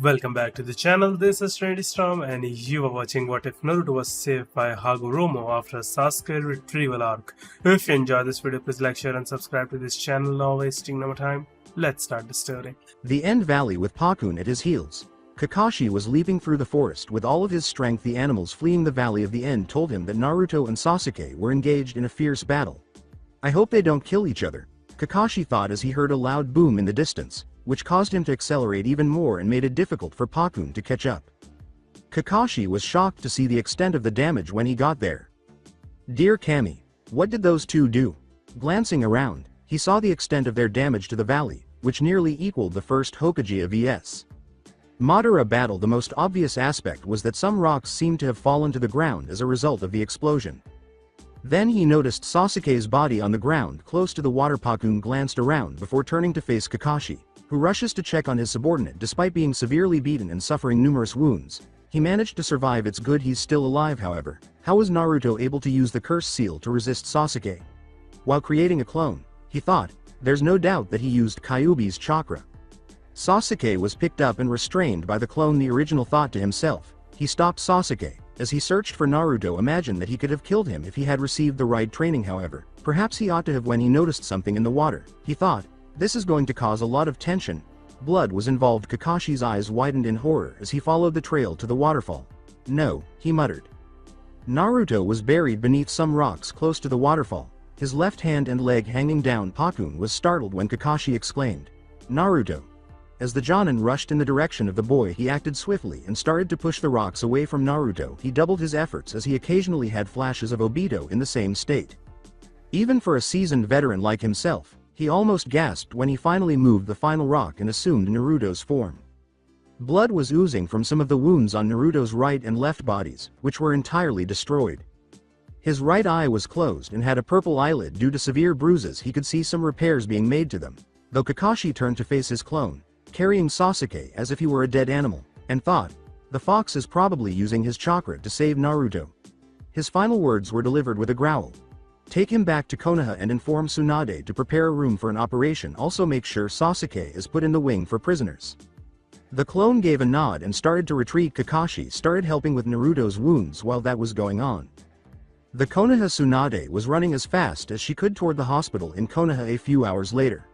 Welcome back to the channel. This is Trinity Storm and you are watching What If Naruto Was Saved by Hagoromo after Sasuke Retrival arc. If you enjoyed this video, please like, share and subscribe to this channel. Now wasting no more time, let's start the story. The End Valley with Pakun at his heels. Kakashi was leaping through the forest with all of his strength. The animals fleeing the Valley of the End told him that Naruto and Sasuke were engaged in a fierce battle. I hope they don't kill each other, Kakashi thought as he heard a loud boom in the distance, which caused him to accelerate even more and made it difficult for Pakun to catch up. Kakashi was shocked to see the extent of the damage when he got there. Dear Kami, what did those two do? Glancing around, he saw the extent of their damage to the valley, which nearly equaled the first Hokage vs. Madara battle. The most obvious aspect was that some rocks seemed to have fallen to the ground as a result of the explosion. Then he noticed Sasuke's body on the ground close to the water. Pakun glanced around before turning to face Kakashi, who rushes to check on his subordinate. Despite being severely beaten and suffering numerous wounds, he managed to survive. It's good he's still alive. However, how was Naruto able to use the curse seal to resist Sasuke? While creating a clone, he thought, there's no doubt that he used Kyuubi's chakra. Sasuke was picked up and restrained by the clone. The original thought to himself, he stopped Sasuke. As he searched for Naruto, imagined that he could have killed him if he had received the right training. However, perhaps he ought to have when he noticed something in the water. He thought, this is going to cause a lot of tension. Blood was involved. Kakashi's eyes widened in horror as he followed the trail to the waterfall. No, he muttered. Naruto was buried beneath some rocks close to the waterfall, his left hand and leg hanging down. Pakun was startled when Kakashi exclaimed, Naruto. As the Jonin rushed in the direction of the boy, he acted swiftly and started to push the rocks away from Naruto. He doubled his efforts as he occasionally had flashes of Obito in the same state. Even for a seasoned veteran like himself, he almost gasped when he finally moved the final rock and assumed Naruto's form. Blood was oozing from some of the wounds on Naruto's right and left bodies, which were entirely destroyed. His right eye was closed and had a purple eyelid due to severe bruises. He could see some repairs being made to them, though Kakashi turned to face his clone, carrying Sasuke as if he were a dead animal, and thought, the fox is probably using his chakra to save Naruto. His final words were delivered with a growl. Take him back to Konoha and inform Tsunade to prepare a room for an operation. Also make sure Sasuke is put in the wing for prisoners. The clone gave a nod and started to retreat. Kakashi started helping with Naruto's wounds while that was going on. The Konoha Tsunade was running as fast as she could toward the hospital in Konoha a few hours later.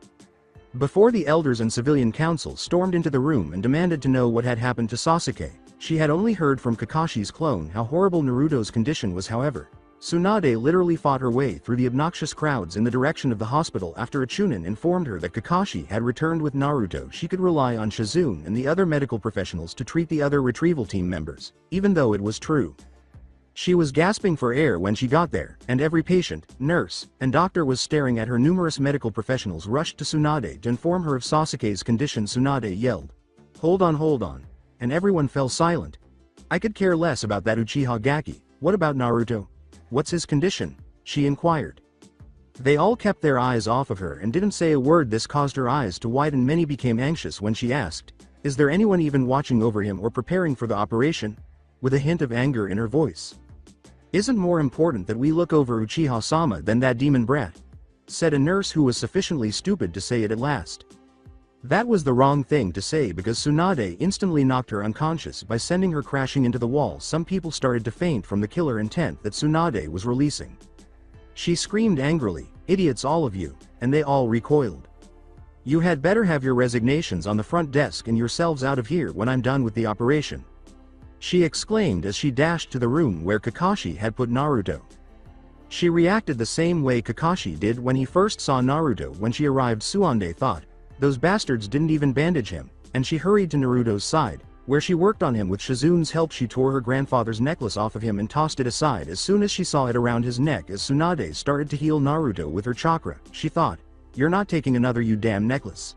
Before the elders and civilian council stormed into the room and demanded to know what had happened to Sasuke, she had only heard from Kakashi's clone how horrible Naruto's condition was. However, Tsunade literally fought her way through the obnoxious crowds in the direction of the hospital. After a Chunin informed her that Kakashi had returned with Naruto, she could rely on Shizune and the other medical professionals to treat the other retrieval team members, even though it was true. She was gasping for air when she got there, and every patient, nurse, and doctor was staring at her. Numerous medical professionals rushed to Tsunade to inform her of Sasuke's condition. Tsunade yelled, hold on, and everyone fell silent. I could care less about that Uchiha Gaki. What about Naruto? What's his condition? She inquired. They all kept their eyes off of her and didn't say a word. This caused her eyes to widen. Many became anxious when she asked, is there anyone even watching over him or preparing for the operation? With a hint of anger in her voice. Isn't more important that we look over Uchiha-sama than that demon brat? Said a nurse who was sufficiently stupid to say it at last. That was the wrong thing to say because Tsunade instantly knocked her unconscious by sending her crashing into the wall. Some people started to faint from the killer intent that Tsunade was releasing. She screamed angrily, idiots all of you, and they all recoiled. You had better have your resignations on the front desk and yourselves out of here when I'm done with the operation. She exclaimed as she dashed to the room where Kakashi had put Naruto. She reacted the same way Kakashi did when he first saw Naruto. When she arrived, Tsunade thought, those bastards didn't even bandage him, and she hurried to Naruto's side, where she worked on him with Shizune's help. She tore her grandfather's necklace off of him and tossed it aside as soon as she saw it around his neck. As Tsunade started to heal Naruto with her chakra, she thought, you're not taking another, you damn necklace.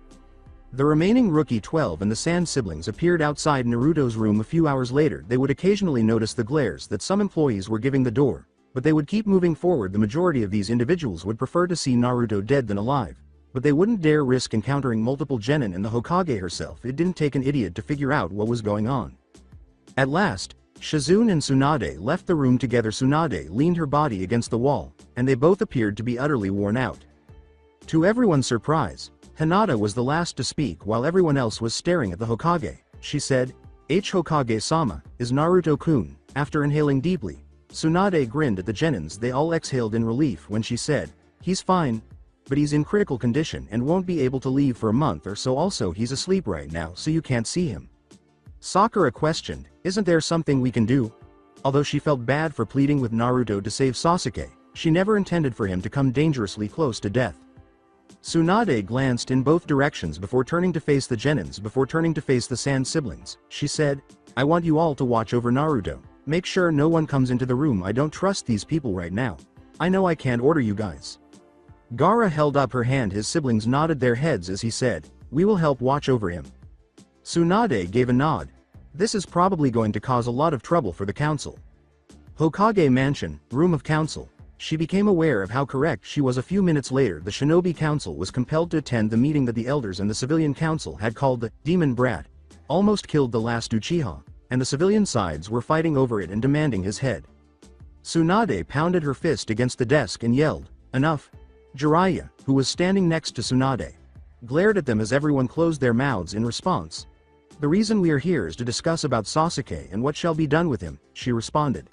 The remaining rookie 12 and the Sand siblings appeared outside Naruto's room a few hours later. They would occasionally notice the glares that some employees were giving the door, but they would keep moving forward. The majority of these individuals would prefer to see Naruto dead than alive, but they wouldn't dare risk encountering multiple genin and the Hokage herself. It didn't take an idiot to figure out what was going on. At last, Shizune and Tsunade left the room together. Tsunade leaned her body against the wall, and they both appeared to be utterly worn out. To everyone's surprise, Hinata was the last to speak while everyone else was staring at the Hokage. she said. Hokage-sama, is Naruto-kun. After inhaling deeply, Tsunade grinned at the genins. They all exhaled in relief when she said, he's fine. But he's in critical condition and won't be able to leave for a month or so. Also he's asleep right now so you can't see him. Sakura questioned, isn't there something we can do? Although she felt bad for pleading with Naruto to save Sasuke, she never intended for him to come dangerously close to death. Tsunade glanced in both directions before turning to face the genins. Before turning to face the Sand siblings, she said, I want you all to watch over Naruto. Make sure no one comes into the room. I don't trust these people right now. I know I can't order you guys. Gaara held up her hand. His siblings nodded their heads as he said, we will help watch over him. Tsunade gave a nod. This is probably going to cause a lot of trouble for the council. Hokage Mansion, Room of Council. She became aware of how correct she was a few minutes later. The Shinobi Council was compelled to attend the meeting that the elders and the civilian council had called the Demon Brat. Almost killed the last Uchiha, and the civilian sides were fighting over it and demanding his head. Tsunade pounded her fist against the desk and yelled, enough. Jiraiya, who was standing next to Tsunade, glared at them as everyone closed their mouths in response. The reason we are here is to discuss about Sasuke and what shall be done with him, she responded.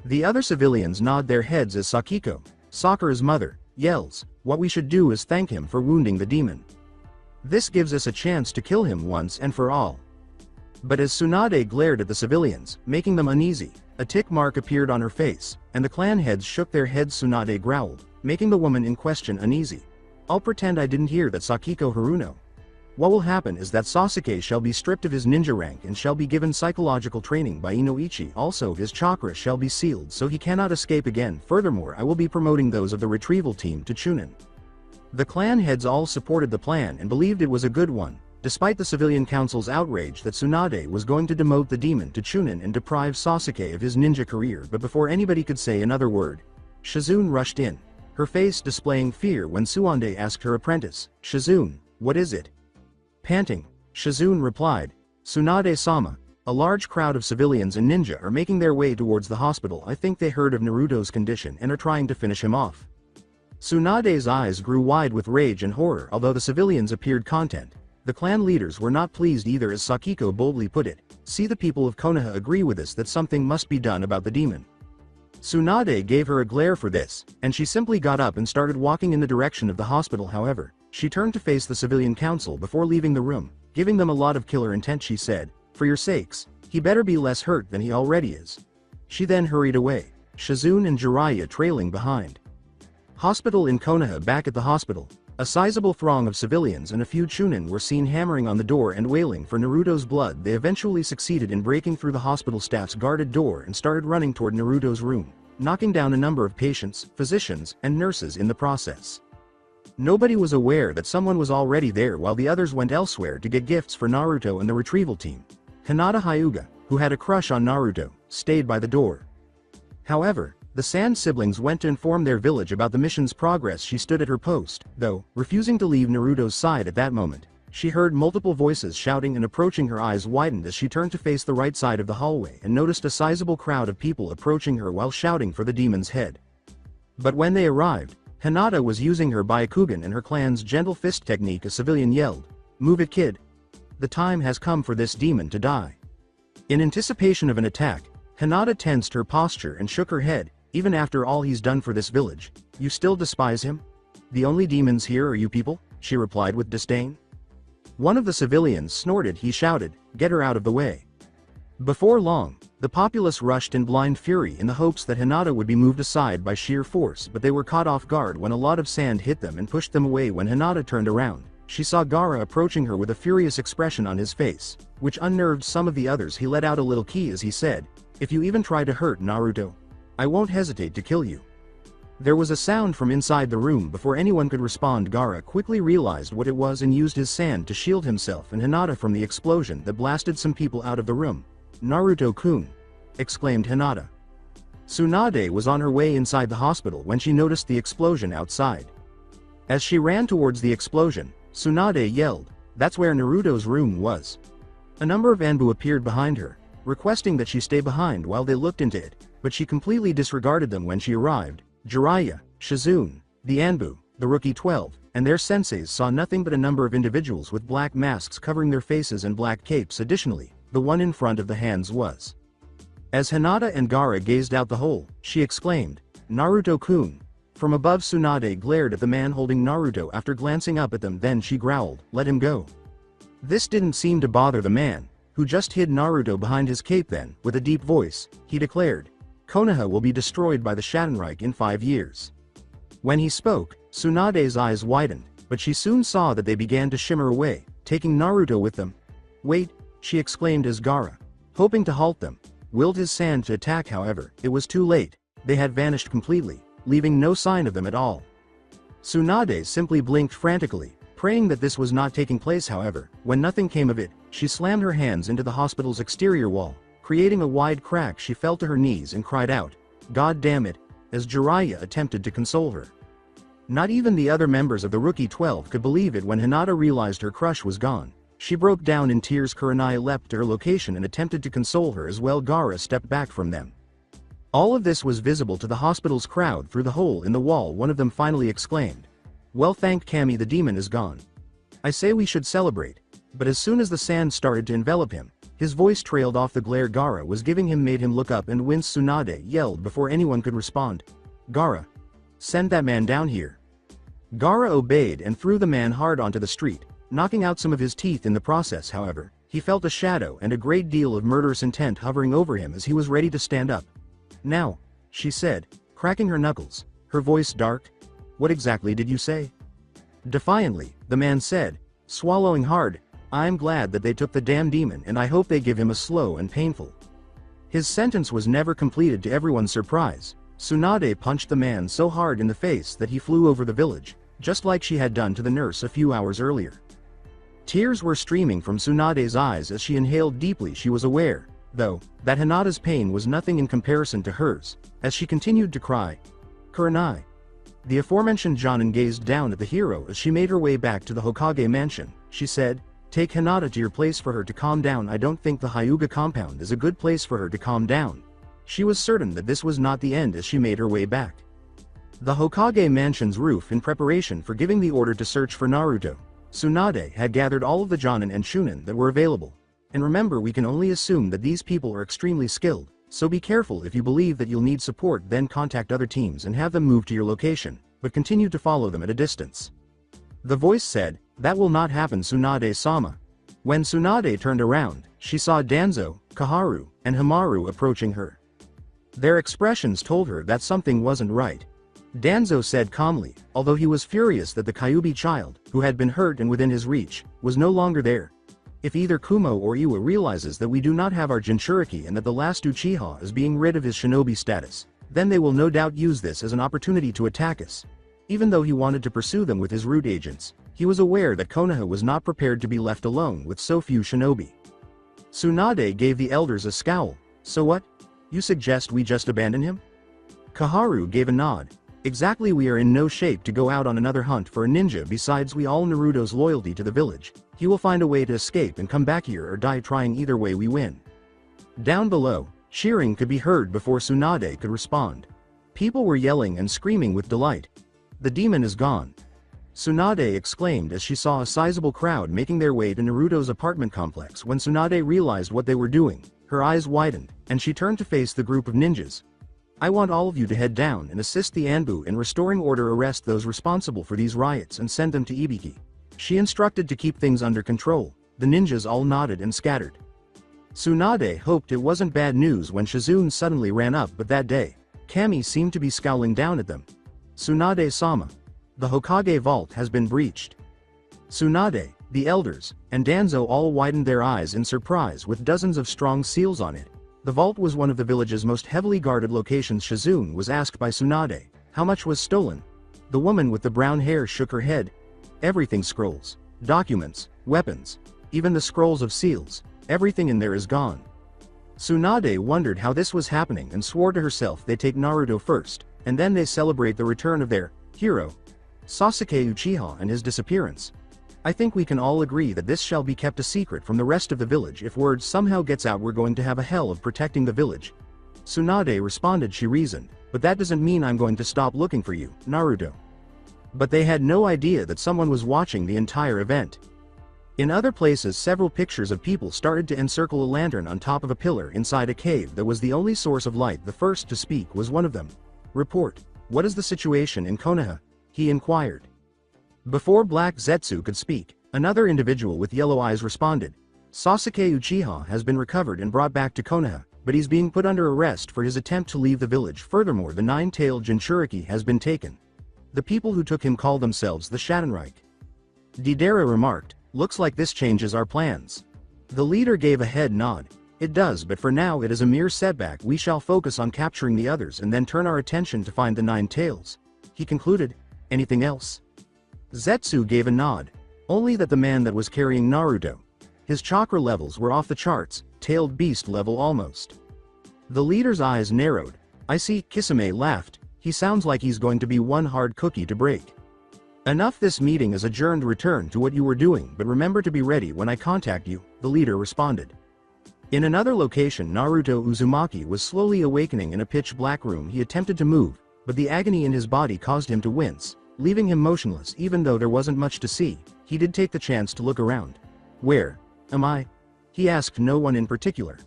The other civilians nod their heads as Sakiko, Sakura's mother, yells, what we should do is thank him for wounding the demon. This gives us a chance to kill him once and for all. But as Tsunade glared at the civilians, making them uneasy, a tick mark appeared on her face, and the clan heads shook their heads. Tsunade growled, making the woman in question uneasy. I'll pretend I didn't hear that, Sakiko Haruno. What will happen is that Sasuke shall be stripped of his ninja rank and shall be given psychological training by Inoichi. Also his chakra shall be sealed so he cannot escape again. Furthermore, I will be promoting those of the retrieval team to Chunin. The clan heads all supported the plan and believed it was a good one, despite the civilian council's outrage that Tsunade was going to demote the demon to Chunin and deprive Sasuke of his ninja career. But before anybody could say another word, Shizune rushed in, her face displaying fear when Tsunade asked her apprentice, Shizune, what is it? Panting, Shizune replied, Tsunade-sama, a large crowd of civilians and ninja are making their way towards the hospital. I think they heard of Naruto's condition and are trying to finish him off. Tsunade's eyes grew wide with rage and horror. Although the civilians appeared content, the clan leaders were not pleased either. As Sakiko boldly put it, see, the people of Konoha agree with us that something must be done about the demon. Tsunade gave her a glare for this, and she simply got up and started walking in the direction of the hospital. However, she turned to face the civilian council before leaving the room, giving them a lot of killer intent. She said, for your sakes, he better be less hurt than he already is. She then hurried away, Shizune and Jiraiya trailing behind. Hospital in Konoha. Back at the hospital, a sizable throng of civilians and a few Chunin were seen hammering on the door and wailing for Naruto's blood. They eventually succeeded in breaking through the hospital staff's guarded door and started running toward Naruto's room, knocking down a number of patients, physicians, and nurses in the process. Nobody was aware that someone was already there while the others went elsewhere to get gifts for Naruto and the retrieval team. Hinata Hyuga, who had a crush on Naruto, stayed by the door. However, the Sand siblings went to inform their village about the mission's progress. She stood at her post, though, refusing to leave Naruto's side at that moment. She heard multiple voices shouting and approaching. Her eyes widened as she turned to face the right side of the hallway and noticed a sizable crowd of people approaching her while shouting for the demon's head. But when they arrived, Hinata was using her Byakugan and her clan's gentle fist technique. A civilian yelled, move it, kid. The time has come for this demon to die. In anticipation of an attack, Hinata tensed her posture and shook her head. Even after all he's done for this village, you still despise him? The only demons here are you people, she replied with disdain. One of the civilians snorted. He shouted, get her out of the way. Before long, the populace rushed in blind fury in the hopes that Hinata would be moved aside by sheer force, but they were caught off guard when a lot of sand hit them and pushed them away. When Hinata turned around, she saw Gaara approaching her with a furious expression on his face, which unnerved some of the others. He let out a little key as he said, if you even try to hurt Naruto, I won't hesitate to kill you. There was a sound from inside the room. Before anyone could respond, Gaara quickly realized what it was and used his sand to shield himself and Hinata from the explosion that blasted some people out of the room. Naruto-kun, exclaimed Hinata. Tsunade was on her way inside the hospital when she noticed the explosion outside. As she ran towards the explosion, Tsunade yelled, that's where Naruto's room was. A number of Anbu appeared behind her, requesting that she stay behind while they looked into it, but she completely disregarded them when she arrived. Jiraiya, Shizune, the Anbu, the Rookie 12, and their senseis saw nothing but a number of individuals with black masks covering their faces and black capes. Additionally, the one in front of the hands was. As Hinata and Gaara gazed out the hole, she exclaimed, "Naruto-kun." From above, Tsunade glared at the man holding Naruto after glancing up at them. Then she growled, "Let him go." This didn't seem to bother the man, who just hid Naruto behind his cape. Then, with a deep voice, he declared, "Konoha will be destroyed by the Shattenreich in 5 years." When he spoke, Tsunade's eyes widened, but she soon saw that they began to shimmer away, taking Naruto with them. "Wait," she exclaimed as Gaara, hoping to halt them, willed his sand to attack. However, it was too late. They had vanished completely, leaving no sign of them at all. Tsunade simply blinked frantically, praying that this was not taking place. However, when nothing came of it, she slammed her hands into the hospital's exterior wall, creating a wide crack. She fell to her knees and cried out, "God damn it," as Jiraiya attempted to console her. Not even the other members of the Rookie 12 could believe it when Hinata realized her crush was gone. She broke down in tears. Kurenai leapt to her location and attempted to console her as well. Gaara stepped back from them. All of this was visible to the hospital's crowd through the hole in the wall. One of them finally exclaimed, "Well, thank Kami, the demon is gone. I say we should celebrate." But as soon as the sand started to envelop him, his voice trailed off. The glare Gaara was giving him made him look up and wince. Tsunade yelled before anyone could respond, "Gaara, send that man down here." Gaara obeyed and threw the man hard onto the street, knocking out some of his teeth in the process. However, he felt a shadow and a great deal of murderous intent hovering over him as he was ready to stand up. "Now," she said, cracking her knuckles, her voice dark. "What exactly did you say?" Defiantly, the man said, swallowing hard, "I'm glad that they took the damn demon, and I hope they give him a slow and painful." His sentence was never completed. To everyone's surprise, Tsunade punched the man so hard in the face that he flew over the village, just like she had done to the nurse a few hours earlier. Tears were streaming from Tsunade's eyes as she inhaled deeply. She was aware, though, that Hinata's pain was nothing in comparison to hers, as she continued to cry, "Kurenai." The aforementioned Jonin gazed down at the hero as she made her way back to the Hokage mansion. She said, "Take Hinata to your place for her to calm down." "I don't think the Hyuga compound is a good place for her to calm down." She was certain that this was not the end as she made her way back. The Hokage mansion's roof in preparation for giving the order to search for Naruto. Tsunade had gathered all of the Jonin and Shunin that were available. And remember, we can only assume that these people are extremely skilled, so be careful. If you believe that you'll need support, then contact other teams and have them move to your location, but continue to follow them at a distance. The voice said, "That will not happen, Tsunade-sama." When Tsunade turned around, she saw Danzo, Kaharu, and Hamaru approaching her. Their expressions told her that something wasn't right. Danzo said calmly, although he was furious that the Kyuubi child, who had been hurt and within his reach, was no longer there. "If either Kumo or Iwa realizes that we do not have our Jinchuriki and that the last Uchiha is being rid of his shinobi status, then they will no doubt use this as an opportunity to attack us." Even though he wanted to pursue them with his root agents, he was aware that Konoha was not prepared to be left alone with so few shinobi. Tsunade gave the elders a scowl. "So what? You suggest we just abandon him?" Kaharu gave a nod. "Exactly, we are in no shape to go out on another hunt for a ninja. Besides, we all Naruto's loyalty to the village. He will find a way to escape and come back here or die trying. Either way we win." Down below, cheering could be heard before Tsunade could respond. People were yelling and screaming with delight. "The demon is gone!" Tsunade exclaimed as she saw a sizable crowd making their way to Naruto's apartment complex. When Tsunade realized what they were doing, her eyes widened, and she turned to face the group of ninjas. "I want all of you to head down and assist the Anbu in restoring order. Arrest those responsible for these riots and send them to Ibiki." She instructed to keep things under control. The ninjas all nodded and scattered. Tsunade hoped it wasn't bad news when Shizune suddenly ran up, but that day, Kami seemed to be scowling down at them. "Tsunade-sama. The Hokage vault has been breached." Tsunade, the elders, and Danzo all widened their eyes in surprise. With dozens of strong seals on it, the vault was one of the village's most heavily guarded locations. Shizune was asked by Tsunade, "How much was stolen?" The woman with the brown hair shook her head. "Everything: scrolls, documents, weapons, even the scrolls of seals. Everything in there is gone." Tsunade wondered how this was happening and swore to herself they take Naruto first, and then they celebrate the return of their hero, Sasuke Uchiha, and his disappearance. "I think we can all agree that this shall be kept a secret from the rest of the village. If word somehow gets out, we're going to have a hell of protecting the village." Tsunade responded. She reasoned, "But that doesn't mean I'm going to stop looking for you, Naruto." But they had no idea that someone was watching the entire event. In other places, several pictures of people started to encircle a lantern on top of a pillar inside a cave that was the only source of light. The first to speak was one of them. "Report. What is the situation in Konoha?" he inquired. Before Black Zetsu could speak, another individual with yellow eyes responded. "Sasuke Uchiha has been recovered and brought back to Konoha, but he's being put under arrest for his attempt to leave the village. Furthermore, the nine-tailed Jinchuriki has been taken. The people who took him call themselves the Schattenreich." Deidara remarked, "Looks like this changes our plans." The leader gave a head nod. "It does, but for now it is a mere setback. We shall focus on capturing the others and then turn our attention to find the nine tails," he concluded. "Anything else?" Zetsu gave a nod. "Only that the man that was carrying Naruto. His chakra levels were off the charts, tailed beast level almost." The leader's eyes narrowed. "I see." Kisame laughed. "He sounds like he's going to be one hard cookie to break." "Enough, this meeting is adjourned. Return to what you were doing, but remember to be ready when I contact you," the leader responded. In another location, Naruto Uzumaki was slowly awakening in a pitch-black room. He attempted to move, but the agony in his body caused him to wince, leaving him motionless. Even though there wasn't much to see, he did take the chance to look around. "Where am I?" he asked no one in particular.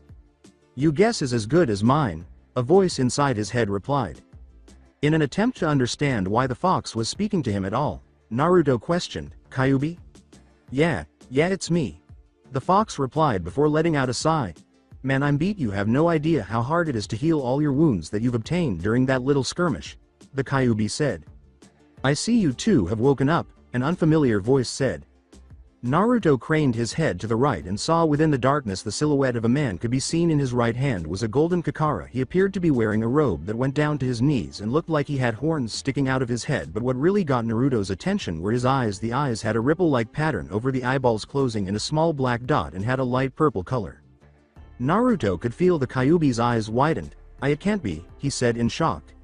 "Your guess is as good as mine," a voice inside his head replied. In an attempt to understand why the fox was speaking to him at all, Naruto questioned, "Kyuubi?" Yeah, it's me," the fox replied before letting out a sigh. "Man, I'm beat. You have no idea how hard it is to heal all your wounds that you've obtained during that little skirmish," the Kyuubi said. "I see you two have woken up," an unfamiliar voice said. Naruto craned his head to the right and saw within the darkness the silhouette of a man could be seen. In his right hand was a golden kakara. He appeared to be wearing a robe that went down to his knees and looked like he had horns sticking out of his head, but what really got Naruto's attention were his eyes. The eyes had a ripple-like pattern over the eyeballs, closing in a small black dot, and had a light purple color. Naruto could feel the Kyuubi's eyes widened. "It can't be," he said in shock.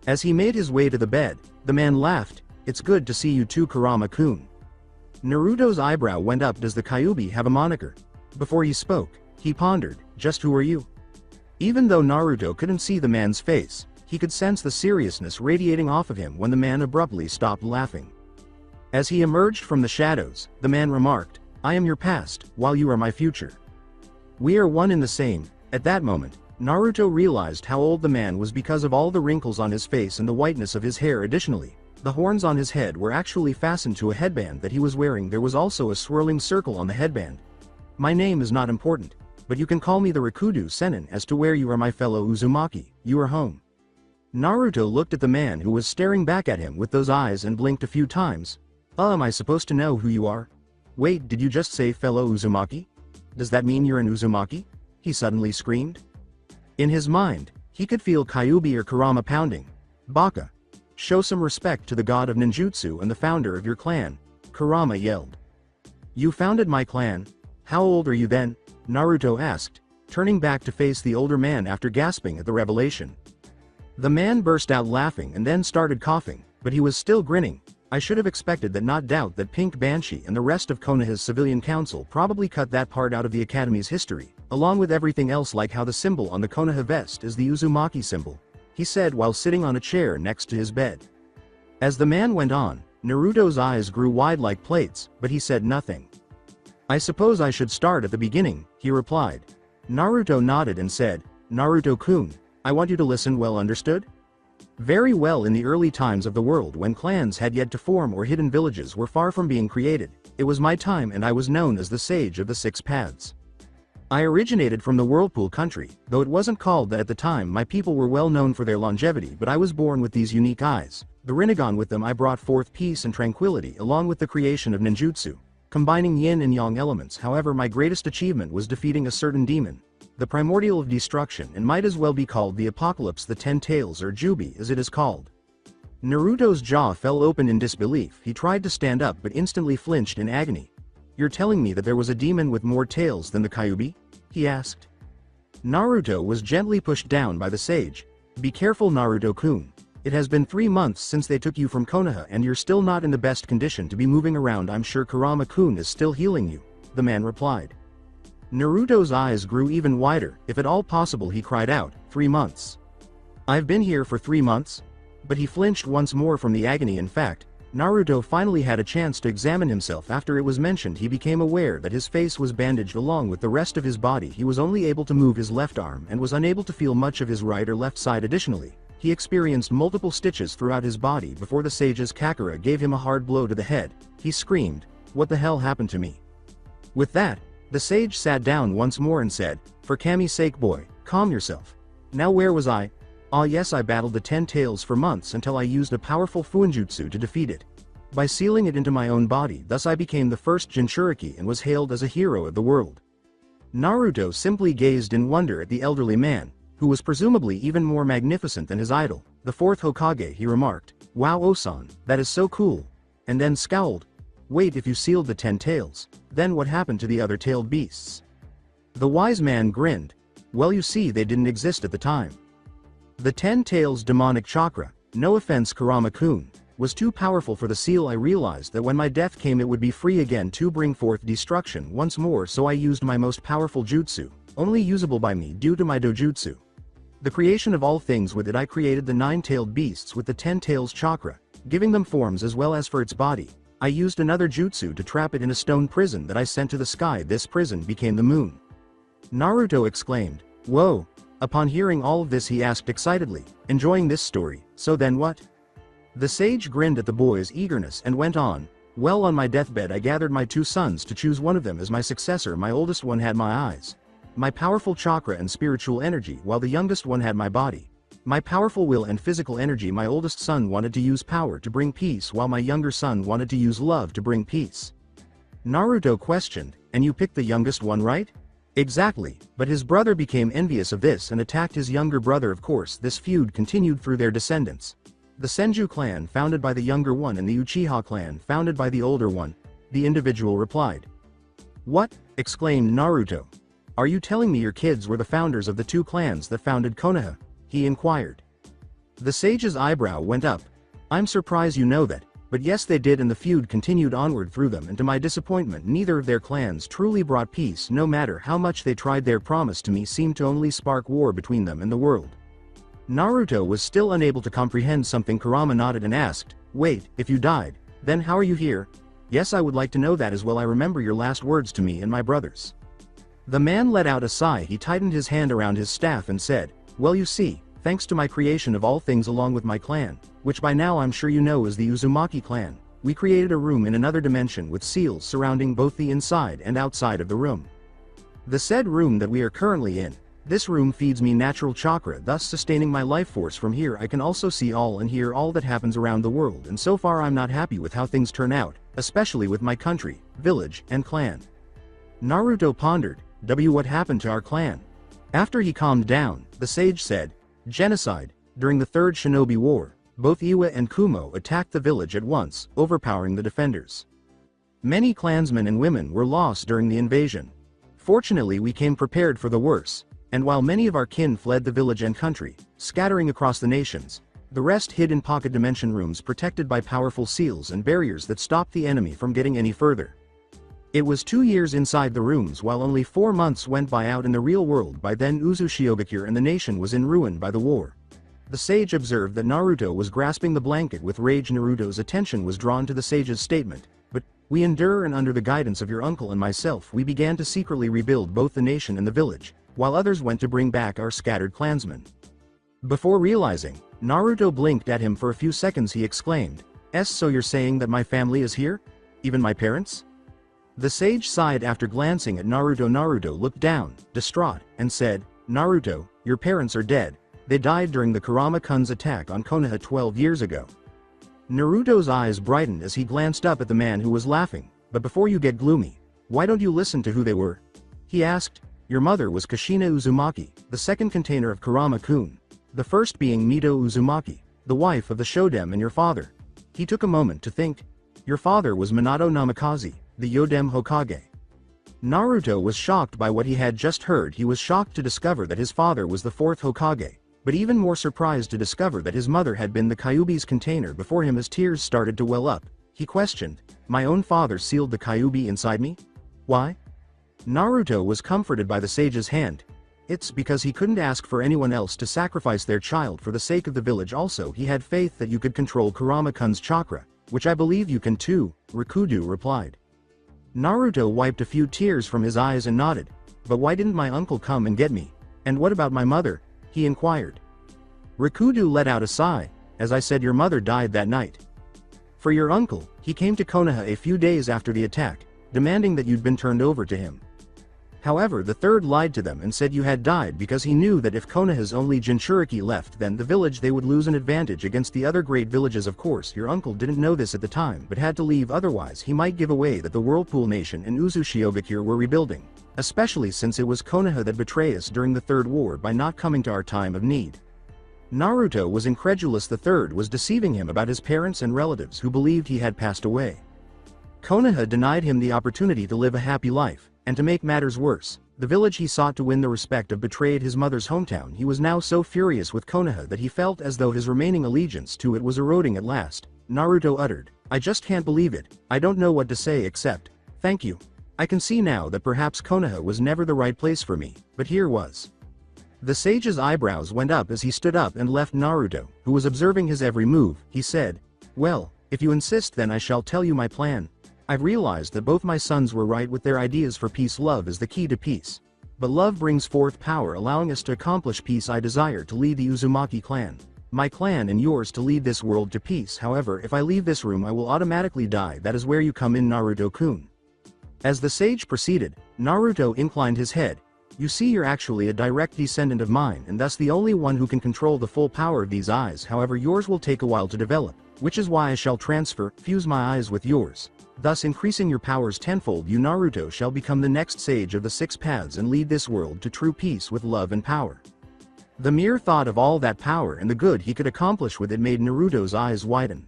As he made his way to the bed, the man laughed. "It's good to see you too, Kurama-kun." Naruto's eyebrow went up. Does the Kyuubi have a moniker? Before he spoke, he pondered, "Just who are you?" Even though Naruto couldn't see the man's face, he could sense the seriousness radiating off of him when the man abruptly stopped laughing. As he emerged from the shadows, the man remarked, "I am your past, while you are my future. We are one and the same." At that moment, Naruto realized how old the man was because of all the wrinkles on his face and the whiteness of his hair. Additionally, the horns on his head were actually fastened to a headband that he was wearing. There was also a swirling circle on the headband. "My name is not important, but you can call me the Rikudo Sennin. As to where you are, my fellow Uzumaki, you are home." Naruto looked at the man who was staring back at him with those eyes and blinked a few times. Am I supposed to know who you are?" "Wait, did you just say fellow Uzumaki? Does that mean you're an Uzumaki?" he suddenly screamed. In his mind, he could feel Kyuubi or Kurama pounding. "Baka. Show some respect to the god of ninjutsu and the founder of your clan," Kurama yelled. "You founded my clan? How old are you then?" Naruto asked, turning back to face the older man after gasping at the revelation. The man burst out laughing and then started coughing, but he was still grinning. "I should have expected that. Not doubt that Pink Banshee and the rest of Konoha's civilian council probably cut that part out of the academy's history, along with everything else, like how the symbol on the Konoha vest is the Uzumaki symbol," he said while sitting on a chair next to his bed. As the man went on, Naruto's eyes grew wide like plates, but he said nothing. "I suppose I should start at the beginning," he replied. Naruto nodded and said, "Naruto-kun, I want you to listen well. Understood?" Very well. In the early times of the world, when clans had yet to form or hidden villages were far from being created, it was my time and I was known as the Sage of the Six Paths. I originated from the Whirlpool country, though it wasn't called that at the time. My people were well known for their longevity, but I was born with these unique eyes. The Rinnegan. With them I brought forth peace and tranquility along with the creation of ninjutsu, combining yin and yang elements. However, my greatest achievement was defeating a certain demon, the primordial of destruction, and might as well be called the apocalypse, the 10 tails, or Jubi as it is called. Naruto's jaw fell open in disbelief. He tried to stand up but instantly flinched in agony. "You're telling me that there was a demon with more tails than the Kyuubi?" he asked. Naruto was gently pushed down by the sage. "Be careful, Naruto-kun. It has been 3 months since they took you from Konoha and you're still not in the best condition to be moving around. I'm sure Kurama-kun is still healing you," the man replied. Naruto's eyes grew even wider. "If at all possible," he cried out, 3 months. "I've been here for 3 months?" But he flinched once more from the agony. In fact, Naruto finally had a chance to examine himself after it was mentioned. He became aware that his face was bandaged along with the rest of his body. He was only able to move his left arm and was unable to feel much of his right or left side. Additionally, he experienced multiple stitches throughout his body before the sage's Kakura gave him a hard blow to the head. He screamed, "What the hell happened to me?" With that, the sage sat down once more and said, "For Kami's sake, boy, calm yourself. Now where was I? Ah yes, I battled the 10 tails for months until I used a powerful Fuinjutsu to defeat it. By sealing it into my own body, thus I became the first Jinchuriki and was hailed as a hero of the world." Naruto simply gazed in wonder at the elderly man, who was presumably even more magnificent than his idol, the fourth Hokage. He remarked, "Wow, Osan, that is so cool," and then scowled. "Wait, if you sealed the 10 tails, then what happened to the other tailed beasts?" The wise man grinned. "Well, you see, they didn't exist at the time. The 10 tails demonic chakra, no offense Kurama-kun, was too powerful for the seal. I realized that when my death came it would be free again to bring forth destruction once more, so I used my most powerful jutsu, only usable by me due to my dojutsu. The creation of all things. With it I created the 9-tailed beasts with the 10 tails chakra, giving them forms as well as for its body. I used another jutsu to trap it in a stone prison that I sent to the sky. This prison became the moon." Naruto exclaimed, "Whoa." Upon hearing all of this he asked excitedly, enjoying this story, "So then what?" The sage grinned at the boy's eagerness and went on, "Well, on my deathbed I gathered my 2 sons to choose one of them as my successor. My oldest one had my eyes, my powerful chakra and spiritual energy, while the youngest one had my body, my powerful will and physical energy. My oldest son wanted to use power to bring peace, while my younger son wanted to use love to bring peace." Naruto questioned, "And you picked the youngest one, right?" "Exactly, but his brother became envious of this and attacked his younger brother. Of course, this feud continued through their descendants. The Senju clan founded by the younger one and the Uchiha clan founded by the older one," the individual replied. "What?" exclaimed Naruto. "Are you telling me your kids were the founders of the 2 clans that founded Konoha?" he inquired. The sage's eyebrow went up. "I'm surprised you know that, but yes they did, and the feud continued onward through them, and to my disappointment neither of their clans truly brought peace. No matter how much they tried, their promise to me seemed to only spark war between them and the world." Naruto was still unable to comprehend something. Kurama nodded and asked, "Wait, if you died, then how are you here?" "Yes, I would like to know that as well. I remember your last words to me and my brothers." The man let out a sigh. He tightened his hand around his staff and said, "Well, you see, thanks to my creation of all things along with my clan, which by now I'm sure you know is the Uzumaki clan, we created a room in another dimension with seals surrounding both the inside and outside of the room. The said room that we are currently in, this room feeds me natural chakra, thus sustaining my life force. From here I can also see all and hear all that happens around the world, and so far I'm not happy with how things turn out, especially with my country, village, and clan." Naruto pondered, What happened to our clan?" After he calmed down, the sage said, "Genocide. During the Third Shinobi War, both Iwa and Kumo attacked the village at once, overpowering the defenders. Many clansmen and women were lost during the invasion. Fortunately we came prepared for the worst, and while many of our kin fled the village and country, scattering across the nations, the rest hid in pocket dimension rooms protected by powerful seals and barriers that stopped the enemy from getting any further. It was 2 years inside the rooms while only 4 months went by out in the real world. By then Usuzu Shioakir and the nation was in ruin by the war." The sage observed that Naruto was grasping the blanket with rage. Naruto's attention was drawn to the sage's statement, "But, we endure, and under the guidance of your uncle and myself we began to secretly rebuild both the nation and the village, while others went to bring back our scattered clansmen." Before realizing, Naruto blinked at him for a few seconds. He exclaimed, So you're saying that my family is here? Even my parents?" The sage sighed after glancing at Naruto. Naruto looked down, distraught, and said, "Naruto, your parents are dead. They died during the Kurama-kun's attack on Konoha 12 years ago." Naruto's eyes brightened as he glanced up at the man who was laughing. "But before you get gloomy, why don't you listen to who they were?" he asked. "Your mother was Kushina Uzumaki, the second container of Kurama-kun, the first being Mito Uzumaki, the wife of the Shodem, and your father." He took a moment to think. "Your father was Minato Namikaze, the Yodem Hokage." Naruto was shocked by what he had just heard. He was shocked to discover that his father was the fourth Hokage, but even more surprised to discover that his mother had been the Kyuubi's container before him. As tears started to well up, he questioned, "My own father sealed the Kyuubi inside me? Why?" Naruto was comforted by the sage's hand. "It's because he couldn't ask for anyone else to sacrifice their child for the sake of the village. Also, he had faith that you could control Kurama-kun's chakra, which I believe you can too, Rikudo replied. Naruto wiped a few tears from his eyes and nodded. But why didn't my uncle come and get me? And what about my mother? He inquired. Rikudo let out a sigh. As I said, your mother died that night. For your uncle, he came to Konoha a few days after the attack, demanding that you'd been turned over to him. However, the third lied to them and said you had died because he knew that if Konoha's only Jinchuriki left, then the village they would lose an advantage against the other great villages. Of course, your uncle didn't know this at the time but had to leave, otherwise he might give away that the Whirlpool Nation and Usuzu Shioakir were rebuilding, especially since it was Konoha that betrayed us during the Third War by not coming to our time of need. Naruto was incredulous the third was deceiving him about his parents and relatives who believed he had passed away. Konoha denied him the opportunity to live a happy life, and to make matters worse, the village he sought to win the respect of betrayed his mother's hometown. He was now so furious with Konoha that he felt as though his remaining allegiance to it was eroding at last. Naruto uttered, I just can't believe it, I don't know what to say except, thank you. I can see now that perhaps Konoha was never the right place for me, but here was. The sage's eyebrows went up as he stood up and left Naruto, who was observing his every move. He said, well, if you insist, then I shall tell you my plan. I've realized that both my sons were right with their ideas for peace. Love is the key to peace. But love brings forth power, allowing us to accomplish peace. I desire to lead the Uzumaki clan. My clan and yours to lead this world to peace. However, if I leave this room I will automatically die. That is where you come in, Naruto-kun. As the sage proceeded, Naruto inclined his head. You see, you're actually a direct descendant of mine and thus the only one who can control the full power of these eyes. However, yours will take a while to develop, which is why I shall fuse my eyes with yours, thus increasing your powers tenfold. You, Naruto, shall become the next sage of the six paths and lead this world to true peace with love and power. The mere thought of all that power and the good he could accomplish with it made Naruto's eyes widen.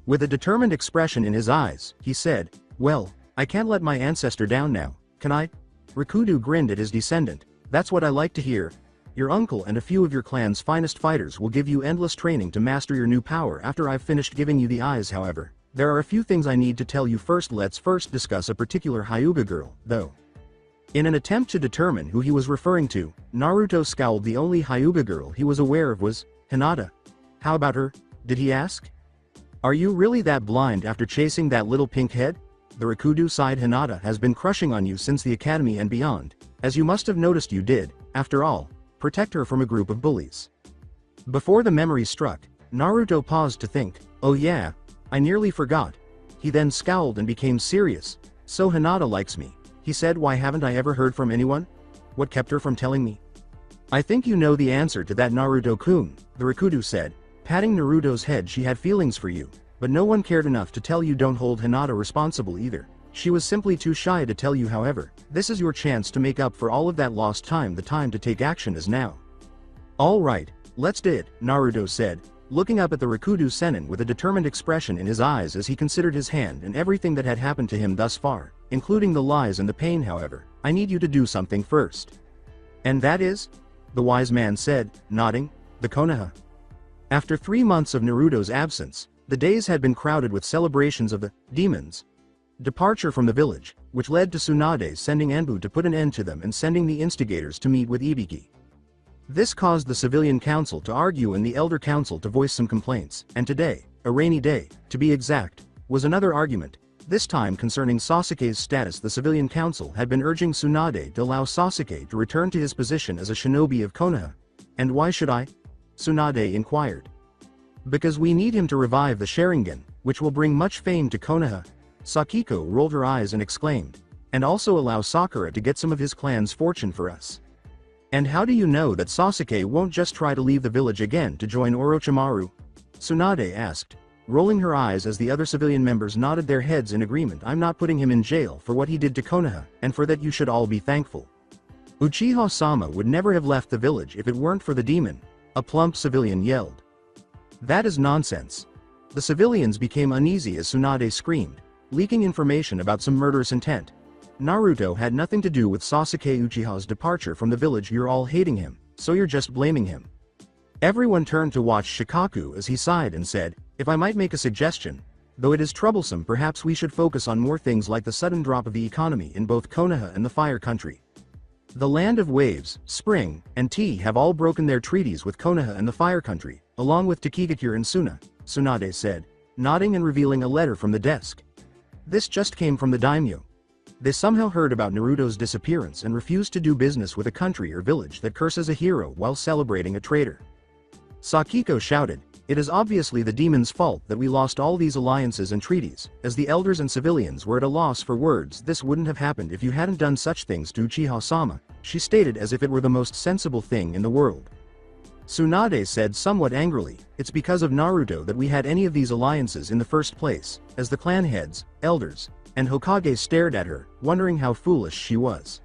With a determined expression in his eyes, he said, well, I can't let my ancestor down now, can I? Rikudo grinned at his descendant. That's what I like to hear. Your uncle and a few of your clan's finest fighters will give you endless training to master your new power after I've finished giving you the eyes. However, there are a few things I need to tell you first. Let's first discuss a particular Hyuga girl, though. In an attempt to determine who he was referring to, Naruto scowled. The only Hyuga girl he was aware of was Hinata. How about her? Did he ask? Are you really that blind after chasing that little pink head? The Rikudo sighed. Hinata has been crushing on you since the academy and beyond, as you must have noticed. You did, after all, protect her from a group of bullies. Before the memory struck, Naruto paused to think, oh yeah, I nearly forgot. He then scowled and became serious. So Hinata likes me, he said. Why haven't I ever heard from anyone? What kept her from telling me? I think you know the answer to that, Naruto-kun, the Rikudo said, patting Naruto's head. She had feelings for you, but no one cared enough to tell you. Don't hold Hinata responsible either. She was simply too shy to tell you. However, this is your chance to make up for all of that lost time. The time to take action is now. All right, let's do it, Naruto said, looking up at the Rikudo Sennin with a determined expression in his eyes as he considered his hand and everything that had happened to him thus far, including the lies and the pain. However, I need you to do something first. And that is? The wise man said, nodding. The Konoha. After 3 months of Naruto's absence, the days had been crowded with celebrations of the demons' departure from the village, which led to Tsunade sending Anbu to put an end to them and sending the instigators to meet with Ibiki. This caused the civilian council to argue and the elder council to voice some complaints, and today, a rainy day, to be exact, was another argument, this time concerning Sasuke's status. The civilian council had been urging Tsunade to allow Sasuke to return to his position as a shinobi of Konoha. And why should I? Tsunade inquired. Because we need him to revive the Sharingan, which will bring much fame to Konoha. Sakiko rolled her eyes and exclaimed. And also allow Sakura to get some of his clan's fortune for us. And how do you know that Sasuke won't just try to leave the village again to join Orochimaru? Tsunade asked, rolling her eyes as the other civilian members nodded their heads in agreement. I'm not putting him in jail for what he did to Konoha, and for that you should all be thankful. Uchiha-sama would never have left the village if it weren't for the demon, a plump civilian yelled. That is nonsense. The civilians became uneasy as Tsunade screamed, leaking information about some murderous intent. Naruto had nothing to do with Sasuke Uchiha's departure from the village. You're all hating him, so you're just blaming him. Everyone turned to watch Shikaku as he sighed and said, if I might make a suggestion, though it is troublesome, perhaps we should focus on more things like the sudden drop of the economy in both Konoha and the Fire Country. The Land of Waves, Spring, and Tea have all broken their treaties with Konoha and the Fire Country, along with Takigakure and Suna, Tsunade said. nodding and revealing a letter from the desk. This just came from the daimyo. They somehow heard about Naruto's disappearance and refused to do business with a country or village that curses a hero while celebrating a traitor. Sakiko shouted, "It is obviously the demon's fault that we lost all these alliances and treaties, as the elders and civilians were at a loss for words. This wouldn't have happened if you hadn't done such things to Uchiha-sama," she stated as if it were the most sensible thing in the world. Tsunade said somewhat angrily, "It's because of Naruto that we had any of these alliances in the first place," as the clan heads, elders, and Hokage stared at her, wondering how foolish she was.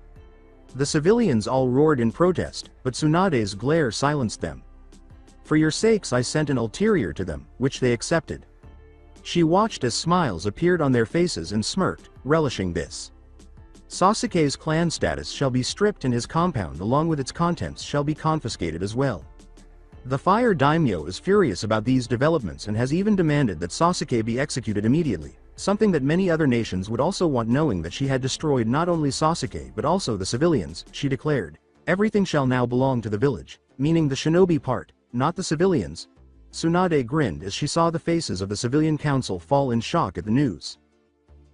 The civilians all roared in protest, but Tsunade's glare silenced them. "For your sakes I sent an ulterior to them, which they accepted." She watched as smiles appeared on their faces and smirked, relishing this. "Sasuke's clan status shall be stripped and his compound along with its contents shall be confiscated as well." The Fire Daimyo is furious about these developments and has even demanded that Sasuke be executed immediately, something that many other nations would also want, knowing that she had destroyed not only Sasuke but also the civilians. She declared, "Everything shall now belong to the village," meaning the shinobi part, not the civilians. Tsunade grinned as she saw the faces of the civilian council fall in shock at the news.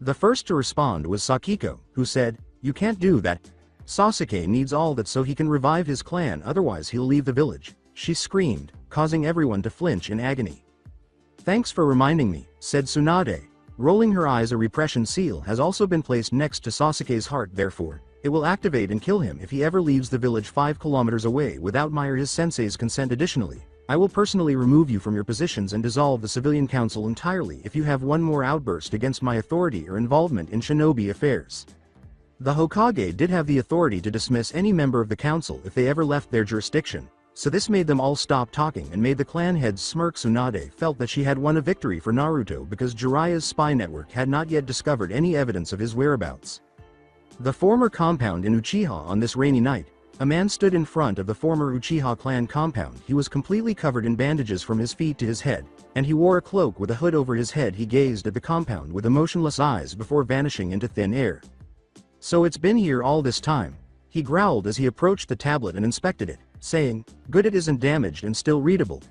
The first to respond was Sakiko, who said, "You can't do that. Sasuke needs all that so he can revive his clan, otherwise he'll leave the village," she screamed, causing everyone to flinch in agony. "Thanks for reminding me," said Tsunade, rolling her eyes. "A repression seal has also been placed next to Sasuke's heart, therefore it will activate and kill him if he ever leaves the village 5 kilometers away without my or his sensei's consent. Additionally, I will personally remove you from your positions and dissolve the civilian council entirely if you have one more outburst against my authority or involvement in shinobi affairs." The Hokage did have the authority to dismiss any member of the council if they ever left their jurisdiction, so this made them all stop talking and made the clan heads smirk. Tsunade felt that she had won a victory for Naruto because Jiraiya's spy network had not yet discovered any evidence of his whereabouts. The former compound in Uchiha. On this rainy night, a man stood in front of the former Uchiha clan compound. He was completely covered in bandages from his feet to his head, and he wore a cloak with a hood over his head. He gazed at the compound with emotionless eyes before vanishing into thin air. "So it's been here all this time," he growled as he approached the tablet and inspected it, saying, "Good, it isn't damaged and still readable."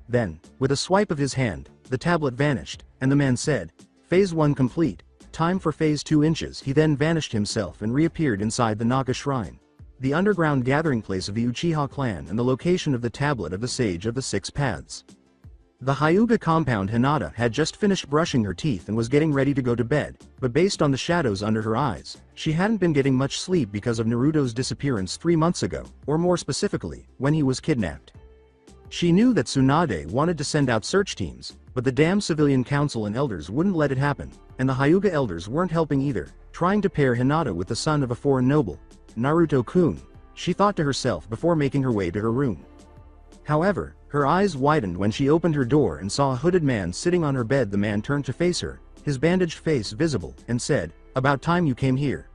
Then, with a swipe of his hand, the tablet vanished, and the man said, "Phase 1 complete. Time for Phase 2 inches." He then vanished himself and reappeared inside the Naga Shrine, the underground gathering place of the Uchiha clan and the location of the tablet of the Sage of the Six Paths. The Hyuga compound. Hinata had just finished brushing her teeth and was getting ready to go to bed, but based on the shadows under her eyes, she hadn't been getting much sleep because of Naruto's disappearance 3 months ago, or more specifically, when he was kidnapped. She knew that Tsunade wanted to send out search teams, but the damn civilian council and elders wouldn't let it happen, and the Hyuga elders weren't helping either, trying to pair Hinata with the son of a foreign noble, Naruto-kun, she thought to herself before making her way to her room. However, her eyes widened when she opened her door and saw a hooded man sitting on her bed. The man turned to face her, his bandaged face visible, and said, "About time you came here."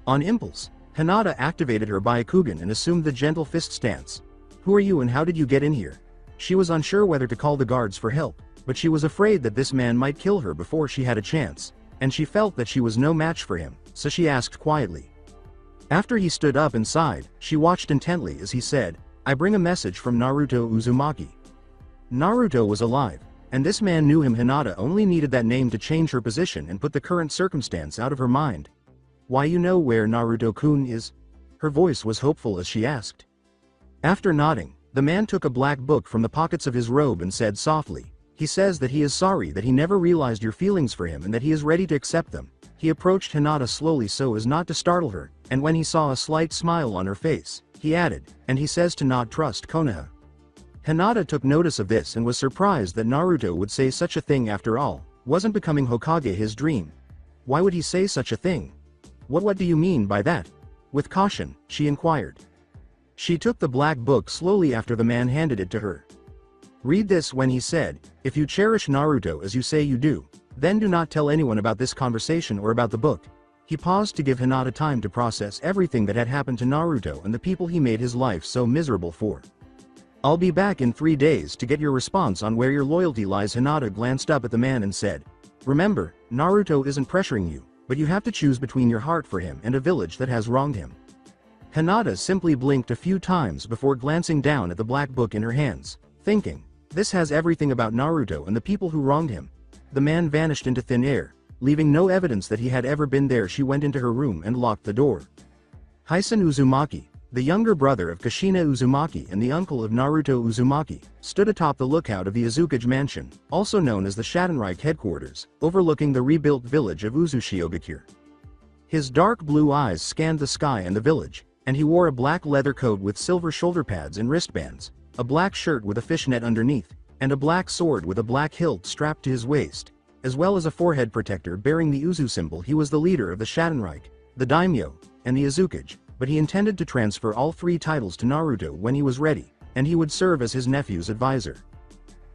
On impulse, Hinata activated her Byakugan and assumed the gentle fist stance. "Who are you and how did you get in here?" She was unsure whether to call the guards for help, but she was afraid that this man might kill her before she had a chance, and she felt that she was no match for him, so she asked quietly. After he stood up and sighed, she watched intently as he said, "I bring a message from Naruto Uzumaki." Naruto was alive, and this man knew him. Hinata only needed that name to change her position and put the current circumstance out of her mind. "Why, you know where Naruto-kun is?" Her voice was hopeful as she asked. After nodding, the man took a black book from the pockets of his robe and said softly, "He says that he is sorry that he never realized your feelings for him and that he is ready to accept them." He approached Hinata slowly so as not to startle her, and when he saw a slight smile on her face, he added, "And he says to not trust Konoha." Hinata took notice of this and was surprised that Naruto would say such a thing. After all, wasn't becoming Hokage his dream? Why would he say such a thing? What do you mean by that?" With caution, she inquired. She took the black book slowly after the man handed it to her. "Read this." When he said, "If you cherish Naruto as you say you do, then do not tell anyone about this conversation or about the book." He paused to give Hinata time to process everything that had happened to Naruto and the people he made his life so miserable for. "I'll be back in 3 days to get your response on where your loyalty lies." Hinata glanced up at the man and said, "Remember, Naruto isn't pressuring you, but you have to choose between your heart for him and a village that has wronged him." Hinata simply blinked a few times before glancing down at the black book in her hands, thinking, "This has everything about Naruto and the people who wronged him." the man vanished into thin air, leaving no evidence that he had ever been there. She went into her room and locked the door. Heisen Uzumaki, the younger brother of Kushina Uzumaki and the uncle of Naruto Uzumaki, stood atop the lookout of the Azukage mansion, also known as the Schadenreich headquarters, overlooking the rebuilt village of Usuzu Shioakir. His dark blue eyes scanned the sky and the village, and he wore a black leather coat with silver shoulder pads and wristbands, a black shirt with a fishnet underneath, and a black sword with a black hilt strapped to his waist, as well as a forehead protector bearing the Uzu symbol. He was the leader of the Schadenreich, the daimyo, and the Azukage, but he intended to transfer all three titles to Naruto when he was ready, and he would serve as his nephew's advisor.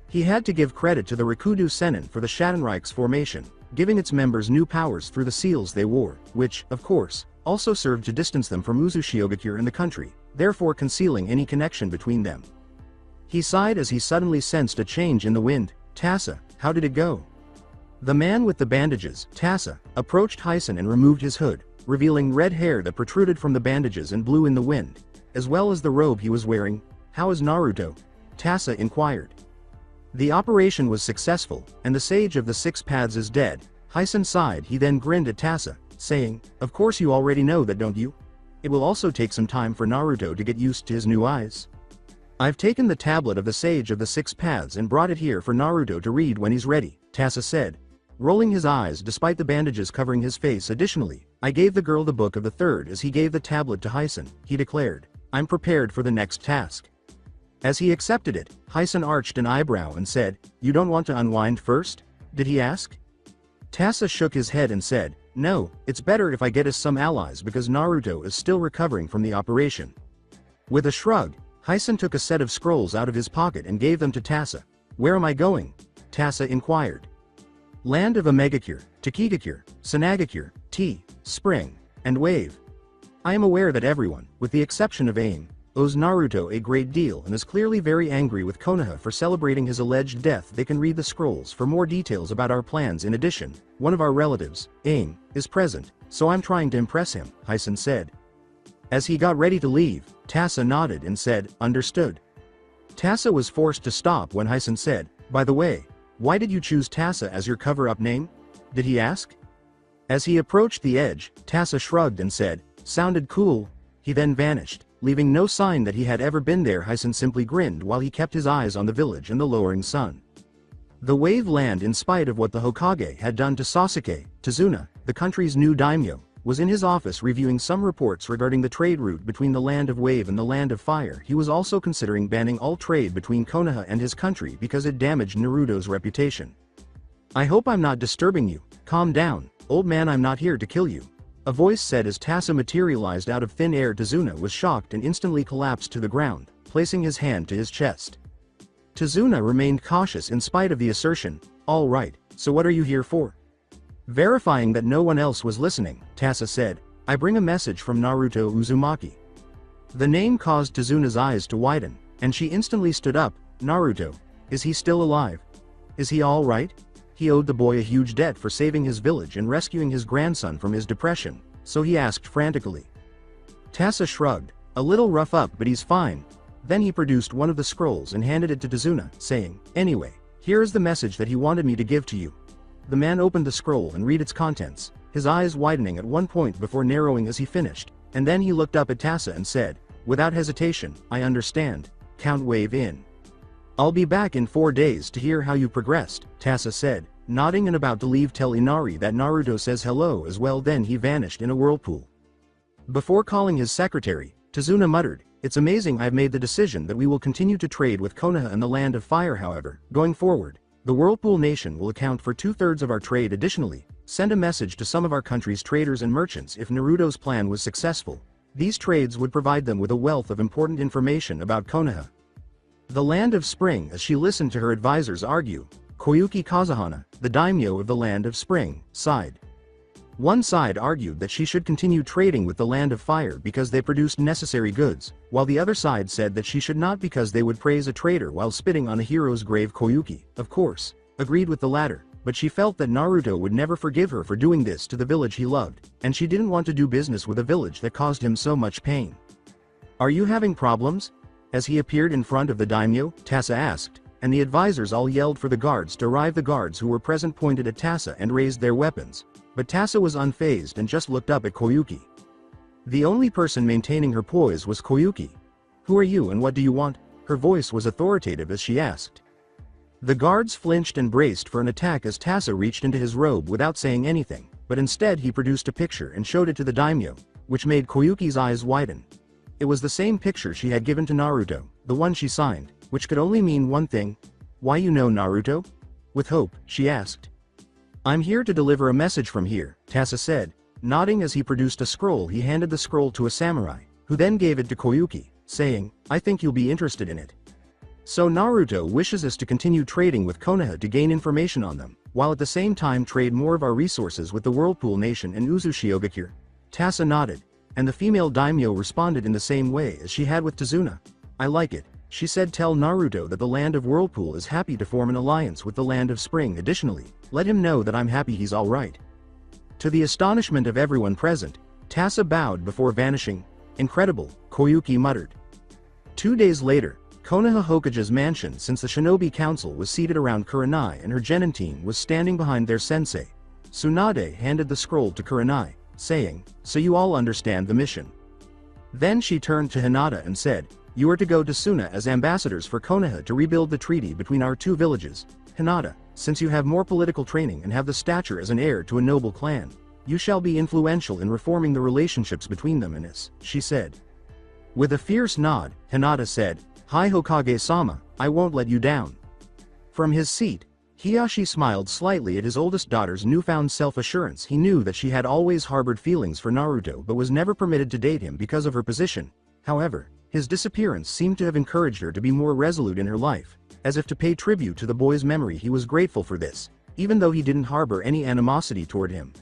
He had to give credit to the Rikudo Sennin for the Schadenreich's formation, giving its members new powers through the seals they wore, which, of course, also served to distance them from Uzu Shioakir and the country, therefore concealing any connection between them. He sighed as he suddenly sensed a change in the wind. "Tasa, how did it go?" The man with the bandages, Tasa, approached Heisen and removed his hood, revealing red hair that protruded from the bandages and blew in the wind, as well as the robe he was wearing. "How is Naruto?" Tasa inquired. "The operation was successful, and the Sage of the Six Paths is dead." Heisen sighed. He then grinned at Tasa, saying, "Of course you already know that, don't you? It will also take some time for Naruto to get used to his new eyes. I've taken the tablet of the Sage of the Six Paths and brought it here for Naruto to read when he's ready," Tasa said, rolling his eyes despite the bandages covering his face. "Additionally, I gave the girl the book of the third as he gave the tablet to Heisen," he declared. "I'm prepared for the next task." As he accepted it, Heisen arched an eyebrow and said, "You don't want to unwind first?" did he ask. Tasa shook his head and said, "No, it's better if I get us some allies because Naruto is still recovering from the operation." With a shrug, Heisen took a set of scrolls out of his pocket and gave them to Tasa. "Where am I going?" Tasa inquired. "Land of Omegakure, Takigakure, Tsunade, Spring, and Wave. I am aware that everyone, with the exception of Aim, owes Naruto a great deal and is clearly very angry with Konoha for celebrating his alleged death. They can read the scrolls for more details about our plans. In addition, one of our relatives, Aim, is present, so I'm trying to impress him," Heisen said. As he got ready to leave, Tasa nodded and said, "Understood." Tasa was forced to stop when Heisen said, "By the way, why did you choose Tasa as your cover-up name?" did he ask. As he approached the edge, Tasa shrugged and said, "Sounded cool." He then vanished, leaving no sign that he had ever been there. Heisen simply grinned while he kept his eyes on the village and the lowering sun. The Wave Land, in spite of what the Hokage had done to Sasuke, Tazuna, the country's new daimyo, was in his office reviewing some reports regarding the trade route between the Land of Wave and the Land of Fire. He was also considering banning all trade between Konoha and his country because it damaged Naruto's reputation. "I hope I'm not disturbing you. Calm down, old man, I'm not here to kill you," a voice said as Tasa materialized out of thin air. Tazuna was shocked and instantly collapsed to the ground, placing his hand to his chest. Tazuna remained cautious in spite of the assertion. "All right, so what are you here for?" Verifying that no one else was listening, Tasa said, "I bring a message from Naruto Uzumaki." The name caused Tazuna's eyes to widen, and she instantly stood up. "Naruto? Is he still alive? Is he all right?" He owed the boy a huge debt for saving his village and rescuing his grandson from his depression, so he asked frantically. Tasa shrugged, "A little rough up, but he's fine." Then he produced one of the scrolls and handed it to Tazuna, saying, "Anyway, here is the message that he wanted me to give to you." The man opened the scroll and read its contents, his eyes widening at one point before narrowing as he finished, and then he looked up at Tasa and said, "Without hesitation, I understand. Count Wave in. I'll be back in 4 days to hear how you progressed," Tasa said, nodding and about to leave. "Tell Inari that Naruto says hello as well." Then he vanished in a whirlpool. Before calling his secretary, Tazuna muttered, "It's amazing I've made the decision that we will continue to trade with Konoha and the Land of Fire. However, going forward, the Whirlpool Nation will account for 2/3 of our trade. Additionally, send a message to some of our country's traders and merchants. If Naruto's plan was successful, these trades would provide them with a wealth of important information about Konoha." The Land of Spring. As she listened to her advisors argue, Koyuki Kazuhana, the daimyo of the Land of Spring, sighed. One side argued that she should continue trading with the Land of Fire because they produced necessary goods, while the other side said that she should not because they would praise a traitor while spitting on a hero's grave. Koyuki, of course, agreed with the latter, but she felt that Naruto would never forgive her for doing this to the village he loved, and she didn't want to do business with a village that caused him so much pain. "Are you having problems?" As he appeared in front of the daimyo, Tasa asked, and the advisors all yelled for the guards to arrive. The guards who were present pointed at Tasa and raised their weapons, but Tasa was unfazed and just looked up at Koyuki. The only person maintaining her poise was Koyuki. "Who are you and what do you want?" Her voice was authoritative as she asked. The guards flinched and braced for an attack as Tasa reached into his robe without saying anything, but instead he produced a picture and showed it to the daimyo, which made Koyuki's eyes widen. It was the same picture she had given to Naruto, the one she signed, which could only mean one thing. "Why you know Naruto?" With hope, she asked. "I'm here to deliver a message from here," Tasa said, nodding as he produced a scroll. He handed the scroll to a samurai, who then gave it to Koyuki, saying, "I think you'll be interested in it. So Naruto wishes us to continue trading with Konoha to gain information on them, while at the same time trade more of our resources with the Whirlpool Nation and Usuzu Shioakir." Tasa nodded, and the female daimyo responded in the same way as she had with Tazuna. "I like it," she said. "Tell Naruto that the land of Whirlpool is happy to form an alliance with the land of Spring. Additionally, let him know that I'm happy he's alright." To the astonishment of everyone present, Tasa bowed before vanishing. "Incredible," Koyuki muttered. 2 days later, Konoha Hokage's mansion. Since the Shinobi Council was seated around Kurenai and her genin team was standing behind their sensei, Tsunade handed the scroll to Kurenai, saying, "So you all understand the mission." Then she turned to Hinata and said, "You are to go to Suna as ambassadors for Konoha to rebuild the treaty between our two villages. Hinata, since you have more political training and have the stature as an heir to a noble clan, you shall be influential in reforming the relationships between them in us," she said. With a fierce nod, Hinata said, "Hi Hokage-sama, I won't let you down." From his seat, Hiyashi smiled slightly at his oldest daughter's newfound self-assurance. He knew that she had always harbored feelings for Naruto but was never permitted to date him because of her position. However, his disappearance seemed to have encouraged her to be more resolute in her life. As if to pay tribute to the boy's memory, he was grateful for this, even though he didn't harbor any animosity toward him.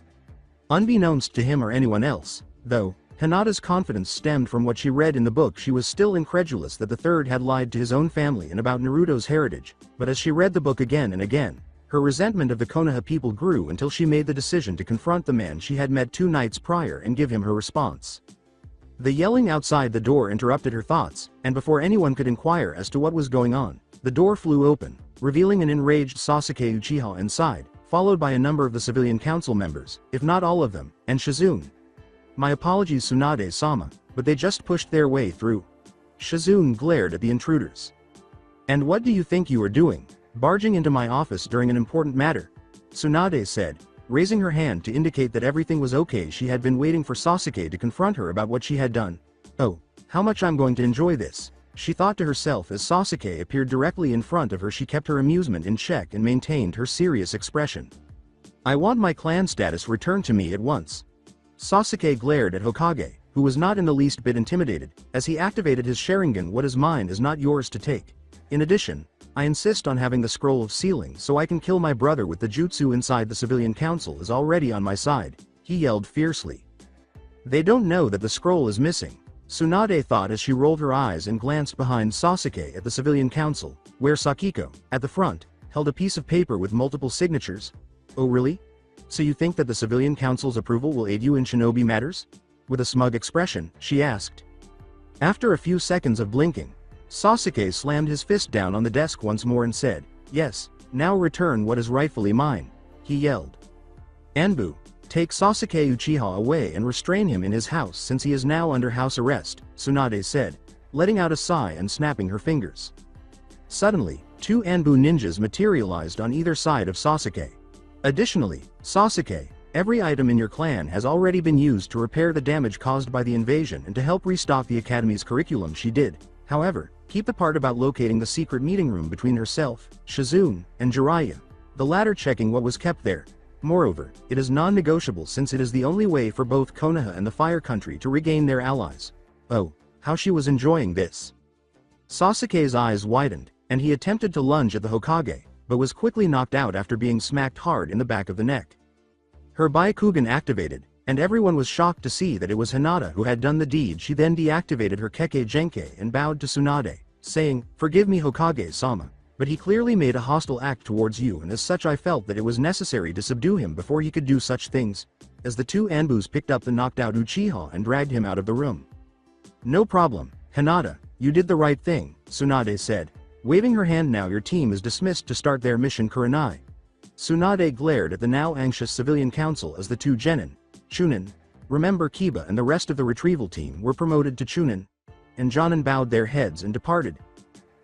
Unbeknownst to him or anyone else, though, Hinata's confidence stemmed from what she read in the book. She was still incredulous that the third had lied to his own family and about Naruto's heritage, but as she read the book again and again, her resentment of the Konoha people grew until she made the decision to confront the man she had met 2 nights prior and give him her response. The yelling outside the door interrupted her thoughts, and before anyone could inquire as to what was going on, the door flew open, revealing an enraged Sasuke Uchiha inside, followed by a number of the civilian council members, if not all of them, and Shizune. "My apologies Tsunade-sama, but they just pushed their way through." Shizune glared at the intruders. "And what do you think you are doing, barging into my office during an important matter?" Tsunade said, raising her hand to indicate that everything was okay. She had been waiting for Sasuke to confront her about what she had done. "Oh, how much I'm going to enjoy this," she thought to herself as Sasuke appeared directly in front of her. She kept her amusement in check and maintained her serious expression. "I want my clan status returned to me at once." Sasuke glared at Hokage, who was not in the least bit intimidated, as he activated his Sharingan. "What is mine is not yours to take. In addition, I insist on having the scroll of sealing so I can kill my brother with the jutsu inside. The civilian council is already on my side," he yelled fiercely. "They don't know that the scroll is missing," Tsunade thought as she rolled her eyes and glanced behind Sasuke at the civilian council, where Sakiko, at the front, held a piece of paper with multiple signatures. "Oh really? So you think that the civilian council's approval will aid you in shinobi matters?" With a smug expression, she asked. After a few seconds of blinking, Sasuke slammed his fist down on the desk once more and said, "Yes, now return what is rightfully mine," he yelled. "Anbu, take Sasuke Uchiha away and restrain him in his house since he is now under house arrest," Tsunade said, letting out a sigh and snapping her fingers. Suddenly, 2 Anbu ninjas materialized on either side of Sasuke. Additionally, "Sasuke, every item in your clan has already been used to repair the damage caused by the invasion and to help restock the academy's curriculum." She did, however, keep the part about locating the secret meeting room between herself, Shizune, and Jiraiya, the latter checking what was kept there. Moreover, it is non-negotiable since it is the only way for both Konoha and the Fire Country to regain their allies. Oh, how she was enjoying this. Sasuke's eyes widened, and he attempted to lunge at the Hokage, but was quickly knocked out after being smacked hard in the back of the neck. Her Byakugan activated, and everyone was shocked to see that it was Hinata who had done the deed. She then deactivated her Kekkei Genkai and bowed to Tsunade, saying, "Forgive me Hokage-sama, but he clearly made a hostile act towards you, and as such I felt that it was necessary to subdue him before he could do such things." As the 2 Anbus picked up the knocked out Uchiha and dragged him out of the room. "No problem, Hinata, you did the right thing," Tsunade said. Waving her hand now, your team is dismissed to start their mission Kurenai. Tsunade glared at the now anxious civilian council as the two Genin, Chunin, remember Kiba and the rest of the retrieval team were promoted to Chunin. And Jonin bowed their heads and departed.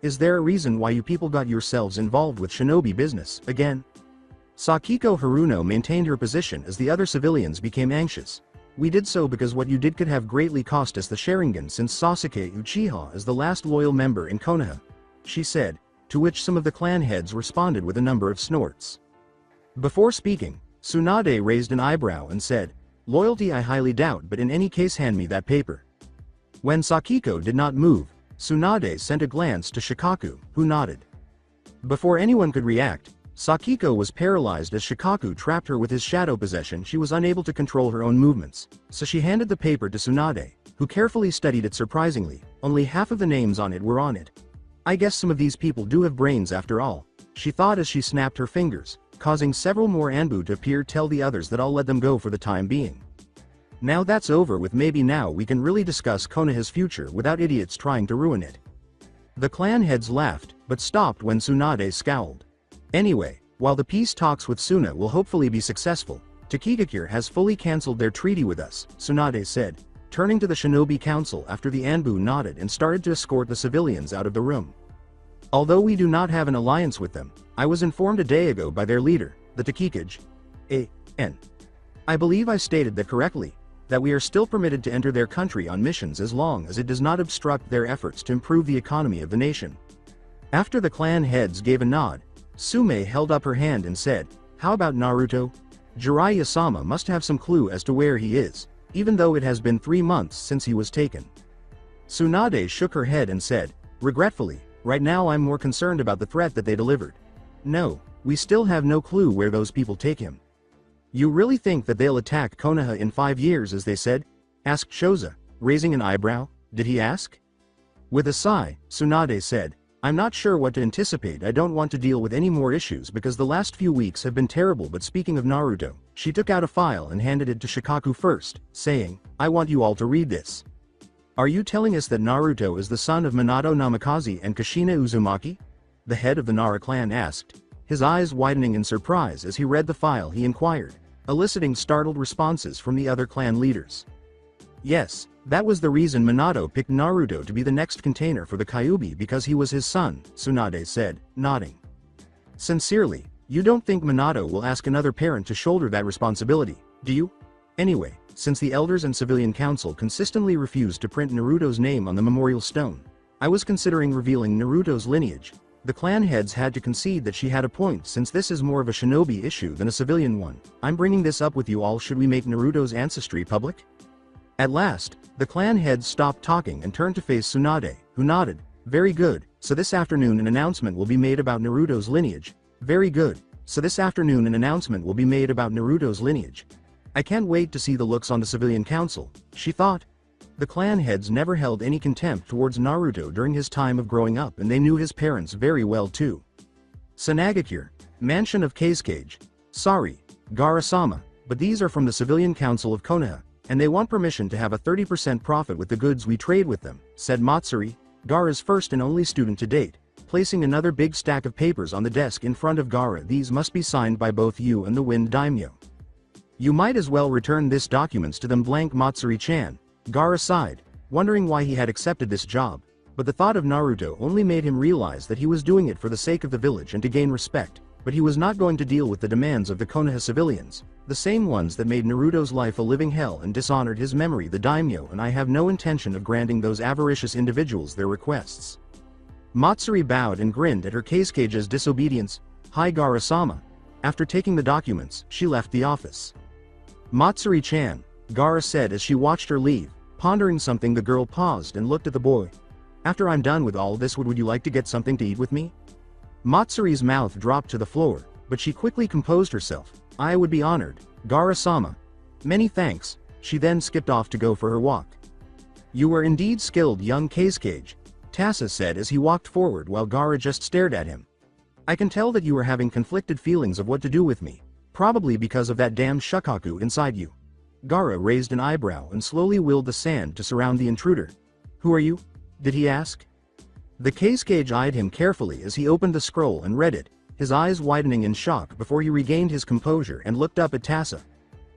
Is there a reason why you people got yourselves involved with shinobi business, again? Sakiko Haruno maintained her position as the other civilians became anxious. We did so because what you did could have greatly cost us the Sharingan since Sasuke Uchiha is the last loyal member in Konoha, she said, to which some of the clan heads responded with a number of snorts. Before speaking, Tsunade raised an eyebrow and said, loyalty I highly doubt, but in any case hand me that paper. When Sakiko did not move, Tsunade sent a glance to Shikaku, who nodded. Before anyone could react, Sakiko was paralyzed as Shikaku trapped her with his shadow possession. She was unable to control her own movements, so she handed the paper to Tsunade, who carefully studied it. Surprisingly, only half of the names on it were on it. I guess some of these people do have brains after all, she thought as she snapped her fingers, causing several more Anbu to appear. Tell the others that I'll let them go for the time being. Now that's over with, maybe now we can really discuss Konoha's future without idiots trying to ruin it. The clan heads laughed, but stopped when Tsunade scowled. Anyway, while the peace talks with Suna will hopefully be successful, Takikakir has fully cancelled their treaty with us, Tsunade said, turning to the Shinobi Council after the Anbu nodded and started to escort the civilians out of the room. Although we do not have an alliance with them, I was informed a day ago by their leader, the Takikage. I believe I stated that correctly, that we are still permitted to enter their country on missions as long as it does not obstruct their efforts to improve the economy of the nation. After the clan heads gave a nod, Sume held up her hand and said, how about Naruto? Jiraiya-sama must have some clue as to where he is, even though it has been 3 months since he was taken. Tsunade shook her head and said, regretfully, right now I'm more concerned about the threat that they delivered. No, we still have no clue where those people take him. You really think that they'll attack Konoha in 5 years as they said? Asked Shoza, raising an eyebrow. Did he ask? With a sigh, Tsunade said, I'm not sure what to anticipate. I don't want to deal with any more issues because the last few weeks have been terrible. But speaking of Naruto, she took out a file and handed it to Shikaku first, saying, I want you all to read this. Are you telling us that Naruto is the son of Minato Namikaze and Kushina Uzumaki? The head of the Nara clan asked, his eyes widening in surprise as he read the file. He inquired, eliciting startled responses from the other clan leaders. Yes, that was the reason Minato picked Naruto to be the next container for the Kyuubi, because he was his son, Tsunade said, nodding. Sincerely, you don't think Minato will ask another parent to shoulder that responsibility, do you? Anyway, since the elders and civilian council consistently refused to print Naruto's name on the memorial stone, I was considering revealing Naruto's lineage. The clan heads had to concede that she had a point, since this is more of a shinobi issue than a civilian one. I'm bringing this up with you all. Should we make Naruto's ancestry public? At last, the clan heads stopped talking and turned to face Tsunade, who nodded. Very good, so this afternoon an announcement will be made about Naruto's lineage. Very good, so this afternoon an announcement will be made about Naruto's lineage. I can't wait to see the looks on the civilian council, she thought. The clan heads never held any contempt towards Naruto during his time of growing up, and they knew his parents very well too. Sanagakure, Mansion of Kazekage. Sorry, Gaara-sama, but these are from the civilian council of Konoha, and they want permission to have a 30% profit with the goods we trade with them, said Matsuri, Gaara's first and only student to date, placing another big stack of papers on the desk in front of Gaara. These must be signed by both you and the Wind Daimyo. You might as well return these documents to them. Blank Matsuri-chan. Gaara sighed, wondering why he had accepted this job, but the thought of Naruto only made him realize that he was doing it for the sake of the village and to gain respect, but he was not going to deal with the demands of the Konoha civilians, the same ones that made Naruto's life a living hell and dishonored his memory. The daimyo and I have no intention of granting those avaricious individuals their requests. Matsuri bowed and grinned at her Kazekage's disobedience. Hi Gaara-sama. After taking the documents, she left the office. Matsuri-chan, Gaara said as she watched her leave. Pondering something, the girl paused and looked at the boy. After I'm done with all this, would you like to get something to eat with me? Matsuri's mouth dropped to the floor, but she quickly composed herself. I would be honored, Gaara-sama. Many thanks. She then skipped off to go for her walk. You were indeed skilled, young Kazekage, Tasa said as he walked forward while Gaara just stared at him. I can tell that you are having conflicted feelings of what to do with me, probably because of that damn Shukaku inside you. Gaara raised an eyebrow and slowly willed the sand to surround the intruder. Who are you? Did he ask? The case Cage eyed him carefully as he opened the scroll and read it, his eyes widening in shock before he regained his composure and looked up at Tasa.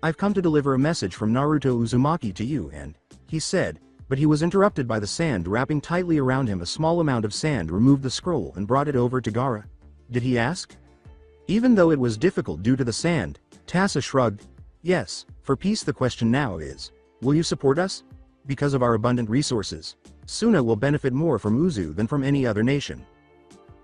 "I've come to deliver a message from Naruto Uzumaki to you and," he said, but he was interrupted by the sand wrapping tightly around him. A small amount of sand removed the scroll and brought it over to Gaara. Did he ask? Even though it was difficult due to the sand, Tasa shrugged. "Yes, for peace. The question now is, will you support us? Because of our abundant resources, Suna will benefit more from Uzu than from any other nation."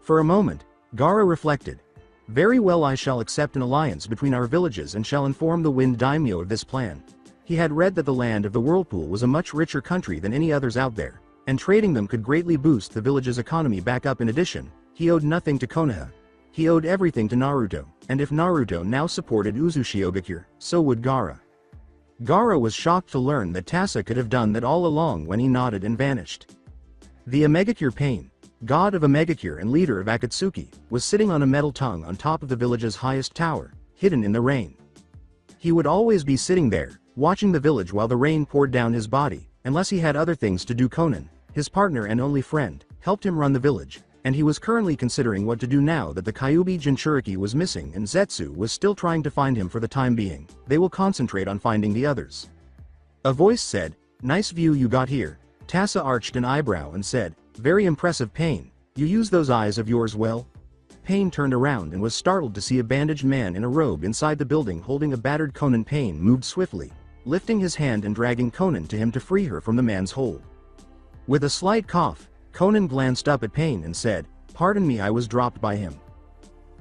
For a moment, Gaara reflected. "Very well, I shall accept an alliance between our villages and shall inform the Wind Daimyo of this plan." He had read that the land of the Whirlpool was a much richer country than any others out there, and trading them could greatly boost the village's economy back up. In addition, he owed nothing to Konoha. He owed everything to Naruto, and if Naruto now supported Uzu Shioakir, so would Gaara. Gaara was shocked to learn that Tasa could have done that all along when he nodded and vanished. The Omegakure Pain, god of Omegakure and leader of Akatsuki, was sitting on a metal tongue on top of the village's highest tower, hidden in the rain. He would always be sitting there, watching the village while the rain poured down his body, unless he had other things to do. Conan, his partner and only friend, helped him run the village, and he was currently considering what to do now that the Kyuubi Jinchuriki was missing and Zetsu was still trying to find him. For the time being, they will concentrate on finding the others. A voice said, "Nice view you got here." Tasa arched an eyebrow and said, "Very impressive, Pain. You use those eyes of yours well?" Pain turned around and was startled to see a bandaged man in a robe inside the building holding a battered Conan. Pain moved swiftly, lifting his hand and dragging Conan to him to free her from the man's hold. With a slight cough, Conan glanced up at Pain and said, "Pardon me, I was dropped by him."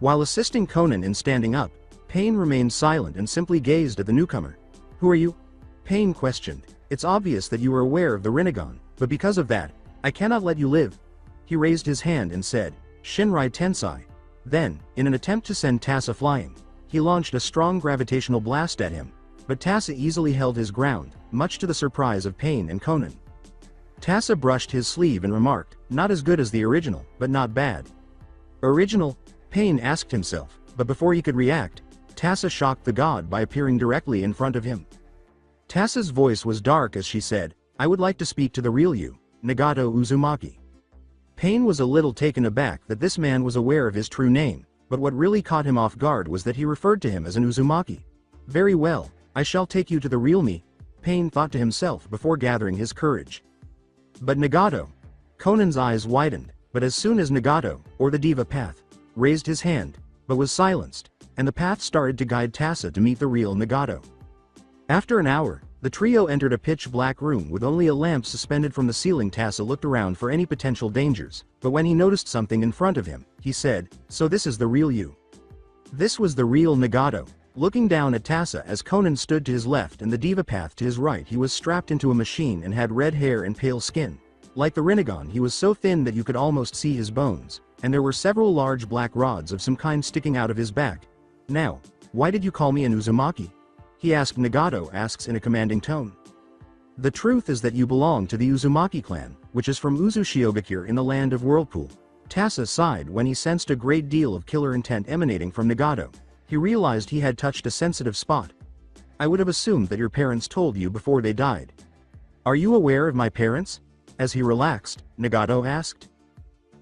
While assisting Conan in standing up, Pain remained silent and simply gazed at the newcomer. "Who are you?" Pain questioned. "It's obvious that you are aware of the Rinnegan, but because of that, I cannot let you live." He raised his hand and said, "Shinrai Tensai." Then, in an attempt to send Tasa flying, he launched a strong gravitational blast at him, but Tasa easily held his ground, much to the surprise of Pain and Conan. Tasa brushed his sleeve and remarked, "Not as good as the original, but not bad." "Original?" Pain asked himself, but before he could react, Tasa shocked the god by appearing directly in front of him. Tasa's voice was dark as she said, "I would like to speak to the real you, Nagato Uzumaki." Pain was a little taken aback that this man was aware of his true name, but what really caught him off guard was that he referred to him as an Uzumaki. "Very well, I shall take you to the real me," Pain thought to himself before gathering his courage. "But Nagato." Conan's eyes widened, but as soon as Nagato, or the Diva Path, raised his hand, but was silenced, and the path started to guide Tasa to meet the real Nagato. After an hour, the trio entered a pitch-black room with only a lamp suspended from the ceiling. Tasa looked around for any potential dangers, but when he noticed something in front of him, he said, "So this is the real you." This was the real Nagato. Looking down at Tasa as Conan stood to his left and the Diva Path to his right, he was strapped into a machine and had red hair and pale skin. Like the Rinnegan, he was so thin that you could almost see his bones, and there were several large black rods of some kind sticking out of his back. "Now, why did you call me an Uzumaki?" he asked. Nagato asks in a commanding tone. "The truth is that you belong to the Uzumaki clan, which is from Uzu Shioakir in the land of Whirlpool." Tasa sighed when he sensed a great deal of killer intent emanating from Nagato. He realized he had touched a sensitive spot. "I would have assumed that your parents told you before they died." "Are you aware of my parents?" As he relaxed, Nagato asked.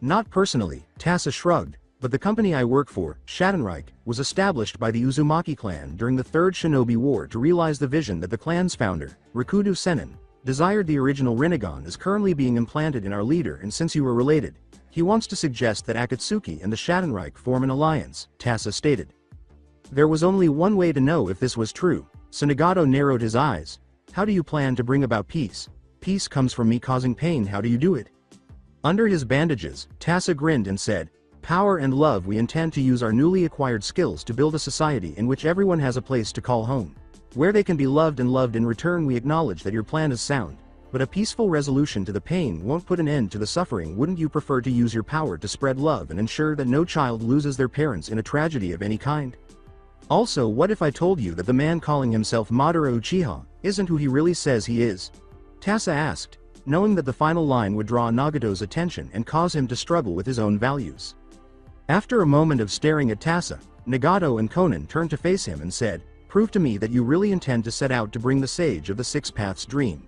"Not personally," Tasa shrugged, "but the company I work for, Schadenreich, was established by the Uzumaki clan during the Third Shinobi War to realize the vision that the clan's founder, Rikudo Sennin, desired. The original Rinnegan is currently being implanted in our leader, and since you are related, he wants to suggest that Akatsuki and the Schadenreich form an alliance," Tasa stated. There was only one way to know if this was true, so Nagato narrowed his eyes. "How do you plan to bring about peace?" "Peace comes from me causing pain. How do you do it?" Under his bandages, Tasa grinned and said, "Power and love. We intend to use our newly acquired skills to build a society in which everyone has a place to call home, where they can be loved and loved. In return, we acknowledge that your plan is sound, but a peaceful resolution to the pain won't put an end to the suffering. Wouldn't you prefer to use your power to spread love and ensure that no child loses their parents in a tragedy of any kind? Also, what if I told you that the man calling himself Madara Uchiha isn't who he really says he is?" Tasa asked, knowing that the final line would draw Nagato's attention and cause him to struggle with his own values. After a moment of staring at Tasa, Nagato and Conan turned to face him and said, "Prove to me that you really intend to set out to bring the Sage of the Six Paths dream."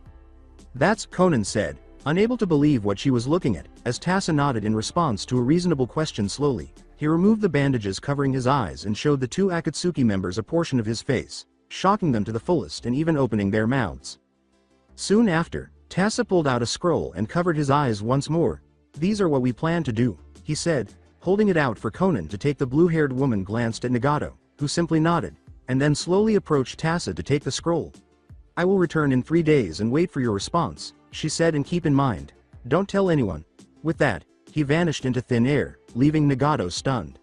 "That's," Conan said, Unable to believe what she was looking at, as Tasa nodded in response to a reasonable question slowly, he removed the bandages covering his eyes and showed the two Akatsuki members a portion of his face, shocking them to the fullest and even opening their mouths. Soon after, Tasa pulled out a scroll and covered his eyes once more. "These are what we plan to do," he said, holding it out for Conan to take. The blue-haired woman glanced at Nagato, who simply nodded, and then slowly approached Tasa to take the scroll. "I will return in 3 days and wait for your response," she said, "and keep in mind, don't tell anyone." With that, he vanished into thin air, leaving Nagato stunned.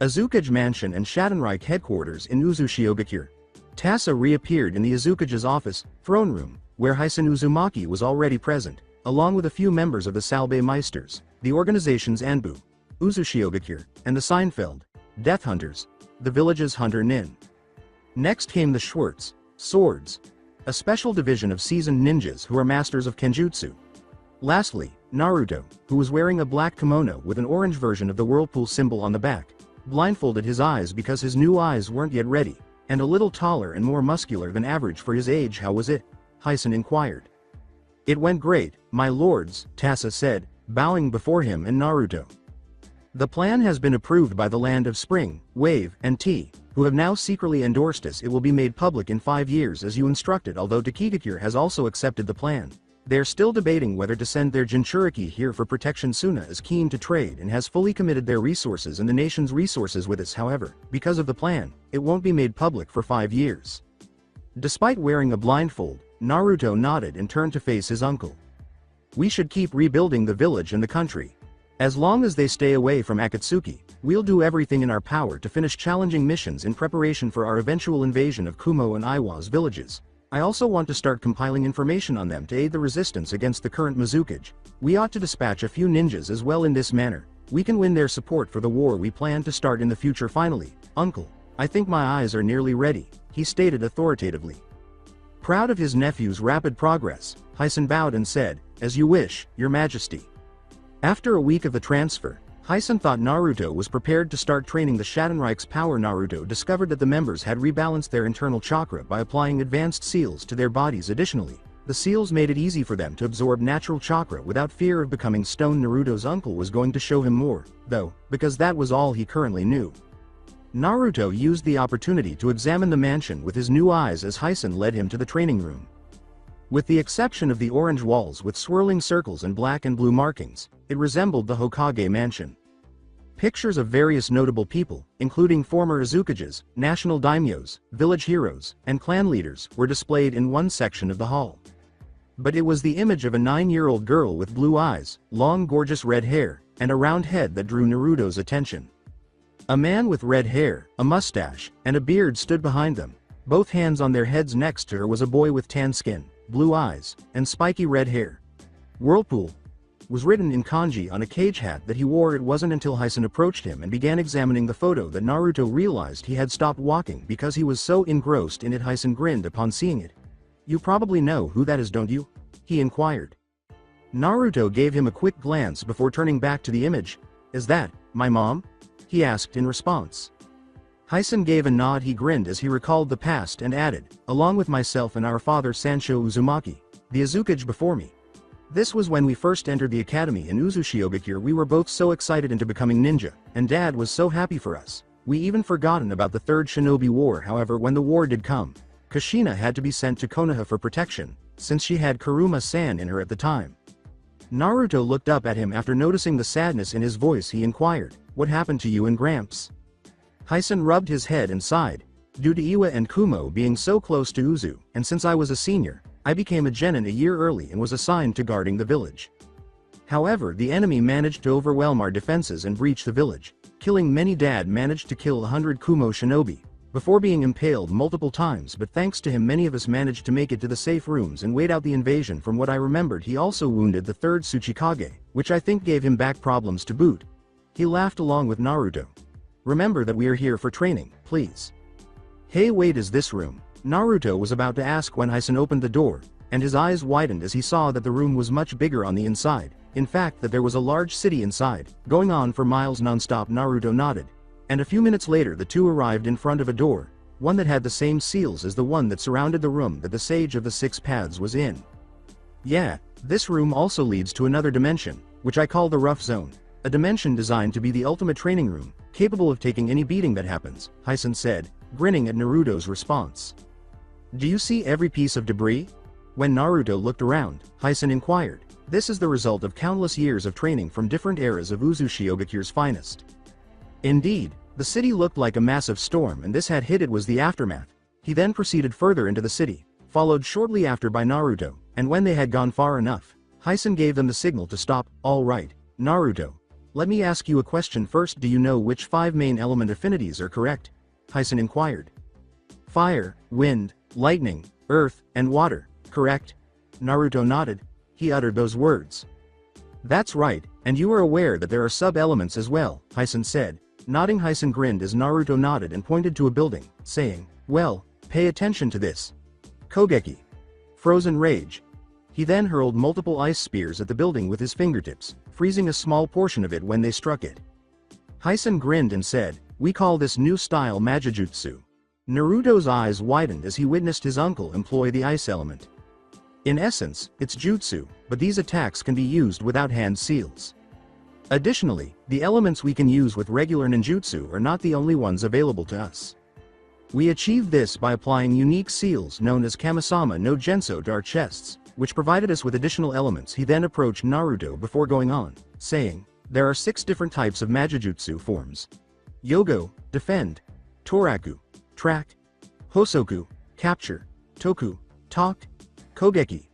Azukage Mansion and Schadenreich headquarters in Usuzu Shioakir. Tasa reappeared in the Azukage's office, throne room, where Heisen Uzumaki was already present, along with a few members of the Salbe Meisters, the organization's Anbu, Uzu Shioakir, and the Seinfeld, Death Hunters, the village's Hunter Nin. Next came the Schwartz, Swords, a special division of seasoned ninjas who are masters of Kenjutsu. Lastly, Naruto, who was wearing a black kimono with an orange version of the whirlpool symbol on the back, blindfolded his eyes because his new eyes weren't yet ready, and a little taller and more muscular than average for his age. "How was it?" Heisen inquired. "It went great, my lords," Tasa said, bowing before him and Naruto. "The plan has been approved by the Land of Spring, Wave, and Tea, who have now secretly endorsed us. It will be made public in 5 years as you instructed, although Takigakure has also accepted the plan. They're still debating whether to send their Jinchuriki here for protection. Suna is keen to trade and has fully committed their resources and the nation's resources with us. However, because of the plan, it won't be made public for 5 years." Despite wearing a blindfold, Naruto nodded and turned to face his uncle. "We should keep rebuilding the village and the country. As long as they stay away from Akatsuki, we'll do everything in our power to finish challenging missions in preparation for our eventual invasion of Kumo and Iwa's villages. I also want to start compiling information on them to aid the resistance against the current Mizukage. We ought to dispatch a few ninjas as well. In this manner, we can win their support for the war we plan to start in the future." "Finally, uncle, I think my eyes are nearly ready," he stated authoritatively. Proud of his nephew's rapid progress, Heisen bowed and said, "As you wish, your majesty." After a week of the transfer, Heisen thought Naruto was prepared to start training the Schadenreich's power. Naruto discovered that the members had rebalanced their internal chakra by applying advanced seals to their bodies. Additionally, the seals made it easy for them to absorb natural chakra without fear of becoming stone. Naruto's uncle was going to show him more, though, because that was all he currently knew. Naruto used the opportunity to examine the mansion with his new eyes as Heisen led him to the training room. With the exception of the orange walls with swirling circles and black and blue markings, it resembled the Hokage mansion. Pictures of various notable people, including former Azukages, national daimyos, village heroes, and clan leaders, were displayed in one section of the hall. But it was the image of a 9-year-old girl with blue eyes, long gorgeous red hair, and a round head that drew Naruto's attention. A man with red hair, a mustache, and a beard stood behind them, both hands on their heads. Next to her was a boy with tan skin, blue eyes, and spiky red hair. "Whirlpool" was written in kanji on a cage hat that he wore. It wasn't until Heisen approached him and began examining the photo that Naruto realized he had stopped walking because he was so engrossed in it. Heisen grinned upon seeing it. "You probably know who that is, don't you?" he inquired. Naruto gave him a quick glance before turning back to the image. "Is that my mom?" he asked in response. Heisen gave a nod. He grinned as he recalled the past and added, "Along with myself and our father Sancho Uzumaki, the Azukage before me. This was when we first entered the academy in Uzu Shioakir. We were both so excited into becoming ninja, and Dad was so happy for us. We even forgotten about the Third Shinobi War. However, when the war did come, Kushina had to be sent to Konoha for protection, since she had Kuruma-san in her at the time." Naruto looked up at him after noticing the sadness in his voice. He inquired, "What happened to you and Gramps?" Heisen rubbed his head and sighed. "Due to Iwa and Kumo being so close to Uzu, and since I was a senior, I became a genin a year early and was assigned to guarding the village. However, the enemy managed to overwhelm our defenses and breach the village, killing many. Dad managed to kill 100 Kumo shinobi, before being impaled multiple times, but thanks to him many of us managed to make it to the safe rooms and wait out the invasion. From what I remembered, he also wounded the 3rd Tsuchikage, which I think gave him back problems to boot." He laughed along with Naruto. "Remember that we are here for training, please." "Hey, wait, is this room?" Naruto was about to ask when Heisen opened the door, and his eyes widened as he saw that the room was much bigger on the inside. In fact, that there was a large city inside, going on for miles non-stop. Naruto nodded, and a few minutes later the two arrived in front of a door, one that had the same seals as the one that surrounded the room that the Sage of the Six Paths was in. Yeah, this room also leads to another dimension, which I call the Rough Zone. A dimension designed to be the ultimate training room, capable of taking any beating that happens, Heisen said, grinning at Naruto's response. Do you see every piece of debris? When Naruto looked around, Heisen inquired. This is the result of countless years of training from different eras of Usuzu Shioakir's finest. Indeed, the city looked like a massive storm, and this had hit it was the aftermath. He then proceeded further into the city, followed shortly after by Naruto, and when they had gone far enough, Heisen gave them the signal to stop. All right, Naruto. Let me ask you a question first. Do you know which 5 main element affinities are correct? Heisen inquired. Fire, wind, lightning, earth, and water, correct? Naruto nodded. He uttered those words. That's right, and you are aware that there are sub-elements as well, Heisen said. Nodding, Heisen grinned as Naruto nodded and pointed to a building, saying, well, pay attention to this. Kogeki. Frozen rage. He then hurled multiple ice spears at the building with his fingertips, freezing a small portion of it when they struck it. Heisen grinned and said, we call this new style Majijutsu. Naruto's eyes widened as he witnessed his uncle employ the ice element. In essence, it's jutsu, but these attacks can be used without hand seals. Additionally, the elements we can use with regular ninjutsu are not the only ones available to us. We achieved this by applying unique seals known as Kamisama no Genso to our chests, which provided us with additional elements. He then approached Naruto before going on, saying, there are 6 different types of Majijutsu forms. Yogo, defend. Toraku, track. Hosoku, capture. Toku, talk. Kogeki,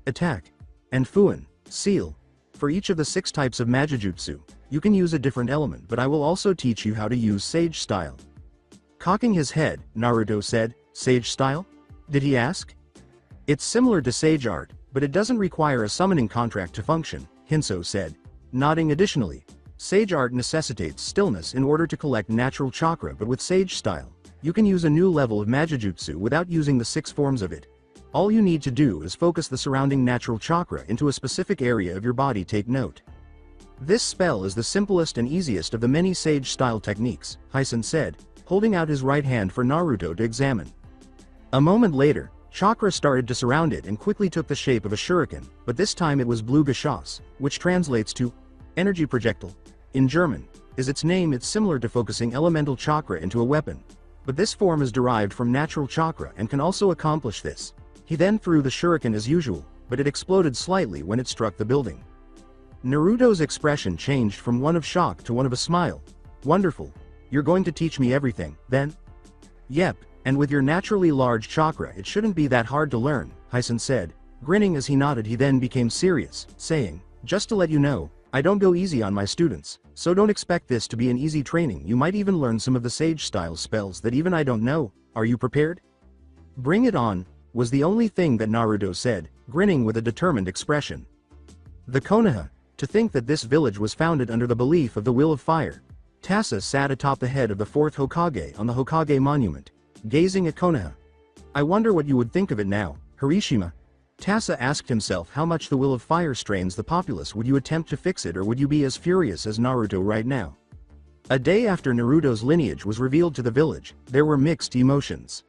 attack. And Fuin, seal. For each of the 6 types of Majijutsu, you can use a different element, but I will also teach you how to use Sage Style. Cocking his head, Naruto said, Sage Style? Did he ask? It's similar to Sage Art, but it doesn't require a summoning contract to function, Hinso said. Nodding. Additionally, Sage Art necessitates stillness in order to collect natural chakra, but with Sage Style, you can use a new level of Majijutsu without using the 6 forms of it. All you need to do is focus the surrounding natural chakra into a specific area of your body. Take note. This spell is the simplest and easiest of the many Sage Style techniques, Heisen said, holding out his right hand for Naruto to examine. A moment later, chakra started to surround it and quickly took the shape of a shuriken, but this time it was blue Geschoss, which translates to energy projectile. In German, is its name. It's similar to focusing elemental chakra into a weapon, but this form is derived from natural chakra and can also accomplish this. He then threw the shuriken as usual, but it exploded slightly when it struck the building. Naruto's expression changed from one of shock to one of a smile. Wonderful. You're going to teach me everything, then? Yep, and with your naturally large chakra it shouldn't be that hard to learn, Heisen said, grinning as he nodded. He then became serious, saying, just to let you know, I don't go easy on my students, so don't expect this to be an easy training. You might even learn some of the Sage Style spells that even I don't know. Are you prepared? Bring it on, was the only thing that Naruto said, grinning with a determined expression. The Konoha, to think that this village was founded under the belief of the will of fire. Tasa sat atop the head of the 4th Hokage on the Hokage monument, gazing at Konoha. I wonder what you would think of it now, Hirishima. Tasa asked himself how much the will of fire strains the populace. Would you attempt to fix it, or would you be as furious as Naruto right now? A day after Naruto's lineage was revealed to the village, there were mixed emotions.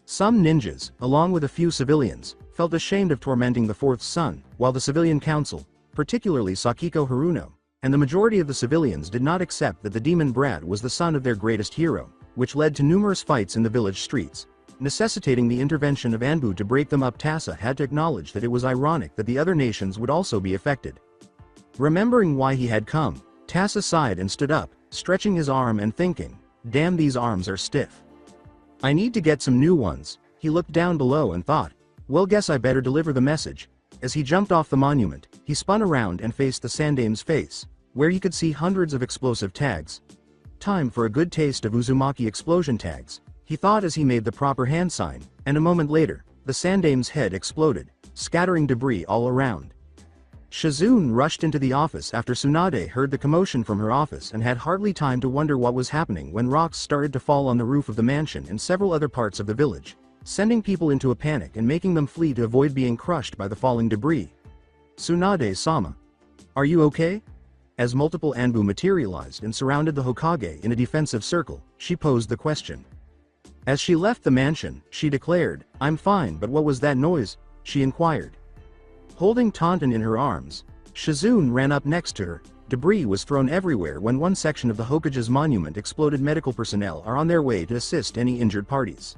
Some ninjas, along with a few civilians, felt ashamed of tormenting the 4th son, while the civilian council, particularly Sakiko Haruno, and the majority of the civilians did not accept that the demon brat was the son of their greatest hero, which led to numerous fights in the village streets, necessitating the intervention of Anbu to break them up. Tasa had to acknowledge that it was ironic that the other nations would also be affected. Remembering why he had come, Tasa sighed and stood up, stretching his arm and thinking, damn, these arms are stiff. I need to get some new ones. He looked down below and thought, well, guess I better deliver the message. As he jumped off the monument, he spun around and faced the Sandame's face, where he could see hundreds of explosive tags. Time for a good taste of Uzumaki explosion tags, he thought as he made the proper hand sign, and a moment later, the Sandame's head exploded, scattering debris all around. Shizune rushed into the office after Tsunade heard the commotion from her office and had hardly time to wonder what was happening when rocks started to fall on the roof of the mansion and several other parts of the village, sending people into a panic and making them flee to avoid being crushed by the falling debris. Tsunade-sama. Are you okay? As multiple Anbu materialized and surrounded the Hokage in a defensive circle, she posed the question. As she left the mansion, she declared, I'm fine, but what was that noise? She inquired. Holding Taunton in her arms, Shizune ran up next to her. Debris was thrown everywhere when one section of the Hokage's monument exploded. Medical personnel are on their way to assist any injured parties.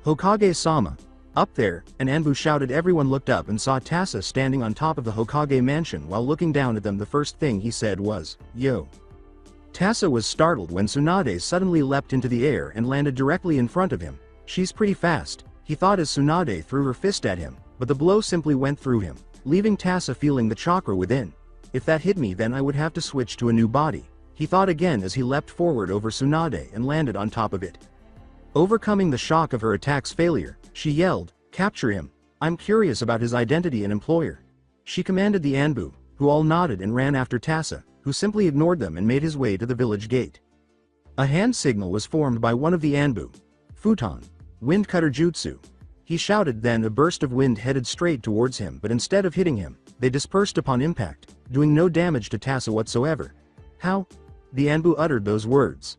Hokage-sama. Up there, an Anbu shouted. Everyone looked up and saw Tasa standing on top of the Hokage mansion. While looking down at them, the first thing he said was, "Yo." Tasa was startled when Tsunade suddenly leapt into the air and landed directly in front of him. She's pretty fast, he thought as Tsunade threw her fist at him, but the blow simply went through him, leaving Tasa feeling the chakra within. If that hit me, then I would have to switch to a new body, he thought again as he leapt forward over Tsunade and landed on top of it. Overcoming the shock of her attack's failure, she yelled, "Capture him! I'm curious about his identity and employer." She commanded the Anbu, who all nodded and ran after Tasa, who simply ignored them and made his way to the village gate. A hand signal was formed by one of the Anbu. Futon. Wind cutter jutsu. He shouted, then a burst of wind headed straight towards him, but instead of hitting him, they dispersed upon impact, doing no damage to Tasa whatsoever. How? The Anbu uttered those words.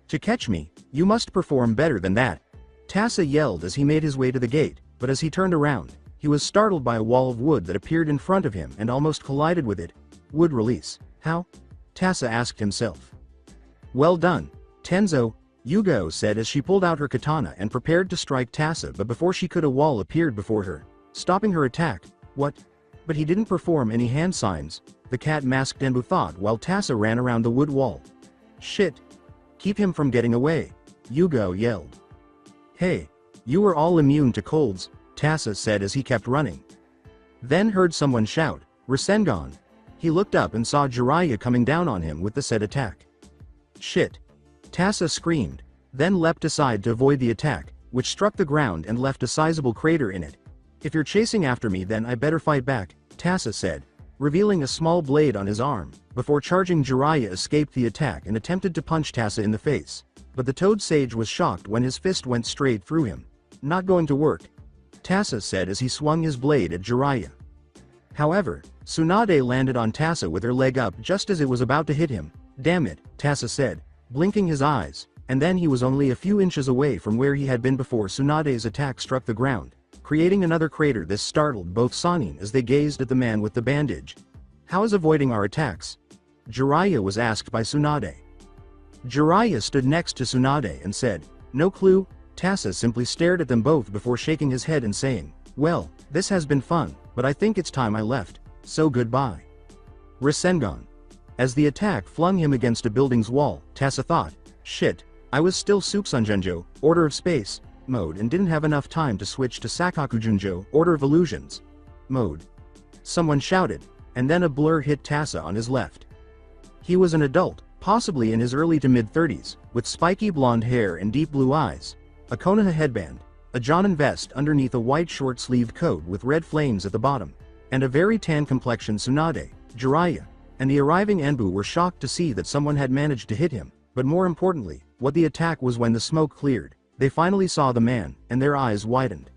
"To catch me, you must perform better than that." Tasa yelled as he made his way to the gate, but as he turned around, he was startled by a wall of wood that appeared in front of him and almost collided with it. Wood release. How? Tasa asked himself. "Well done, Tenzo," Yugo said as she pulled out her katana and prepared to strike Tasa, but before she could, a wall appeared before her, stopping her attack. What? But he didn't perform any hand signs, the cat-masked Anbu thought while Tasa ran around the wood wall. "Shit! Keep him from getting away," Yugo yelled. "Hey, you are all immune to colds," Tasa said as he kept running. Then heard someone shout, "Rasengan." He looked up and saw Jiraiya coming down on him with the said attack. "Shit!" Tasa screamed, then leapt aside to avoid the attack, which struck the ground and left a sizable crater in it. "If you're chasing after me, then I better fight back," Tasa said, revealing a small blade on his arm. Before charging, Jiraiya escaped the attack and attempted to punch Tasa in the face, but the Toad Sage was shocked when his fist went straight through him. "Not going to work," Tasa said as he swung his blade at Jiraiya. However, Tsunade landed on Tasa with her leg up just as it was about to hit him. "Damn it," Tasa said, blinking his eyes, and then he was only a few inches away from where he had been before Tsunade's attack struck the ground, creating another crater. This startled both Sannin as they gazed at the man with the bandage. "How is avoiding our attacks?" Jiraiya was asked by Tsunade. Jiraiya stood next to Tsunade and said, "No clue." Tasa simply stared at them both before shaking his head and saying, "Well, this has been fun, but I think it's time I left, so goodbye." Rasengan. As the attack flung him against a building's wall, Tasa thought, "Shit, I was still Sukusanjunjo, Order of Space, mode and didn't have enough time to switch to Sakakujunjo, Order of Illusions, mode." Someone shouted, and then a blur hit Tasa on his left. He was an adult, possibly in his early to mid-30s, with spiky blonde hair and deep blue eyes, a Konoha headband, a Jonin vest underneath a white short-sleeved coat with red flames at the bottom, and a very tan complexion. Tsunade, Jiraiya, and the arriving Anbu were shocked to see that someone had managed to hit him, but more importantly, what the attack was. When the smoke cleared, they finally saw the man, and their eyes widened.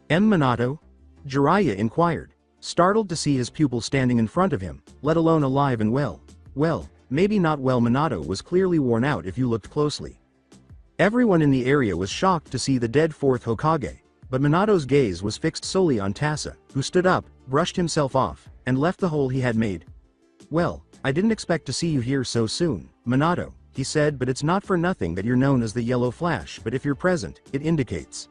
Minato? Jiraiya inquired, startled to see his pupil standing in front of him, let alone alive and well. Well, maybe not well. Minato was clearly worn out if you looked closely. Everyone in the area was shocked to see the dead fourth Hokage, but Minato's gaze was fixed solely on Tasa, who stood up, brushed himself off, and left the hole he had made. "Well, I didn't expect to see you here so soon, Minato," he said, "but it's not for nothing that you're known as the Yellow Flash, but if you're present, it indicates."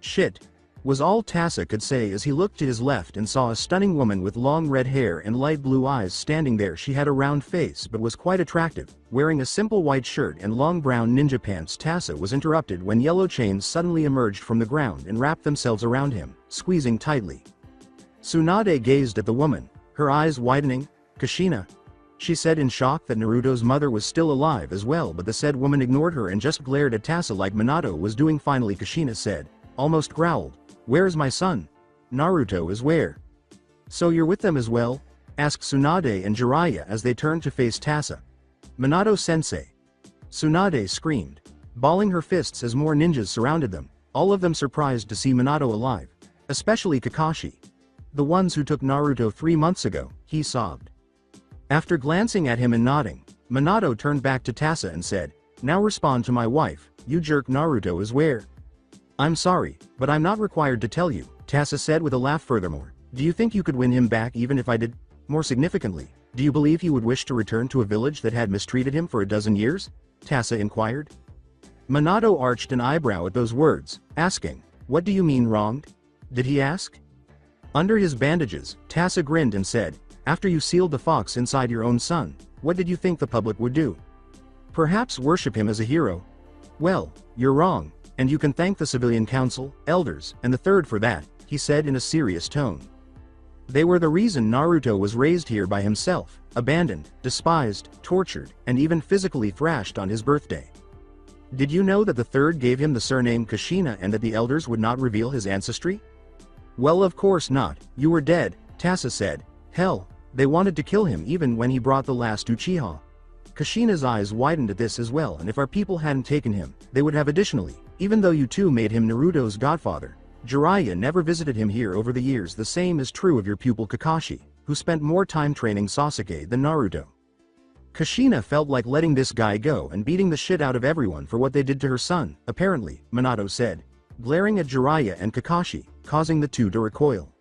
"Shit," was all Tasa could say as he looked to his left and saw a stunning woman with long red hair and light blue eyes standing there. She had a round face but was quite attractive, wearing a simple white shirt and long brown ninja pants. Tasa was interrupted when yellow chains suddenly emerged from the ground and wrapped themselves around him, squeezing tightly. Tsunade gazed at the woman, her eyes widening. "Kushina," she said in shock that Naruto's mother was still alive as well, but the said woman ignored her and just glared at Tasa like Minato was doing. Finally Kushina said, almost growled, "Where is my son?" "Naruto is where?" "So you're with them as well?" asked Tsunade and Jiraiya as they turned to face Tasa. "Minato-sensei!" Tsunade screamed, balling her fists as more ninjas surrounded them, all of them surprised to see Minato alive, especially Kakashi. "The ones who took Naruto 3 months ago," he sobbed. After glancing at him and nodding, Minato turned back to Tasa and said, "Now respond to my wife, you jerk. Naruto is where?" "I'm sorry, but I'm not required to tell you," Tasa said with a laugh. "Furthermore, Do you think you could win him back even if I did? More significantly, do you believe he would wish to return to a village that had mistreated him for a dozen years? Tasa inquired. Minato arched an eyebrow at those words, asking, "What do you mean wronged?" Did he ask? Under his bandages, Tasa grinned and said, "After you sealed the fox inside your own son, what did you think the public would do? Perhaps worship him as a hero? Well, you're wrong, and you can thank the civilian council, elders, and the third for that," he said in a serious tone. They were the reason Naruto was raised here by himself, abandoned, despised, tortured, and even physically thrashed on his birthday. Did you know that the third gave him the surname Kushina and that the elders would not reveal his ancestry? Well, of course not, you were dead, Tasa said. Hell, they wanted to kill him even when he brought the last Uchiha. Kushina's eyes widened at this as well, and if our people hadn't taken him, they would have additionally, even though you two made him Naruto's godfather. Jiraiya never visited him here over the years. The same is true of your pupil Kakashi, who spent more time training Sasuke than Naruto. Kushina felt like letting this guy go and beating the shit out of everyone for what they did to her son, apparently, Minato said, glaring at Jiraiya and Kakashi, causing the two to recoil.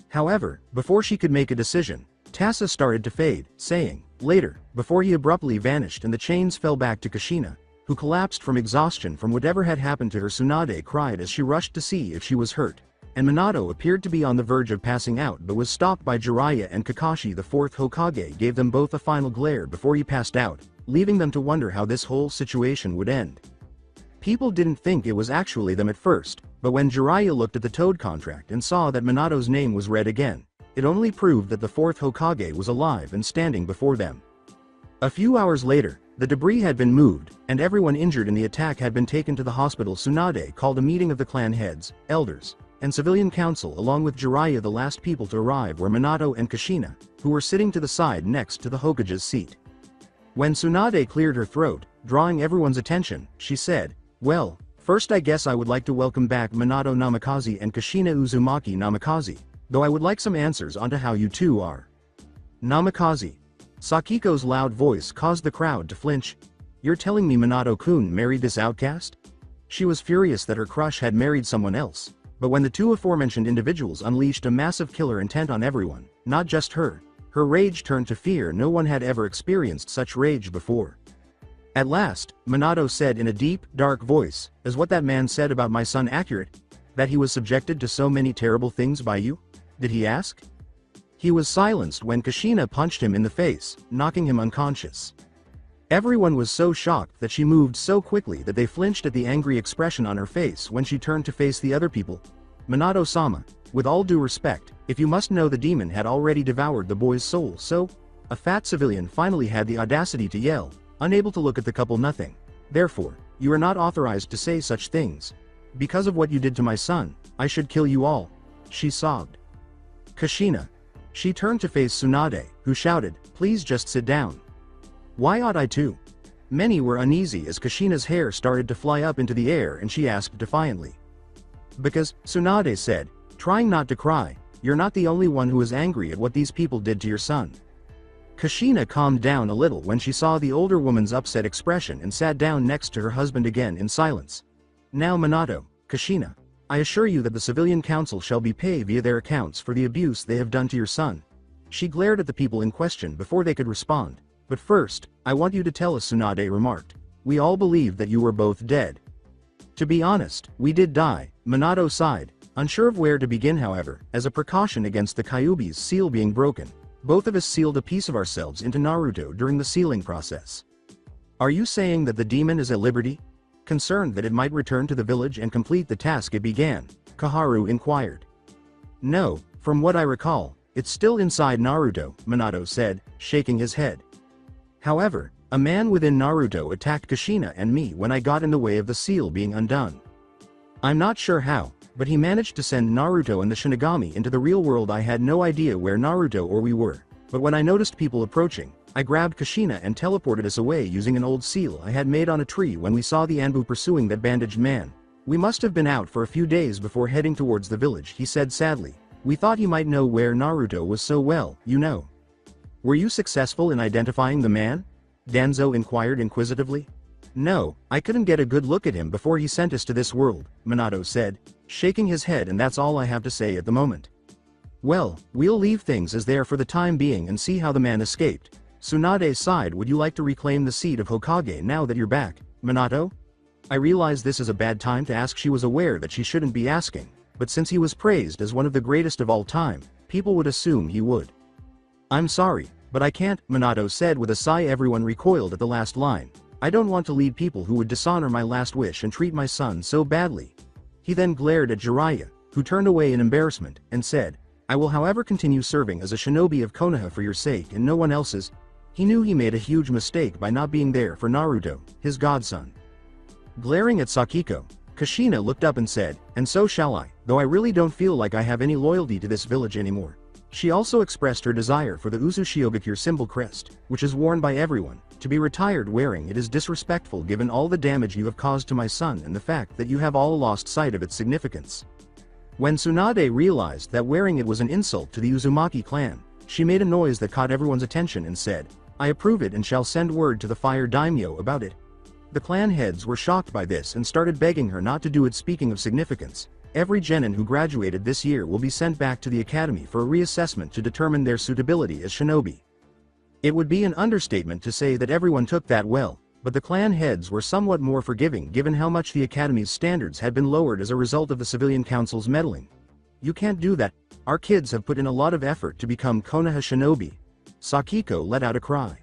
However, before she could make a decision, Tasa started to fade, saying, "Later," before he abruptly vanished and the chains fell back to Kushina, who collapsed from exhaustion from whatever had happened to her. Tsunade cried as she rushed to see if she was hurt, and Minato appeared to be on the verge of passing out but was stopped by Jiraiya and Kakashi. The fourth Hokage gave them both a final glare before he passed out, leaving them to wonder how this whole situation would end. People didn't think it was actually them at first, but when Jiraiya looked at the Toad contract and saw that Minato's name was read again, it only proved that the fourth Hokage was alive and standing before them. A few hours later, the debris had been moved, and everyone injured in the attack had been taken to the hospital. Tsunade called a meeting of the clan heads, elders, and civilian council along with Jiraiya. The last people to arrive were Minato and Kushina, who were sitting to the side next to the Hokage's seat. When Tsunade cleared her throat, drawing everyone's attention, she said, "Well, first I guess I would like to welcome back Minato Namikaze and Kushina Uzumaki Namikaze, though I would like some answers onto how you two are." Namikaze. Sakiko's loud voice caused the crowd to flinch. "You're telling me Minato-kun married this outcast?" She was furious that her crush had married someone else, but when the two aforementioned individuals unleashed a massive killer intent on everyone, not just her, her rage turned to fear. No one had ever experienced such rage before. At last, Minato said in a deep, dark voice, "Is what that man said about my son accurate? That he was subjected to so many terrible things by you?" Did he ask? He was silenced when Kushina punched him in the face, knocking him unconscious. Everyone was so shocked that she moved so quickly that they flinched at the angry expression on her face when she turned to face the other people. "Minato-sama, with all due respect, if you must know, the demon had already devoured the boy's soul, so—" A fat civilian finally had the audacity to yell, unable to look at the couple. "Nothing. Therefore, you are not authorized to say such things. Because of what you did to my son, I should kill you all," she sobbed. Kushina. She turned to face Tsunade, who shouted, "Please just sit down." "Why ought I to?" Many were uneasy as Kushina's hair started to fly up into the air and she asked defiantly. "Because," Tsunade said, trying not to cry, "you're not the only one who is angry at what these people did to your son." Kushina calmed down a little when she saw the older woman's upset expression and sat down next to her husband again in silence. "Now Minato, Kushina, I assure you that the civilian council shall be paid via their accounts for the abuse they have done to your son." She glared at the people in question before they could respond. "But first, I want you to tell us," Tsunade remarked. "We all believed that you were both dead." "To be honest, we did die," Minato sighed, unsure of where to begin. However, as a precaution against the Kyuubi's seal being broken, both of us sealed a piece of ourselves into Naruto during the sealing process. "Are you saying that the demon is at liberty?" Concerned that it might return to the village and complete the task it began, Koharu inquired. "No, from what I recall, it's still inside Naruto," Minato said, shaking his head. "However, a man within Naruto attacked Kushina and me when I got in the way of the seal being undone. I'm not sure how, but he managed to send Naruto and the Shinigami into the real world. I had no idea where Naruto or we were, but when I noticed people approaching, I grabbed Kushina and teleported us away using an old seal I had made on a tree. When we saw the Anbu pursuing that bandaged man, we must have been out for a few days before heading towards the village," he said sadly. "We thought he might know where Naruto was so well, you know." "Were you successful in identifying the man?" Danzo inquired inquisitively. "No, I couldn't get a good look at him before he sent us to this world," Minato said, shaking his head, "and that's all I have to say at the moment." Well, we'll leave things as they are for the time being and see how the man escaped. Tsunade sighed. Would you like to reclaim the seat of Hokage now that you're back, Minato? I realize this is a bad time to ask. She was aware that she shouldn't be asking, but since he was praised as one of the greatest of all time, people would assume he would. I'm sorry, but I can't, Minato said with a sigh. Everyone recoiled at the last line. I don't want to lead people who would dishonor my last wish and treat my son so badly. He then glared at Jiraiya, who turned away in embarrassment, and said, I will however continue serving as a shinobi of Konoha for your sake and no one else's. He knew he made a huge mistake by not being there for Naruto, his godson. Glaring at Sakiko, Kushina looked up and said, and so shall I, though I really don't feel like I have any loyalty to this village anymore. She also expressed her desire for the Usuzu Shioakir symbol crest, which is worn by everyone. To be retired wearing it is disrespectful given all the damage you have caused to my son and the fact that you have all lost sight of its significance. When Tsunade realized that wearing it was an insult to the Uzumaki clan, she made a noise that caught everyone's attention and said, I approve it and shall send word to the Fire Daimyo about it. The clan heads were shocked by this and started begging her not to do it. Speaking of significance, every genin who graduated this year will be sent back to the academy for a reassessment to determine their suitability as shinobi. It would be an understatement to say that everyone took that well, but the clan heads were somewhat more forgiving given how much the academy's standards had been lowered as a result of the civilian council's meddling. You can't do that. Our kids have put in a lot of effort to become Konoha shinobi. Sakiko let out a cry.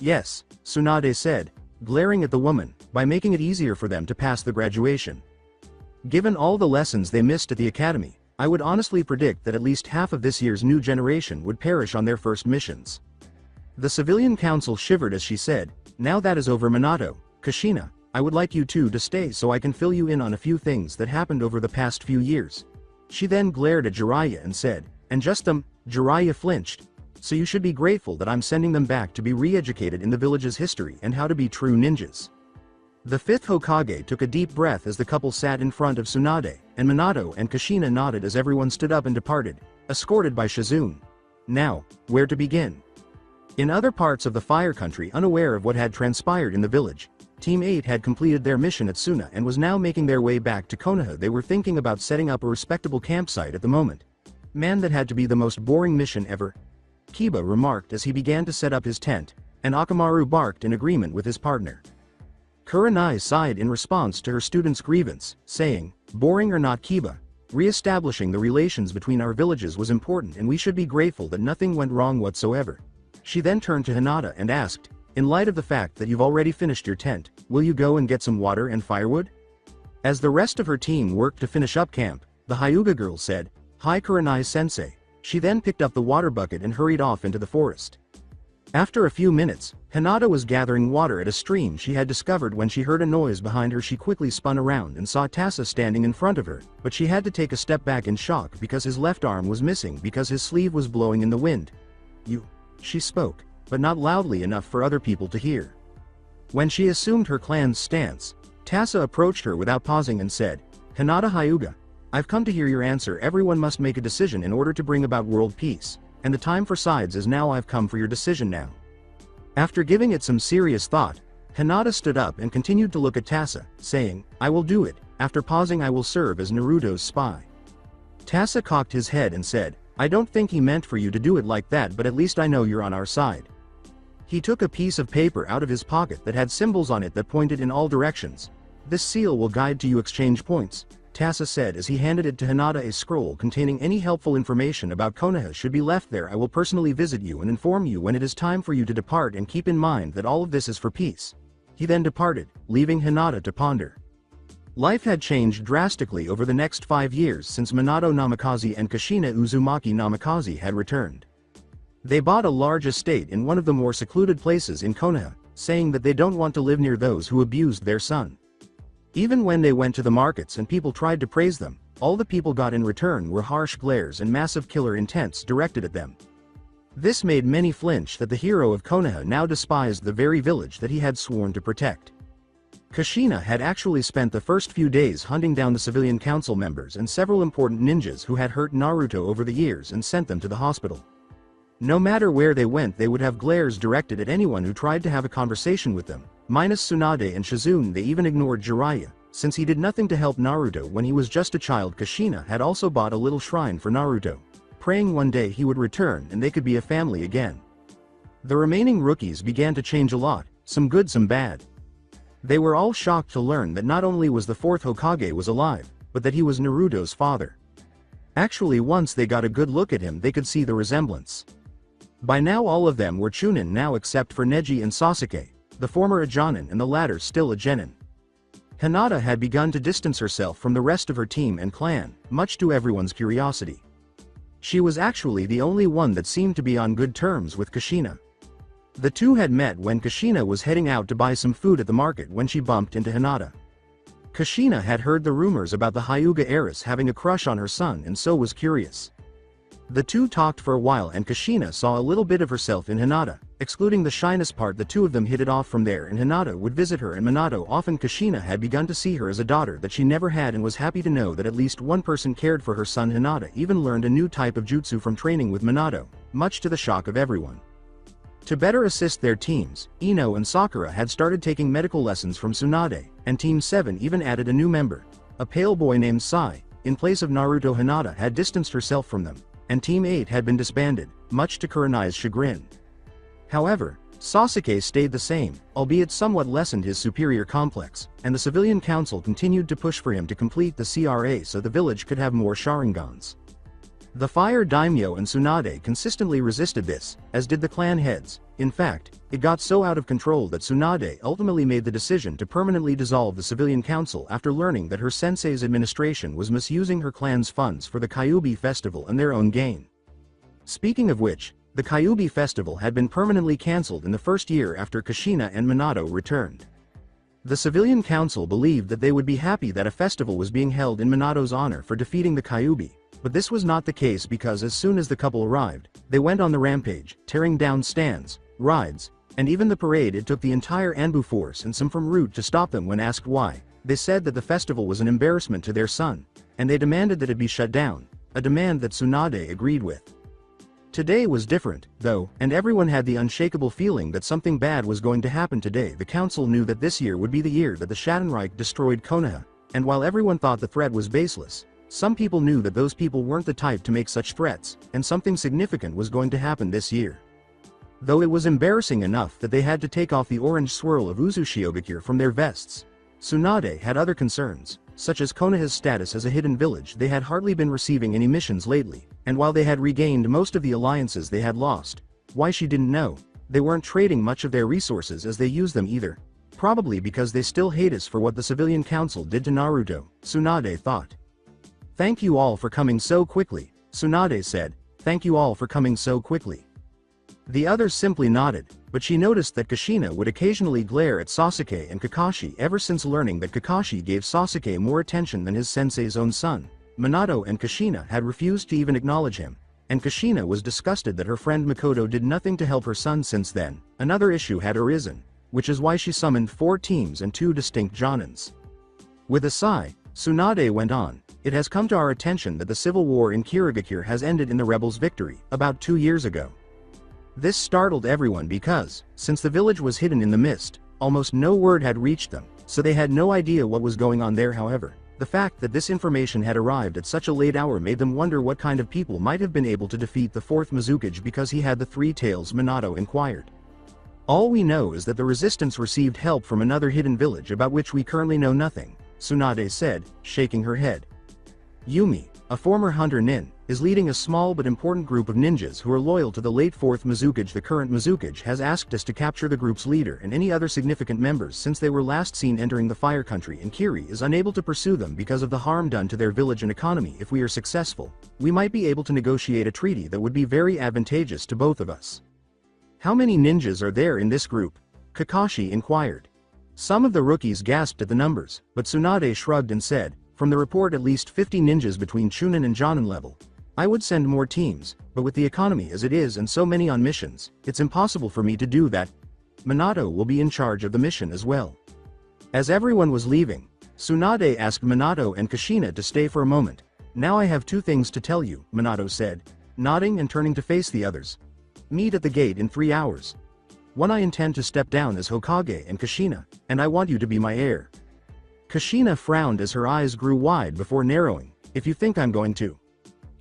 Yes, Tsunade said, glaring at the woman, by making it easier for them to pass the graduation. Given all the lessons they missed at the academy, I would honestly predict that at least half of this year's new generation would perish on their first missions. The civilian council shivered as she said, now that is over. Minato, Kushina, I would like you two to stay so I can fill you in on a few things that happened over the past few years. She then glared at Jiraiya and said, and just them, Jiraiya flinched. So you should be grateful that I'm sending them back to be re-educated in the village's history and how to be true ninjas. The fifth Hokage took a deep breath as the couple sat in front of Tsunade, and Minato and Kushina nodded as everyone stood up and departed, escorted by Shizune. Now, where to begin? In other parts of the Fire Country, unaware of what had transpired in the village, Team 8 had completed their mission at Suna and was now making their way back to Konoha. They were thinking about setting up a respectable campsite at the moment. Man, that had to be the most boring mission ever. Kiba remarked as he began to set up his tent, and Akamaru barked in agreement with his partner. Kurenai sighed in response to her student's grievance, saying, boring or not Kiba, re-establishing the relations between our villages was important and we should be grateful that nothing went wrong whatsoever. She then turned to Hinata and asked, in light of the fact that you've already finished your tent, will you go and get some water and firewood? As the rest of her team worked to finish up camp, the Hyuga girl said, hi Kurenai-sensei. She then picked up the water bucket and hurried off into the forest. After a few minutes, Hinata was gathering water at a stream she had discovered. When she heard a noise behind her, she quickly spun around and saw Tasa standing in front of her, but she had to take a step back in shock because his left arm was missing because his sleeve was blowing in the wind. You, she spoke, but not loudly enough for other people to hear. When she assumed her clan's stance, Tasa approached her without pausing and said, Hinata Hyuga, I've come to hear your answer. Everyone must make a decision in order to bring about world peace, and the time for sides is now. I've come for your decision now. After giving it some serious thought, Hinata stood up and continued to look at Tasa, saying, I will do it. After pausing, I will serve as Naruto's spy. Tasa cocked his head and said, I don't think he meant for you to do it like that, but at least I know you're on our side. He took a piece of paper out of his pocket that had symbols on it that pointed in all directions. This seal will guide to you exchange points, Tasa said as he handed it to Hinata. A scroll containing any helpful information about Konoha should be left there. I will personally visit you and inform you when it is time for you to depart, and keep in mind that all of this is for peace. He then departed, leaving Hinata to ponder. Life had changed drastically over the next 5 years since Minato Namikaze and Kushina Uzumaki Namikaze had returned. They bought a large estate in one of the more secluded places in Konoha, saying that they don't want to live near those who abused their son. Even when they went to the markets and people tried to praise them, all the people got in return were harsh glares and massive killer intents directed at them. This made many flinch that the hero of Konoha now despised the very village that he had sworn to protect. Kushina had actually spent the first few days hunting down the civilian council members and several important ninjas who had hurt Naruto over the years and sent them to the hospital. No matter where they went, they would have glares directed at anyone who tried to have a conversation with them. Minus Tsunade and Shizune, they even ignored Jiraiya, since he did nothing to help Naruto when he was just a child. Kushina had also bought a little shrine for Naruto. praying one day he would return and they could be a family again. The remaining rookies began to change a lot, some good some bad. They were all shocked to learn that not only was the fourth Hokage was alive, but that he was Naruto's father. Actually, once they got a good look at him they could see the resemblance. By now all of them were Chunin now except for Neji and Sasuke, the former a Jonin and the latter still a Genin. Hinata had begun to distance herself from the rest of her team and clan, much to everyone's curiosity. She was actually the only one that seemed to be on good terms with Kushina. The two had met when Kushina was heading out to buy some food at the market when she bumped into Hinata. Kushina had heard the rumors about the Hyuga heiress having a crush on her son and so was curious. The two talked for a while and Kushina saw a little bit of herself in Hinata, excluding the shyness part. The two of them hit it off from there and Hinata would visit her and Minato often. Kushina had begun to see her as a daughter that she never had and was happy to know that at least one person cared for her son. Hinata even learned a new type of jutsu from training with Minato, much to the shock of everyone. To better assist their teams, Ino and Sakura had started taking medical lessons from Tsunade, and Team 7 even added a new member, a pale boy named Sai. In place of Naruto, Hinata had distanced herself from them, and Team 8 had been disbanded, much to Kurenai's chagrin. However, Sasuke stayed the same, albeit somewhat lessened his superior complex, and the civilian council continued to push for him to complete the CRA so the village could have more Sharingans. The Fire Daimyo and Tsunade consistently resisted this, as did the clan heads. In fact, it got so out of control that Tsunade ultimately made the decision to permanently dissolve the civilian council after learning that her sensei's administration was misusing her clan's funds for the Kyuubi festival and their own gain. Speaking of which, the Kyuubi festival had been permanently cancelled in the first year after Kushina and Minato returned. The civilian council believed that they would be happy that a festival was being held in Minato's honor for defeating the Kyuubi. But this was not the case because as soon as the couple arrived, they went on the rampage, tearing down stands, rides, and even the parade. It took the entire Anbu force and some from Root to stop them. When asked why, they said that the festival was an embarrassment to their son, and they demanded that it be shut down, a demand that Tsunade agreed with. Today was different, though, and everyone had the unshakable feeling that something bad was going to happen today. The council knew that this year would be the year that the Schattenreich destroyed Konoha, and while everyone thought the threat was baseless, some people knew that those people weren't the type to make such threats, and something significant was going to happen this year. Though it was embarrassing enough that they had to take off the orange swirl of Usuzu Shioakir from their vests, Tsunade had other concerns, such as Konoha's status as a hidden village. They had hardly been receiving any missions lately, and while they had regained most of the alliances they had lost, why she didn't know, they weren't trading much of their resources as they used them either. Probably because they still hate us for what the civilian council did to Naruto, Tsunade thought. "Thank you all for coming so quickly," Tsunade said. "Thank you all for coming so quickly." The others simply nodded, but she noticed that Kushina would occasionally glare at Sasuke and Kakashi. Ever since learning that Kakashi gave Sasuke more attention than his sensei's own son, Minato and Kushina had refused to even acknowledge him, and Kushina was disgusted that her friend Makoto did nothing to help her son. Since then, another issue had arisen, which is why she summoned 4 teams and 2 distinct Jonins. With a sigh, Tsunade went on, "It has come to our attention that the civil war in Kirigakure has ended in the rebels' victory, about 2 years ago. This startled everyone because, since the village was hidden in the mist, almost no word had reached them, so they had no idea what was going on there. However, the fact that this information had arrived at such a late hour made them wonder what kind of people might have been able to defeat the 4th Mizukage because he had the 3 tails. Minato inquired. "All we know is that the resistance received help from another hidden village about which we currently know nothing," Tsunade said, shaking her head. "Yumi, a former hunter nin, is leading a small but important group of ninjas who are loyal to the late 4th Mizukage. The current Mizukage has asked us to capture the group's leader and any other significant members since they were last seen entering the Fire Country, and Kiri is unable to pursue them because of the harm done to their village and economy. If we are successful, we might be able to negotiate a treaty that would be very advantageous to both of us." "How many ninjas are there in this group?" Kakashi inquired. Some of the rookies gasped at the numbers, but Tsunade shrugged and said, "From the report, at least 50 ninjas between Chunin and Jonin level. I would send more teams, but with the economy as it is and so many on missions, it's impossible for me to do that. Minato will be in charge of the mission as well." As everyone was leaving, Tsunade asked Minato and Kushina to stay for a moment. "Now I have 2 things to tell you," Minato said, nodding and turning to face the others. "Meet at the gate in 3 hours. 1. I intend to step down as Hokage and Kushina, and I want you to be my heir." Kushina frowned as her eyes grew wide before narrowing. "If you think I'm going to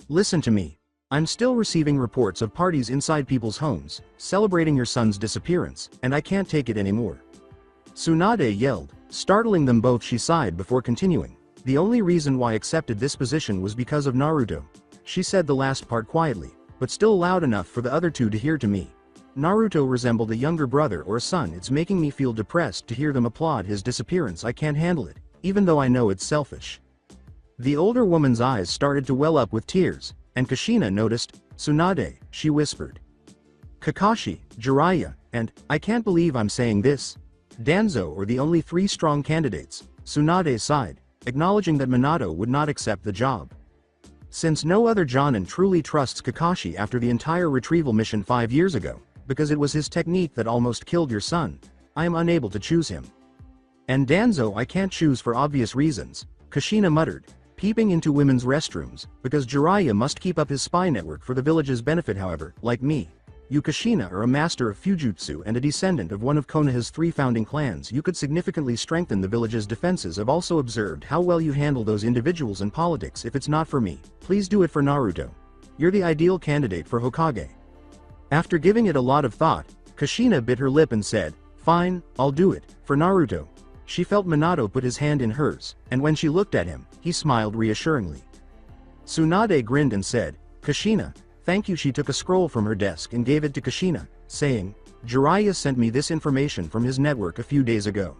listen to me, I'm still receiving reports of parties inside people's homes, celebrating your son's disappearance, and I can't take it anymore. Tsunade yelled, startling them both. She sighed before continuing. The only reason why I accepted this position was because of Naruto. She said the last part quietly, but still loud enough for the other two to hear. To me, Naruto resembled a younger brother or a son. It's making me feel depressed to hear them applaud his disappearance. I can't handle it, even though I know it's selfish. The older woman's eyes started to well up with tears, and Kushina noticed. Tsunade, she whispered. Kakashi, Jiraiya, and, I can't believe I'm saying this, Danzo are the only three strong candidates. Tsunade sighed, acknowledging that Minato would not accept the job. Since no other Jonin truly trusts Kakashi after the entire retrieval mission 5 years ago, because it was his technique that almost killed your son, I am unable to choose him. And Danzo I can't choose for obvious reasons, Kushina muttered, peeping into women's restrooms, because Jiraiya must keep up his spy network for the village's benefit. However, like me, you Kushina are a master of Fujutsu and a descendant of one of Konoha's 3 founding clans. You could significantly strengthen the village's defenses. I've also observed how well you handle those individuals in politics. If it's not for me, please do it for Naruto. You're the ideal candidate for Hokage. After giving it a lot of thought, Kushina bit her lip and said, fine, I'll do it, for Naruto. She felt Minato put his hand in hers, and when she looked at him, he smiled reassuringly. Tsunade grinned and said, Kushina, thank you. She took a scroll from her desk and gave it to Kushina, saying, Jiraiya sent me this information from his network a few days ago.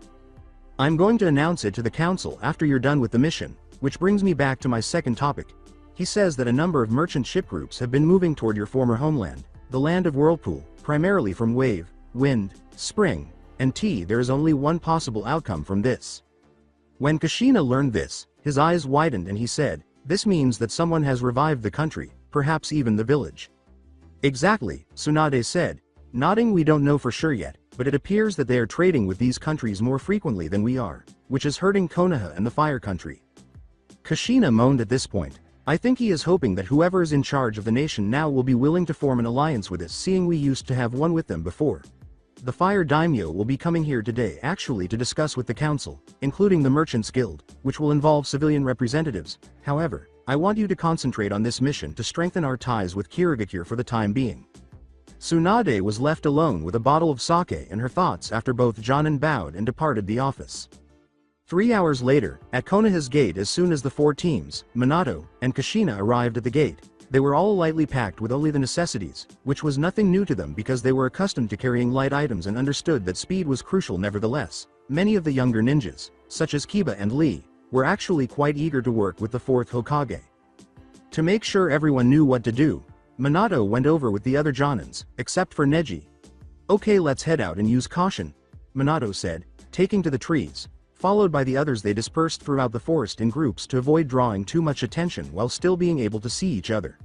I'm going to announce it to the council after you're done with the mission, which brings me back to my second topic. He says that a number of merchant ship groups have been moving toward your former homeland, the land of Whirlpool, primarily from Wave, Wind, Spring, and Tea. There is only one possible outcome from this. When Kushina learned this, his eyes widened and he said, this means that someone has revived the country, perhaps even the village. Exactly, Tsunade said, nodding. We don't know for sure yet, but it appears that they are trading with these countries more frequently than we are, which is hurting Konoha and the Fire Country. Kushina moaned at this point. I think he is hoping that whoever is in charge of the nation now will be willing to form an alliance with us, seeing we used to have one with them before. The Fire Daimyo will be coming here today actually to discuss with the council, including the Merchants Guild, which will involve civilian representatives. However, I want you to concentrate on this mission to strengthen our ties with Kirigakure for the time being. Tsunade was left alone with a bottle of sake and her thoughts after both Jonin bowed and departed the office. 3 hours later, at Konoha's gate, as soon as the 4 teams, Minato, and Kushina arrived at the gate, they were all lightly packed with only the necessities, which was nothing new to them because they were accustomed to carrying light items and understood that speed was crucial. Nevertheless, many of the younger ninjas, such as Kiba and Lee, were actually quite eager to work with the 4th Hokage. To make sure everyone knew what to do, Minato went over with the other Jonins, except for Neji. Okay, let's head out and use caution, Minato said, taking to the trees. Followed by the others, they dispersed throughout the forest in groups to avoid drawing too much attention while still being able to see each other.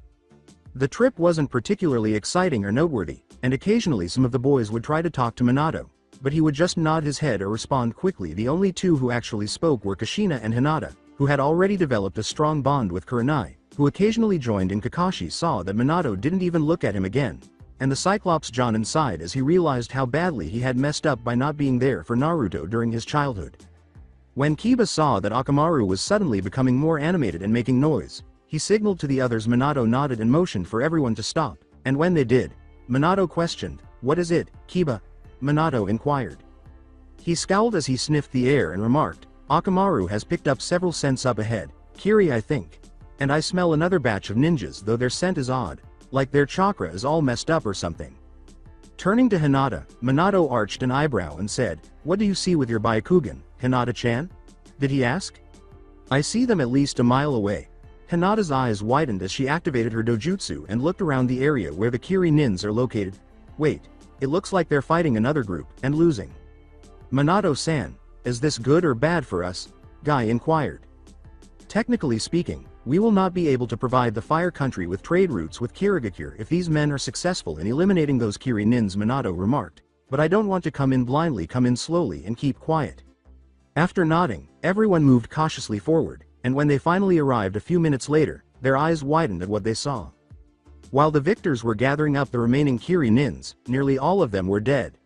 The trip wasn't particularly exciting or noteworthy, and occasionally some of the boys would try to talk to Minato, but he would just nod his head or respond quickly. The only two who actually spoke were Kushina and Hinata, who had already developed a strong bond with Kurenai, who occasionally joined, and Kakashi saw that Minato didn't even look at him again, and the Cyclops Jonin sighed as he realized how badly he had messed up by not being there for Naruto during his childhood. When Kiba saw that Akamaru was suddenly becoming more animated and making noise, he signaled to the others. Minato nodded and motioned for everyone to stop, and when they did, Minato questioned, "What is it, Kiba?" Minato inquired. He scowled as he sniffed the air and remarked, "Akamaru has picked up several scents up ahead, Kiri I think. And I smell another batch of ninjas, though their scent is odd, like their chakra is all messed up or something." Turning to Hinata, Minato arched an eyebrow and said, "What do you see with your Byakugan, Hinata-chan?" Did he ask? "I see them at least a mile away." Hinata's eyes widened as she activated her dojutsu and looked around the area where the Kiri Nins are located. "Wait, it looks like they're fighting another group, and losing." "Minato-san, is this good or bad for us?" Guy inquired. "Technically speaking, we will not be able to provide the Fire Country with trade routes with Kirigakure if these men are successful in eliminating those Kiri Nins," Minato remarked. "But I don't want to come in blindly. Come in slowly and keep quiet." After nodding, everyone moved cautiously forward, and when they finally arrived a few minutes later, their eyes widened at what they saw. While the victors were gathering up the remaining Kiri Nins, nearly all of them were dead.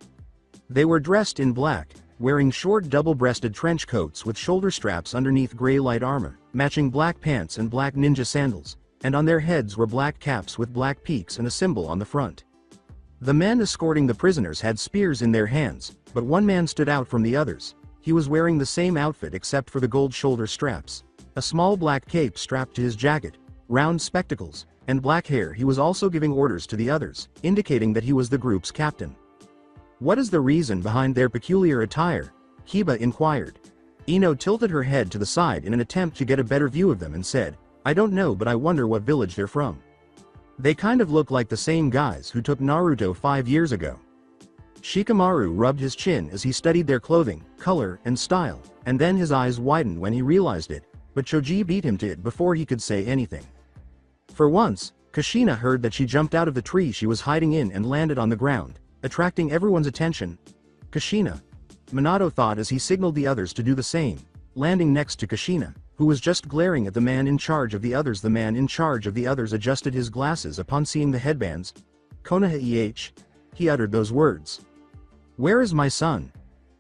They were dressed in black, wearing short double-breasted trench coats with shoulder straps underneath gray light armor, matching black pants and black ninja sandals, and on their heads were black caps with black peaks and a symbol on the front. The men escorting the prisoners had spears in their hands, but one man stood out from the others. He was wearing the same outfit except for the gold shoulder straps, a small black cape strapped to his jacket, round spectacles, and black hair. He was also giving orders to the others, indicating that he was the group's captain. "What is the reason behind their peculiar attire?" Kiba inquired. Ino tilted her head to the side in an attempt to get a better view of them and said, "I don't know, but I wonder what village they're from. They kind of look like the same guys who took Naruto 5 years ago." Shikamaru rubbed his chin as he studied their clothing, color, and style, and then his eyes widened when he realized it, but Choji beat him to it before he could say anything. For once, Kushina heard that she jumped out of the tree she was hiding in and landed on the ground, attracting everyone's attention. "Kushina," Minato thought as he signaled the others to do the same, landing next to Kushina, who was just glaring at the man in charge of the others. The man in charge of the others adjusted his glasses upon seeing the headbands. "Konoha he uttered those words. "Where is my son?"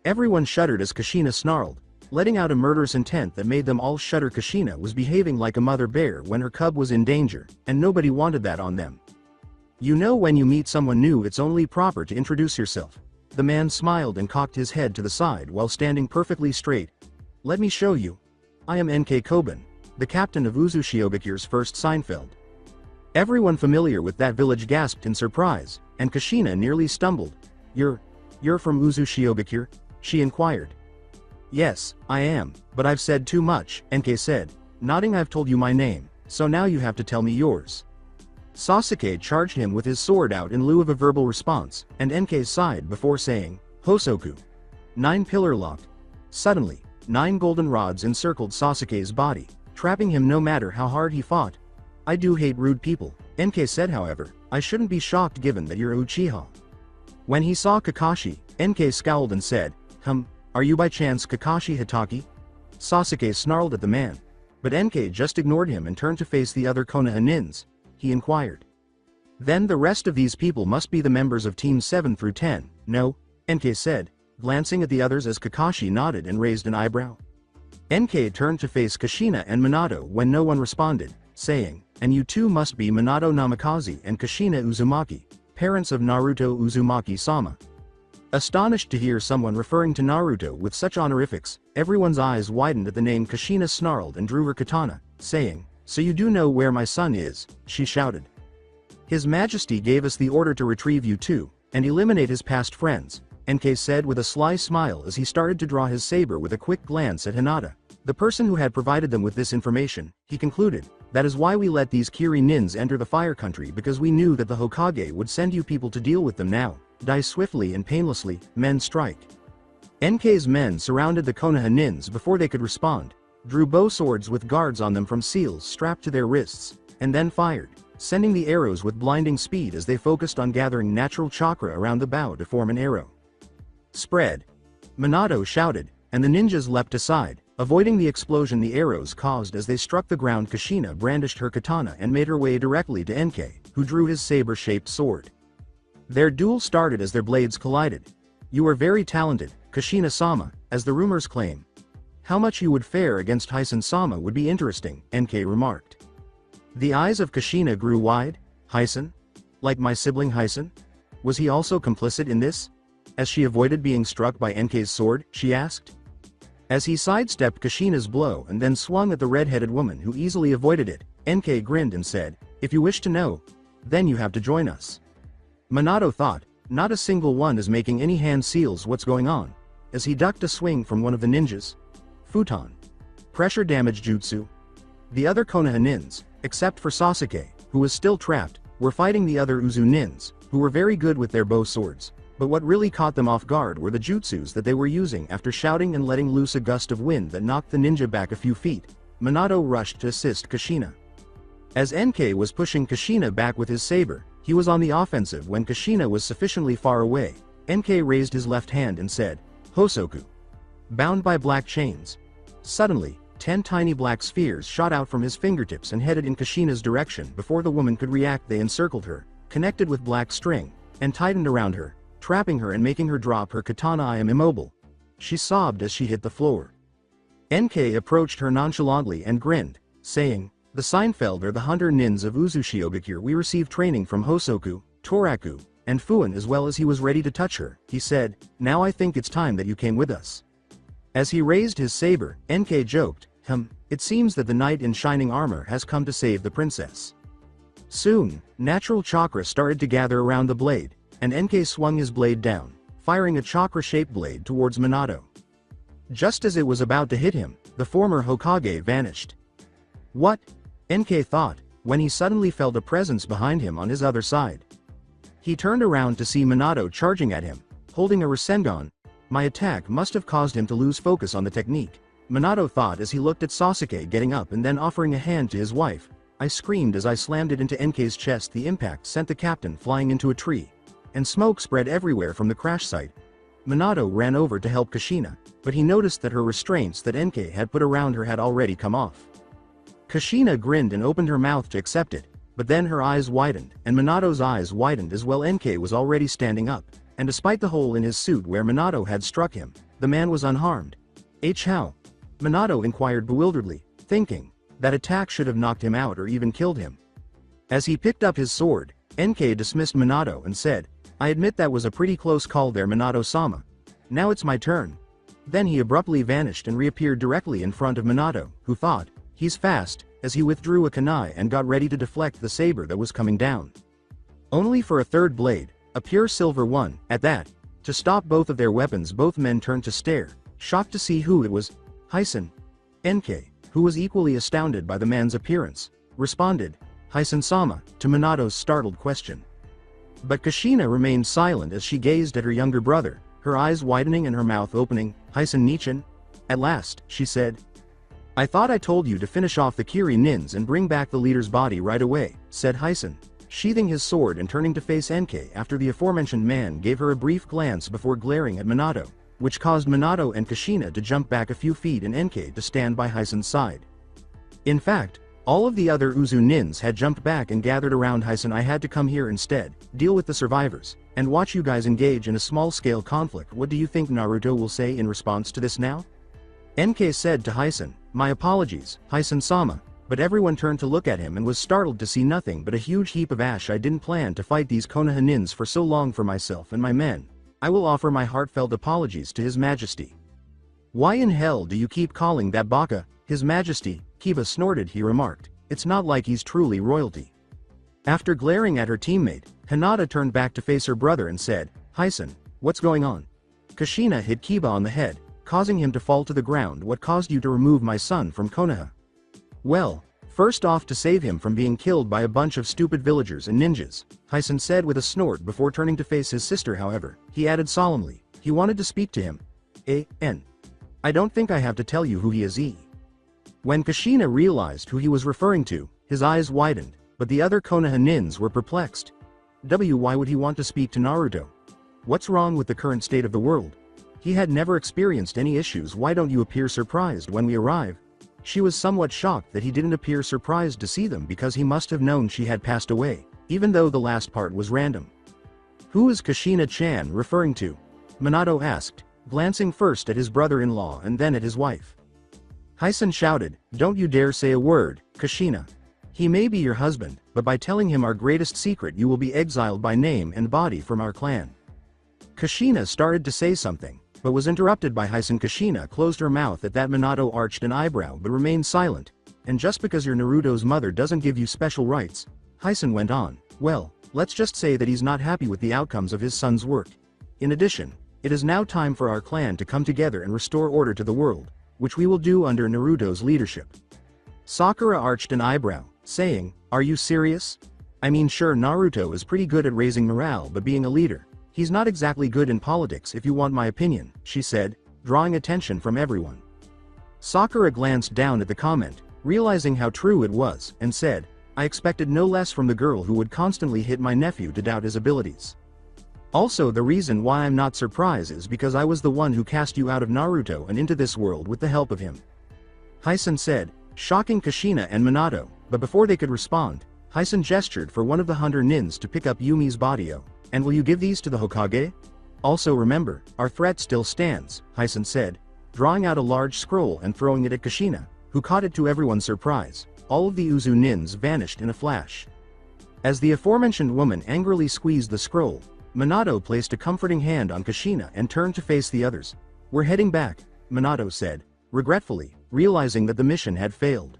Everyone shuddered as Kushina snarled, letting out a murderous intent that made them all shudder. Kushina was behaving like a mother bear when her cub was in danger, and nobody wanted that on them. "You know, when you meet someone new it's only proper to introduce yourself." The man smiled and cocked his head to the side while standing perfectly straight. "Let me show you. I am NK Koban, the captain of Usuzu Shioakir's first Seinfeld." Everyone familiar with that village gasped in surprise, and Kushina nearly stumbled. You're from Usuzu Shioakir?" she inquired. "Yes, I am, but I've said too much," NK said, nodding. "I've told you my name, so now you have to tell me yours." Sasuke charged him with his sword out in lieu of a verbal response, and NK sighed before saying, "Hosoku." 9 pillar locked. Suddenly, 9 golden rods encircled Sasuke's body, trapping him no matter how hard he fought. "I do hate rude people," NK said. "However, I shouldn't be shocked given that you're Uchiha." When he saw Kakashi, NK scowled and said, Are you by chance Kakashi Hitaki?" Sasuke snarled at the man, but NK just ignored him and turned to face the other Konoha Nins. He inquired, "Then the rest of these people must be the members of Team 7 through 10, no?" NK said, glancing at the others as Kakashi nodded and raised an eyebrow. NK turned to face Kushina and Minato when no one responded, saying, "And you two must be Minato Namikaze and Kushina Uzumaki, parents of Naruto Uzumaki-sama." Astonished to hear someone referring to Naruto with such honorifics, everyone's eyes widened at the name. Kushina snarled and drew her katana, saying, "So you do know where my son is?" she shouted. "His Majesty gave us the order to retrieve you two, and eliminate his past friends," NK said with a sly smile as he started to draw his saber with a quick glance at Hinata, the person who had provided them with this information. He concluded, "That is why we let these Kiri Nins enter the Fire Country, because we knew that the Hokage would send you people to deal with them now. Die swiftly and painlessly, men strike." NK's men surrounded the Konoha Nins before they could respond, drew bow swords with guards on them from seals strapped to their wrists, and then fired, sending the arrows with blinding speed as they focused on gathering natural chakra around the bow to form an arrow. "Spread!" Minato shouted, and the ninjas leapt aside, avoiding the explosion the arrows caused as they struck the ground. Kushina brandished her katana and made her way directly to NK, who drew his saber-shaped sword. Their duel started as their blades collided. "You are very talented, Kushina-sama, as the rumors claim. How much you would fare against Heisen-sama would be interesting," NK remarked. The eyes of Kushina grew wide. "Heisen? Like my sibling Heisen? Was he also complicit in this?" As she avoided being struck by NK's sword, she asked. As he sidestepped Kushina's blow and then swung at the red-headed woman who easily avoided it, NK grinned and said, "If you wish to know, then you have to join us." Minato thought, not a single one is making any hand seals. What's going on? As he ducked a swing from one of the ninjas. Futon. Pressure damage jutsu. The other Konoha Nins, except for Sasuke, who was still trapped, were fighting the other Uzu Nins, who were very good with their bow swords. But what really caught them off guard were the jutsus that they were using. After shouting and letting loose a gust of wind that knocked the ninja back a few feet, Minato rushed to assist Kushina. As NK was pushing Kushina back with his saber, he was on the offensive when Kushina was sufficiently far away. NK raised his left hand and said, "Hosoku." Bound by black chains. Suddenly, 10 tiny black spheres shot out from his fingertips and headed in Kushina's direction. Before the woman could react, they encircled her, connected with black string, and tightened around her, trapping her and making her drop her katana. "I am immobile." She sobbed as she hit the floor. NK approached her nonchalantly and grinned, saying, The Seinfeld are the hunter nins of Usuzu Shioakir. We received training from Hosoku, Toraku, and Fuin as well as he was ready to touch her, he said, now I think it's time that you came with us. As he raised his saber, NK joked, it seems that the knight in shining armor has come to save the princess. Soon, natural chakra started to gather around the blade, and NK swung his blade down, firing a chakra-shaped blade towards Minato. Just as it was about to hit him, the former Hokage vanished. What? NK thought, when he suddenly felt a presence behind him on his other side. He turned around to see Minato charging at him, holding a Rasengan. My attack must have caused him to lose focus on the technique, Minato thought as he looked at Sasuke getting up and then offering a hand to his wife. I screamed as I slammed it into NK's chest. The impact sent the captain flying into a tree, and smoke spread everywhere from the crash site. Minato ran over to help Kushina, but he noticed that her restraints that NK had put around her had already come off. Kushina grinned and opened her mouth to accept it, but then her eyes widened, and Minato's eyes widened as well. NK was already standing up, and despite the hole in his suit where Minato had struck him, the man was unharmed. How? Minato inquired bewilderedly, thinking, that attack should have knocked him out or even killed him. As he picked up his sword, NK dismissed Minato and said, I admit that was a pretty close call there, Minato-sama. Now it's my turn. Then he abruptly vanished and reappeared directly in front of Minato, who thought, he's fast, as he withdrew a kunai and got ready to deflect the saber that was coming down. Only for a third blade, a pure silver one, at that. To stop both of their weapons, both men turned to stare, shocked to see who it was. Heisen. NK, who was equally astounded by the man's appearance, responded, Heisen-sama, to Minato's startled question. But Kushina remained silent as she gazed at her younger brother, her eyes widening and her mouth opening. Heisen-nichan? At last, she said. I thought I told you to finish off the Kiri Nins and bring back the leader's body right away, said Heisen, sheathing his sword and turning to face NK after the aforementioned man gave her a brief glance before glaring at Minato, which caused Minato and Kushina to jump back a few feet and NK to stand by Heisen's side. In fact, all of the other Uzu Nins had jumped back and gathered around Heisen. I had to come here instead, deal with the survivors, and watch you guys engage in a small-scale conflict. What do you think Naruto will say in response to this now? NK said to Heisen, my apologies, Heisen-sama, but everyone turned to look at him and was startled to see nothing but a huge heap of ash. I didn't plan to fight these Konoha Nins for so long. For myself and my men, I will offer my heartfelt apologies to His Majesty. Why in hell do you keep calling that baka, His Majesty? Kiba snorted. He remarked, it's not like he's truly royalty. After glaring at her teammate, Hinata turned back to face her brother and said, Heisen, what's going on? Kushina hit Kiba on the head, causing him to fall to the ground. What caused you to remove my son from Konoha? Well, first off, to save him from being killed by a bunch of stupid villagers and ninjas, Heisen said with a snort before turning to face his sister. However, he added solemnly, he wanted to speak to him. I don't think I have to tell you who he is. When Kushina realized who he was referring to, his eyes widened, but the other Konoha Nins were perplexed. Why would he want to speak to Naruto? What's wrong with the current state of the world? He had never experienced any issues. Why don't you appear surprised when we arrive? She was somewhat shocked that he didn't appear surprised to see them because he must have known she had passed away, even though the last part was random. Who is Kushina-chan referring to? Minato asked, glancing first at his brother-in-law and then at his wife. Heisen shouted, don't you dare say a word, Kushina. He may be your husband, but by telling him our greatest secret you will be exiled by name and body from our clan. Kushina started to say something, but was interrupted by Heisen. Kushina closed her mouth at that. Minato arched an eyebrow but remained silent. And just because you're Naruto's mother doesn't give you special rights, Heisen went on, well, let's just say that he's not happy with the outcomes of his son's work. In addition, it is now time for our clan to come together and restore order to the world, which we will do under Naruto's leadership. Sakura arched an eyebrow, saying, are you serious? I mean, sure, Naruto is pretty good at raising morale, but being a leader, he's not exactly good in politics if you want my opinion, she said, drawing attention from everyone. Sakura glanced down at the comment, realizing how true it was, and said, I expected no less from the girl who would constantly hit my nephew to doubt his abilities. Also, the reason why I'm not surprised is because I was the one who cast you out of Naruto and into this world with the help of him. Heisen said, shocking Kushina and Minato, but before they could respond, Heisen gestured for one of the hunter Nins to pick up Yumi's body. And will you give these to the Hokage? Also remember, our threat still stands, Heisen said, drawing out a large scroll and throwing it at Kushina, who caught it to everyone's surprise. all of the Uzu Nins vanished in a flash. As the aforementioned woman angrily squeezed the scroll, Minato placed a comforting hand on Kushina and turned to face the others. "We're heading back," Minato said, regretfully, realizing that the mission had failed.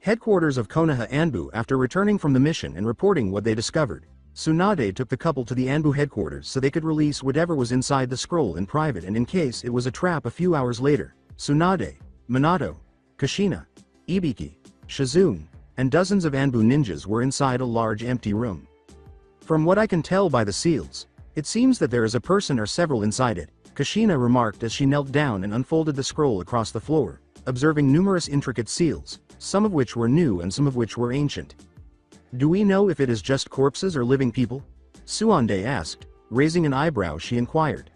Headquarters of Konoha Anbu. After returning from the mission and reporting what they discovered, Tsunade took the couple to the Anbu headquarters so they could release whatever was inside the scroll in private, and in case it was a trap. A few hours later, Tsunade, Minato, Kushina, Ibiki, Shizune, and dozens of Anbu ninjas were inside a large empty room. "From what I can tell by the seals, it seems that there is a person or several inside it," Kushina remarked as she knelt down and unfolded the scroll across the floor, observing numerous intricate seals, some of which were new and some of which were ancient. "Do we know if it is just corpses or living people?" Tsunade asked. Raising an eyebrow, she inquired.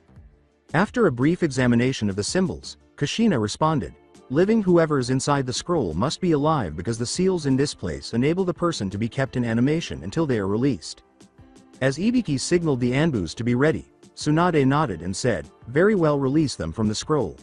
After a brief examination of the symbols, Kushina responded, "Living. Whoever is inside the scroll must be alive because the seals in this place enable the person to be kept in animation until they are released." As Ibiki signaled the Anbus to be ready, Tsunade nodded and said, "Very well, release them from the scroll."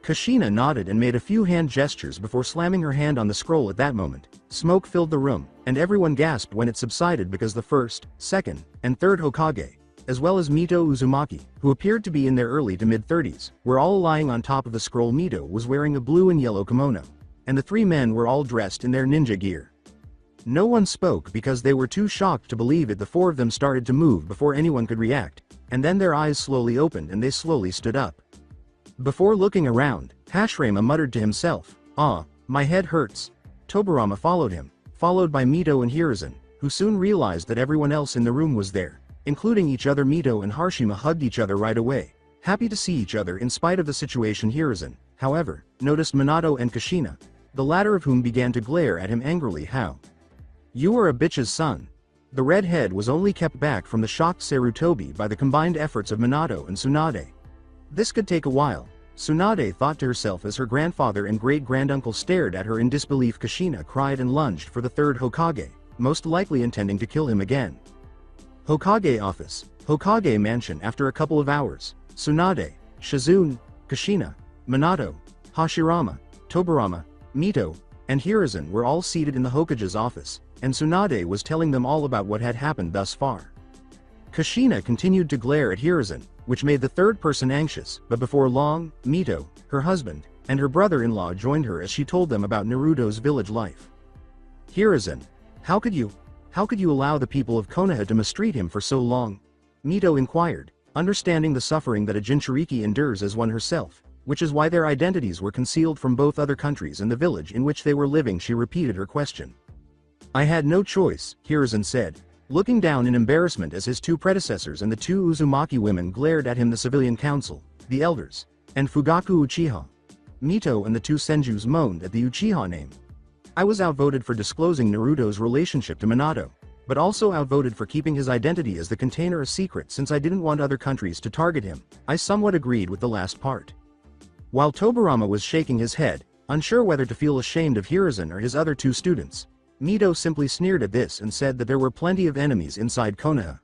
Kushina nodded and made a few hand gestures before slamming her hand on the scroll. At that moment, smoke filled the room, and everyone gasped when it subsided because the first, second, and third Hokage, as well as Mito Uzumaki, who appeared to be in their early to mid-30s, were all lying on top of the scroll. Mito was wearing a blue and yellow kimono, and the three men were all dressed in their ninja gear. No one spoke because they were too shocked to believe it. The four of them started to move before anyone could react, and then their eyes slowly opened and they slowly stood up. Before looking around, Hashirama muttered to himself, "Ah, my head hurts." Tobirama followed him, followed by Mito and Hiruzen, who soon realized that everyone else in the room was there, including each other. Mito and Harashima hugged each other right away, happy to see each other in spite of the situation. Hiruzen, however, noticed Minato and Kushina, the latter of whom began to glare at him angrily. "How? You are a bitch's son." The red head was only kept back from the shocked Sarutobi by the combined efforts of Minato and Tsunade. This could take a while, Tsunade thought to herself as her grandfather and great-granduncle stared at her in disbelief. Kushina cried and lunged for the third Hokage, most likely intending to kill him again. Hokage office, Hokage mansion. After a couple of hours, Tsunade, Shizune, Kushina, Minato, Hashirama, Tobirama, Mito, and Hiruzen were all seated in the Hokage's office, and Tsunade was telling them all about what had happened thus far. Kushina continued to glare at Hiruzen, which made the third person anxious, but before long, Mito, her husband, and her brother-in-law joined her as she told them about Naruto's village life. "Hiruzen, how could you allow the people of Konoha to mistreat him for so long?" Mito inquired, understanding the suffering that a Jinchuriki endures as one herself, which is why their identities were concealed from both other countries and the village in which they were living. She repeated her question. "I had no choice," Hiruzen said, looking down in embarrassment as his two predecessors and the two Uzumaki women glared at him. The civilian council, the elders, and Fugaku Uchiha. Mito and the two Senjus moaned at the Uchiha name. "I was outvoted for disclosing Naruto's relationship to Minato, but also outvoted for keeping his identity as the container a secret since I didn't want other countries to target him." I somewhat agreed with the last part. While Tobirama was shaking his head, unsure whether to feel ashamed of Hiruzen or his other two students, Mito simply sneered at this and said that there were plenty of enemies inside Konoha.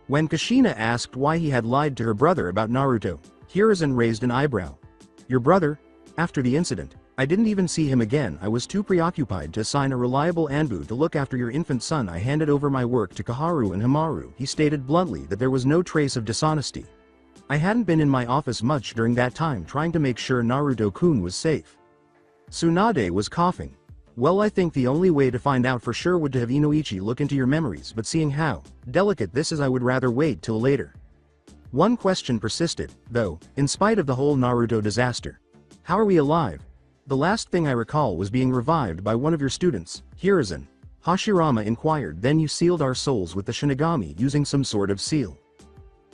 When Kushina asked why he had lied to her brother about Naruto, Hiruzen raised an eyebrow. "Your brother? After the incident, I didn't even see him again. I was too preoccupied to assign a reliable Anbu to look after your infant son. I handed over my work to Kaharu and Hamaru." He stated bluntly that there was no trace of dishonesty. "I hadn't been in my office much during that time trying to make sure Naruto-kun was safe." Tsunade was coughing. "Well, I think the only way to find out for sure would to have Inoichi look into your memories, but seeing how delicate this is, I would rather wait till later." One question persisted, though, in spite of the whole Naruto disaster. "How are we alive? The last thing I recall was being revived by one of your students, Hiruzen," Hashirama inquired. "Then you sealed our souls with the Shinigami using some sort of seal."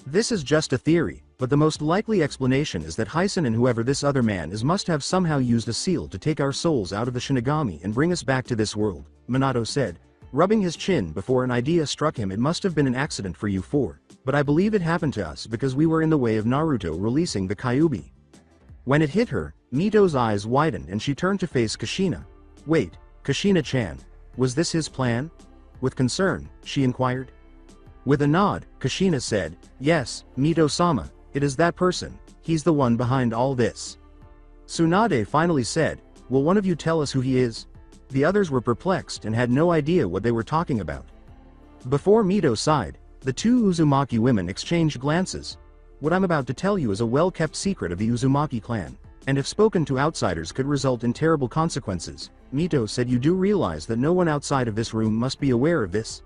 "This is just a theory, but the most likely explanation is that Heisen and whoever this other man is must have somehow used a seal to take our souls out of the Shinigami and bring us back to this world," Minato said, rubbing his chin before an idea struck him. "It must have been an accident for you four, but I believe it happened to us because we were in the way of Naruto releasing the Kyuubi." When it hit her, Mito's eyes widened and she turned to face Kushina. "Wait, Kushina-chan, was this his plan?" With concern, she inquired. With a nod, Kushina said, "Yes, Mito-sama, it is that person. He's the one behind all this." Tsunade finally said, "Will one of you tell us who he is?" The others were perplexed and had no idea what they were talking about. Before Mito sighed, the two Uzumaki women exchanged glances. What I'm about to tell you is a well-kept secret of the Uzumaki clan, and if spoken to outsiders could result in terrible consequences. Mito said, you do realize that no one outside of this room must be aware of this?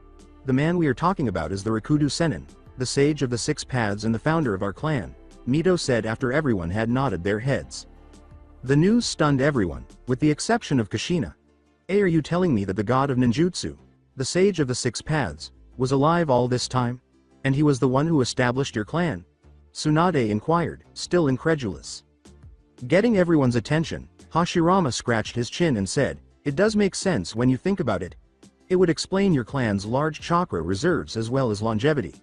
The man we are talking about is the Rikudo Sennin, the sage of the Six Paths and the founder of our clan, Mito said after everyone had nodded their heads. The news stunned everyone, with the exception of Kushina. Are you telling me that the god of ninjutsu, the sage of the Six Paths, was alive all this time? And he was the one who established your clan? Tsunade inquired, still incredulous. Getting everyone's attention, Hashirama scratched his chin and said, it does make sense when you think about it. It would explain your clan's large chakra reserves as well as longevity.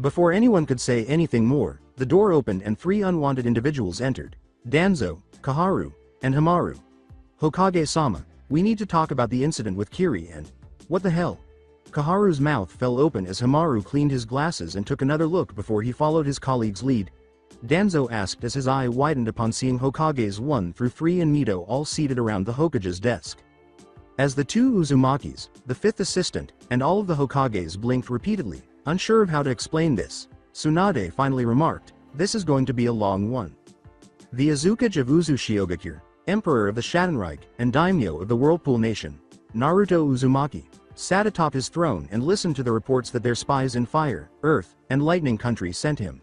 Before anyone could say anything more, the door opened and three unwanted individuals entered, Danzo, Kaharu, and Hamaru. Hokage-sama, we need to talk about the incident with Kiri and… What the hell? Kaharu's mouth fell open as Hamaru cleaned his glasses and took another look before he followed his colleague's lead. Danzo asked as his eye widened upon seeing Hokages 1 through 3 and Mito all seated around the Hokage's desk. As the two Uzumakis, the fifth assistant, and all of the Hokages blinked repeatedly, unsure of how to explain this, Tsunade finally remarked, this is going to be a long one. The Azukage of Usuzu Shioakir, Emperor of the Shattenreich and Daimyo of the Whirlpool Nation, Naruto Uzumaki, sat atop his throne and listened to the reports that their spies in Fire, Earth, and Lightning Country sent him.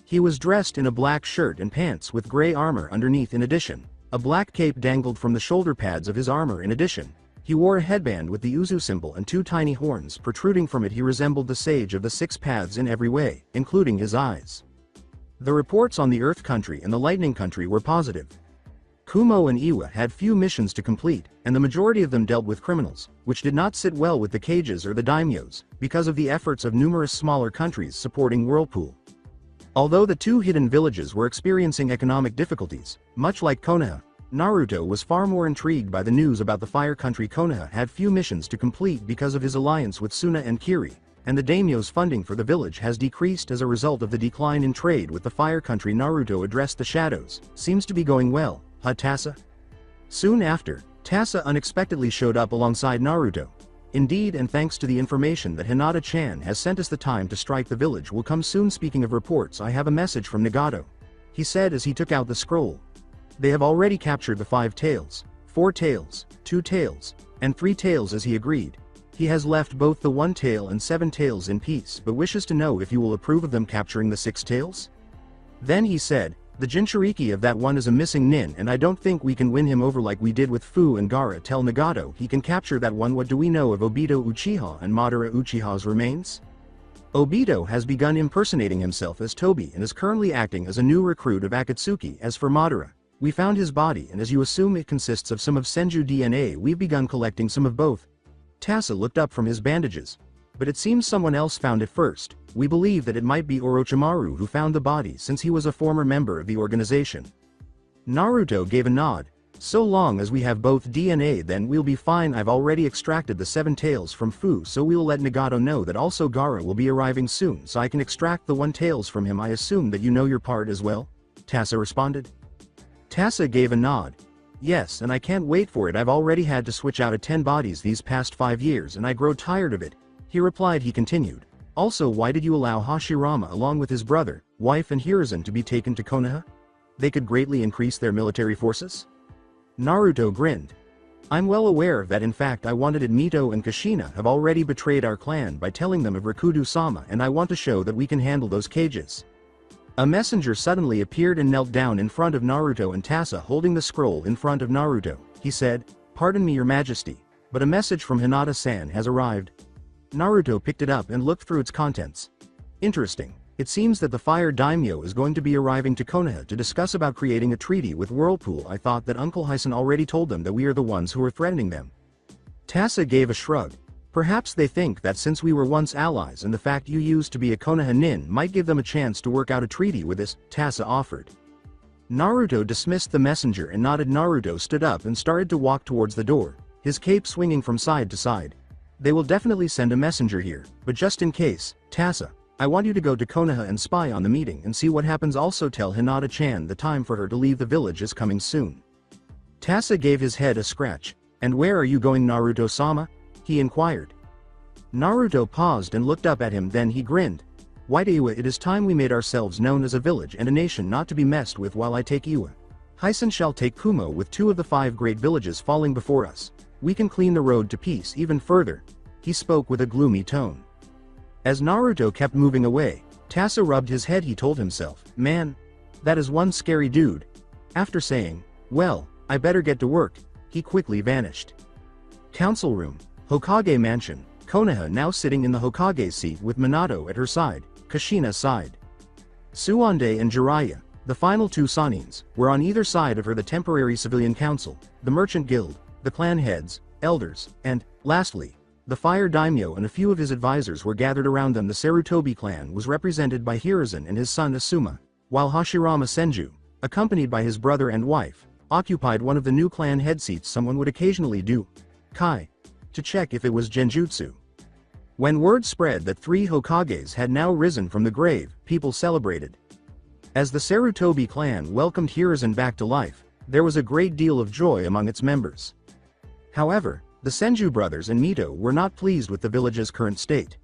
He was dressed in a black shirt and pants with gray armor underneath. In addition, a black cape dangled from the shoulder pads of his armor. In addition, he wore a headband with the Uzu symbol and two tiny horns protruding from it. He resembled the sage of the Six Paths in every way, including his eyes. The reports on the Earth Country and the Lightning Country were positive. Kumo and Iwa had few missions to complete, and the majority of them dealt with criminals, which did not sit well with the Kages or the daimyos, because of the efforts of numerous smaller countries supporting Whirlpool. Although the two hidden villages were experiencing economic difficulties, much like Konoha, Naruto was far more intrigued by the news about the Fire Country. Konoha had few missions to complete because of his alliance with Suna and Kiri, and the daimyo's funding for the village has decreased as a result of the decline in trade with the Fire Country. Naruto addressed the shadows. Seems to be going well, huh, Tasa? Soon after, Tasa unexpectedly showed up alongside Naruto. Indeed, and thanks to the information that Hinata-chan has sent us, the time to strike the village will come soon. Speaking of reports, I have a message from Nagato, he said as he took out the scroll. They have already captured the 5 tails, 4 tails, 2 tails, and 3 tails as he agreed. He has left both the 1 tail and 7 tails in peace but wishes to know if you will approve of them capturing the 6 tails? Then he said, the Jinchuriki of that one is a missing nin and I don't think we can win him over like we did with Fu and Gaara. Tell Nagato he can capture that one. What do we know of Obito Uchiha and Madara Uchiha's remains? Obito has begun impersonating himself as Tobi and is currently acting as a new recruit of Akatsuki. As for Madara, we found his body and as you assume it consists of some of Senju DNA, we've begun collecting some of both. Tasa looked up from his bandages. But it seems someone else found it first. We believe that it might be Orochimaru who found the body since he was a former member of the organization. Naruto gave a nod. So long as we have both DNA then we'll be fine. I've already extracted the 7 tails from Fu, so we'll let Nagato know that also Gaara will be arriving soon so I can extract the 1 tails from him. I assume that you know your part as well? Tasa responded. Tasa gave a nod. Yes, and I can't wait for it. I've already had to switch out 10 bodies these past 5 years and I grow tired of it. He replied. He continued. Also, why did you allow Hashirama along with his brother, wife and Hiruzen to be taken to Konoha? They could greatly increase their military forces? Naruto grinned. I'm well aware of that. In fact, I wanted it. Mito and Kushina have already betrayed our clan by telling them of Rikudo-sama and I want to show that we can handle those cages. A messenger suddenly appeared and knelt down in front of Naruto and Tasa holding the scroll in front of Naruto. He said, Pardon me, your majesty, but a message from Hinata-san has arrived. Naruto picked it up and looked through its contents. Interesting. It seems that the Fire Daimyo is going to be arriving to Konoha to discuss about creating a treaty with Whirlpool. I thought that Uncle Heisen already told them that we are the ones who are threatening them. Tasa gave a shrug. Perhaps they think that since we were once allies and the fact you used to be a Konoha nin might give them a chance to work out a treaty with us, Tasa offered. Naruto dismissed the messenger and nodded. Naruto stood up and started to walk towards the door, his cape swinging from side to side. They will definitely send a messenger here, but just in case, Tasa, I want you to go to Konoha and spy on the meeting and see what happens. Also tell Hinata-chan the time for her to leave the village is coming soon. Tasa gave his head a scratch. "And where are you going, Naruto-sama?" he inquired. Naruto paused and looked up at him, then he grinned. "White Iwa, it is time we made ourselves known as a village and a nation not to be messed with while I take Iwa. Heisen shall take Kumo with 2 of the 5 great villages falling before us. We can clean the road to peace even further." He spoke with a gloomy tone. As Naruto kept moving away, Tasa rubbed his head. He told himself, "Man, that is one scary dude." After saying, "Well, I better get to work," he quickly vanished. Council room, Hokage mansion, Konoha now sitting in the Hokage seat with Minato at her side, Kushina side. Tsunade and Jiraiya, the final 2 Sanins, were on either side of her. The temporary civilian council, the merchant guild, the clan heads, elders, and, lastly, the fire daimyo and a few of his advisors were gathered around them. The Sarutobi clan was represented by Hiruzen and his son Asuma, while Hashirama Senju, accompanied by his brother and wife, occupied one of the new clan head seats. Someone would occasionally do Kai to check if it was genjutsu. When word spread that 3 Hokages had now risen from the grave, people celebrated. As the Sarutobi clan welcomed Hiruzen back to life, there was a great deal of joy among its members. However, the Senju brothers and Mito were not pleased with the village's current state.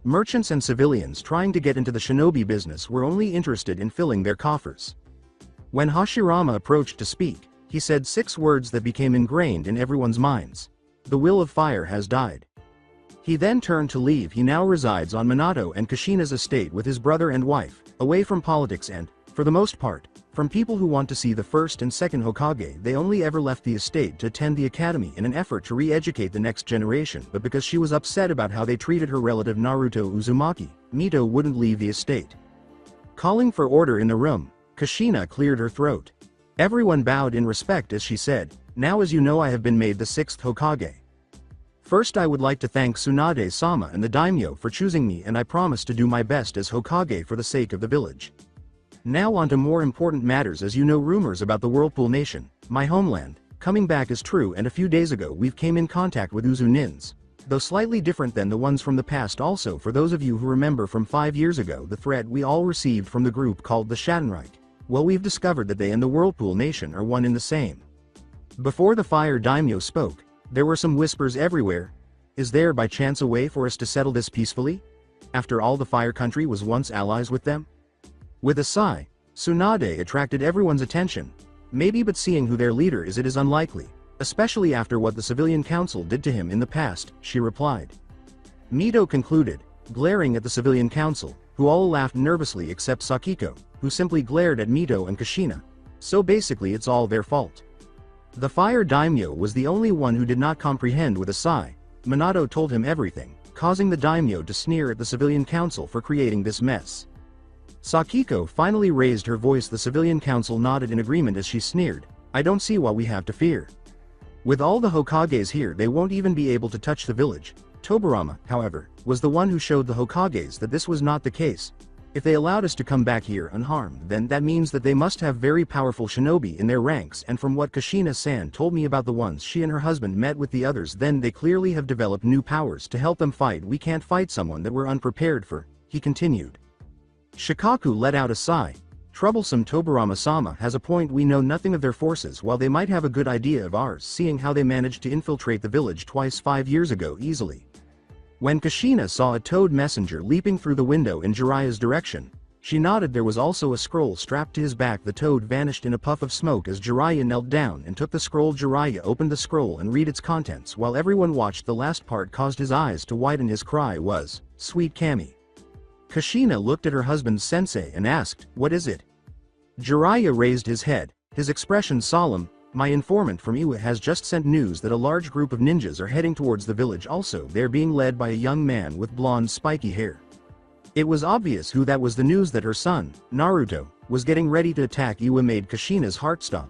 Merchants and civilians trying to get into the shinobi business were only interested in filling their coffers. When Hashirama approached to speak, he said 6 words that became ingrained in everyone's minds. "The will of fire has died." He then turned to leave. He now resides on Minato and Kushina's estate with his brother and wife, away from politics and, for the most part, from people who want to see the first and second Hokage. They only ever left the estate to attend the academy in an effort to re-educate the next generation, but because she was upset about how they treated her relative Naruto Uzumaki, Mito wouldn't leave the estate. Calling for order in the room, Kushina cleared her throat. Everyone bowed in respect as she said, "Now as you know, I have been made the 6th Hokage. First, I would like to thank Tsunade-sama and the daimyo for choosing me, and I promise to do my best as Hokage for the sake of the village. Now on to more important matters. As you know, rumors about the Whirlpool Nation, my homeland, coming back is true, and a few days ago we've came in contact with Uzu Nins, though slightly different than the ones from the past. Also, for those of you who remember from 5 years ago the threat we all received from the group called the Schattenreich, well, we've discovered that they and the Whirlpool Nation are one in the same." Before the fire daimyo spoke, there were some whispers everywhere. "Is there by chance a way for us to settle this peacefully? After all, the fire country was once allies with them." With a sigh, Tsunade attracted everyone's attention. "Maybe, but seeing who their leader is, it is unlikely, especially after what the civilian council did to him in the past," she replied. Mito concluded, glaring at the civilian council, who all laughed nervously except Sakiko, who simply glared at Mito and Kushina. So basically it's all their fault. The fire daimyo was the only one who did not comprehend. With a sigh, Minato told him everything, causing the daimyo to sneer at the civilian council for creating this mess. Sakiko finally raised her voice. The civilian council nodded in agreement as she sneered, "I don't see what we have to fear. With all the Hokages here, they won't even be able to touch the village." Tobirama, however, was the one who showed the Hokages that this was not the case. "If they allowed us to come back here unharmed, then that means that they must have very powerful shinobi in their ranks, and from what Kushina-san told me about the ones she and her husband met with the others, then they clearly have developed new powers to help them fight. We can't fight someone that we're unprepared for," he continued. Shikaku let out a sigh. "Troublesome. Tobirama-sama has a point. We know nothing of their forces, while they might have a good idea of ours, seeing how they managed to infiltrate the village twice 5 years ago easily." When Kushina saw a toad messenger leaping through the window in Jiraiya's direction, she nodded. There was also a scroll strapped to his back. The toad vanished in a puff of smoke as Jiraiya knelt down and took the scroll. Jiraiya opened the scroll and read its contents while everyone watched. The last part caused his eyes to widen. His cry was, "Sweet Kami." Kushina looked at her husband Sensei and asked, "What is it?" Jiraiya raised his head, his expression solemn. "My informant from Iwa has just sent news that a large group of ninjas are heading towards the village. Also, they're being led by a young man with blonde spiky hair." It was obvious who that was. The news that her son, Naruto, was getting ready to attack Iwa made Kushina's heart stop.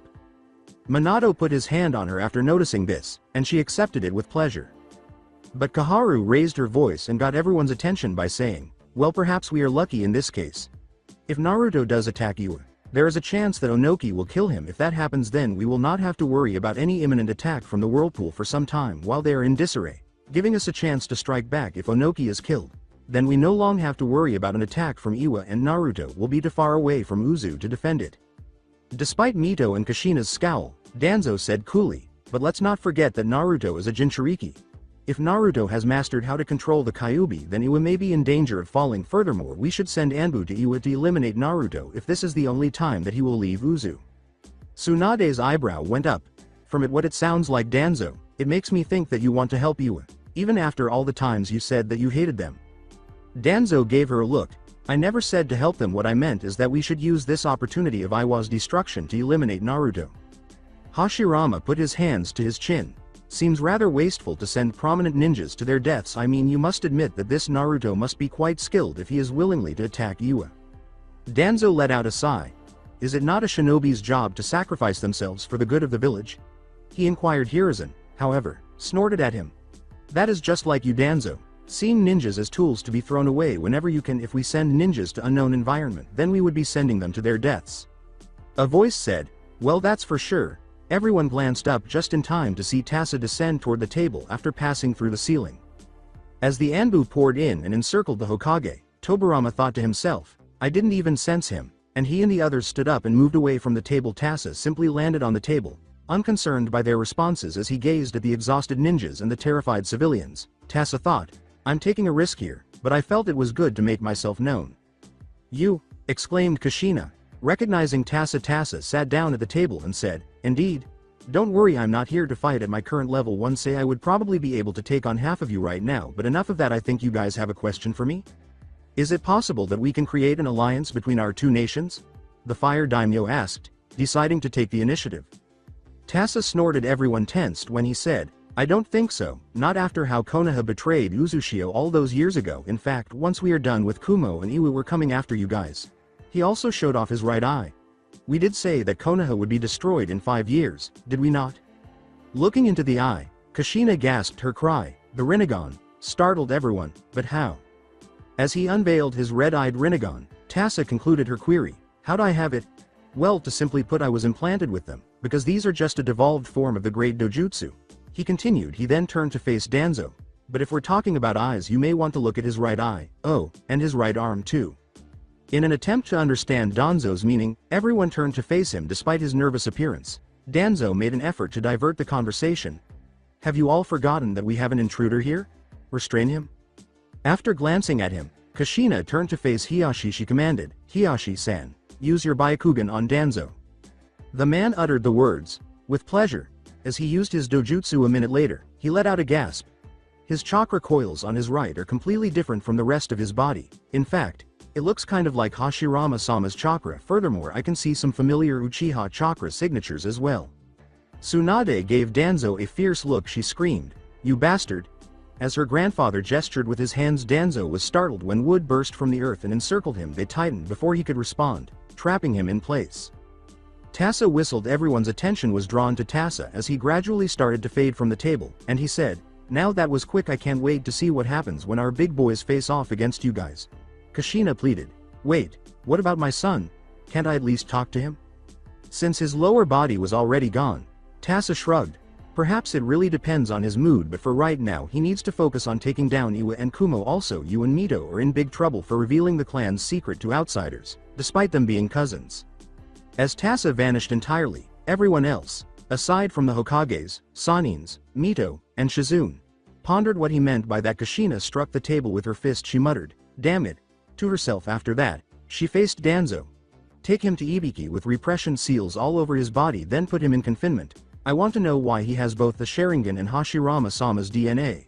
Minato put his hand on her after noticing this, and she accepted it with pleasure. But Kaharu raised her voice and got everyone's attention by saying, "Well, perhaps we are lucky in this case. If Naruto does attack Iwa, there is a chance that Onoki will kill him. If that happens, then we will not have to worry about any imminent attack from the Whirlpool for some time while they are in disarray, giving us a chance to strike back. If Onoki is killed, then we no longer have to worry about an attack from Iwa, and Naruto will be too far away from Uzu to defend it." Despite Mito and Kushina's scowl, Danzo said coolly, But let's not forget that Naruto is a Jinchuriki. If Naruto has mastered how to control the Kyuubi, then Iwa may be in danger of falling. Furthermore, we should send Anbu to Iwa to eliminate Naruto if this is the only time that he will leave Uzu. Tsunade's eyebrow went up. From what it sounds like, Danzo, it makes me think that you want to help Iwa, even after all the times you said that you hated them. Danzo gave her a look. I never said to help them. What I meant is that we should use this opportunity of Iwa's destruction to eliminate Naruto. Hashirama put his hands to his chin. Seems rather wasteful to send prominent ninjas to their deaths. I mean, you must admit that this Naruto must be quite skilled if he is willingly to attack Iwa. Danzo let out a sigh. Is it not a shinobi's job to sacrifice themselves for the good of the village? He inquired. Hiruzen, however, snorted at him. That is just like you, Danzo, seeing ninjas as tools to be thrown away whenever you can. If we send ninjas to unknown environment, then we would be sending them to their deaths. A voice said, well, that's for sure. Everyone glanced up just in time to see Tasa descend toward the table after passing through the ceiling. As the Anbu poured in and encircled the Hokage, Tobirama thought to himself, I didn't even sense him, and he and the others stood up and moved away from the table. Tasa simply landed on the table, unconcerned by their responses as he gazed at the exhausted ninjas and the terrified civilians. Tasa thought, I'm taking a risk here, but I felt it was good to make myself known. You, exclaimed Kushina. Recognizing Tasa, Tasa sat down at the table and said, indeed. Don't worry, I'm not here to fight at my current level. One say I would probably be able to take on half of you right now, but enough of that. I think you guys have a question for me? Is it possible that we can create an alliance between our two nations? The Fire Daimyo asked, deciding to take the initiative. Tasa snorted. Everyone tensed when he said, I don't think so, not after how Konoha betrayed Uzushio all those years ago. In fact, once we are done with Kumo and Iwa, we're coming after you guys. He also showed off his right eye. We did say that Konoha would be destroyed in 5 years, did we not? Looking into the eye, Kushina gasped. Her cry, the Rinnegan, startled everyone. But how? As he unveiled his red-eyed Rinnegan, Tasa concluded her query. How'd I have it? Well, to simply put, I was implanted with them, because these are just a devolved form of the great dojutsu. He continued. He then turned to face Danzo. But if we're talking about eyes, you may want to look at his right eye, oh, and his right arm too. In an attempt to understand Danzo's meaning, everyone turned to face him despite his nervous appearance. Danzo made an effort to divert the conversation. Have you all forgotten that we have an intruder here? Restrain him. After glancing at him, Kushina turned to face Hiyashi. She commanded, Hiyashi-san, use your Byakugan on Danzo. The man uttered the words, with pleasure. As he used his dojutsu a minute later, he let out a gasp. His chakra coils on his right are completely different from the rest of his body. In fact, it looks kind of like Hashirama-sama's chakra. Furthermore, I can see some familiar Uchiha chakra signatures as well. Tsunade gave Danzo a fierce look. She screamed, you bastard! As her grandfather gestured with his hands, Danzo was startled when wood burst from the earth and encircled him. They tightened before he could respond, trapping him in place. Tasa whistled. Everyone's attention was drawn to Tasa as he gradually started to fade from the table, and he said, now that was quick. I can't wait to see what happens when our big boys face off against you guys. Kushina pleaded, wait, what about my son? Can't I at least talk to him? Since his lower body was already gone, Tasa shrugged. Perhaps it really depends on his mood, but for right now he needs to focus on taking down Iwa and Kumo. Also, you and Mito are in big trouble for revealing the clan's secret to outsiders, despite them being cousins. As Tasa vanished entirely, everyone else, aside from the Hokages, Sanins, Mito, and Shizune, pondered what he meant by that. Kushina struck the table with her fist. She muttered, damn it, to herself. After that, she faced Danzo. Take him to Ibiki with repression seals all over his body, then put him in confinement. I want to know why he has both the Sharingan and Hashirama-sama's DNA.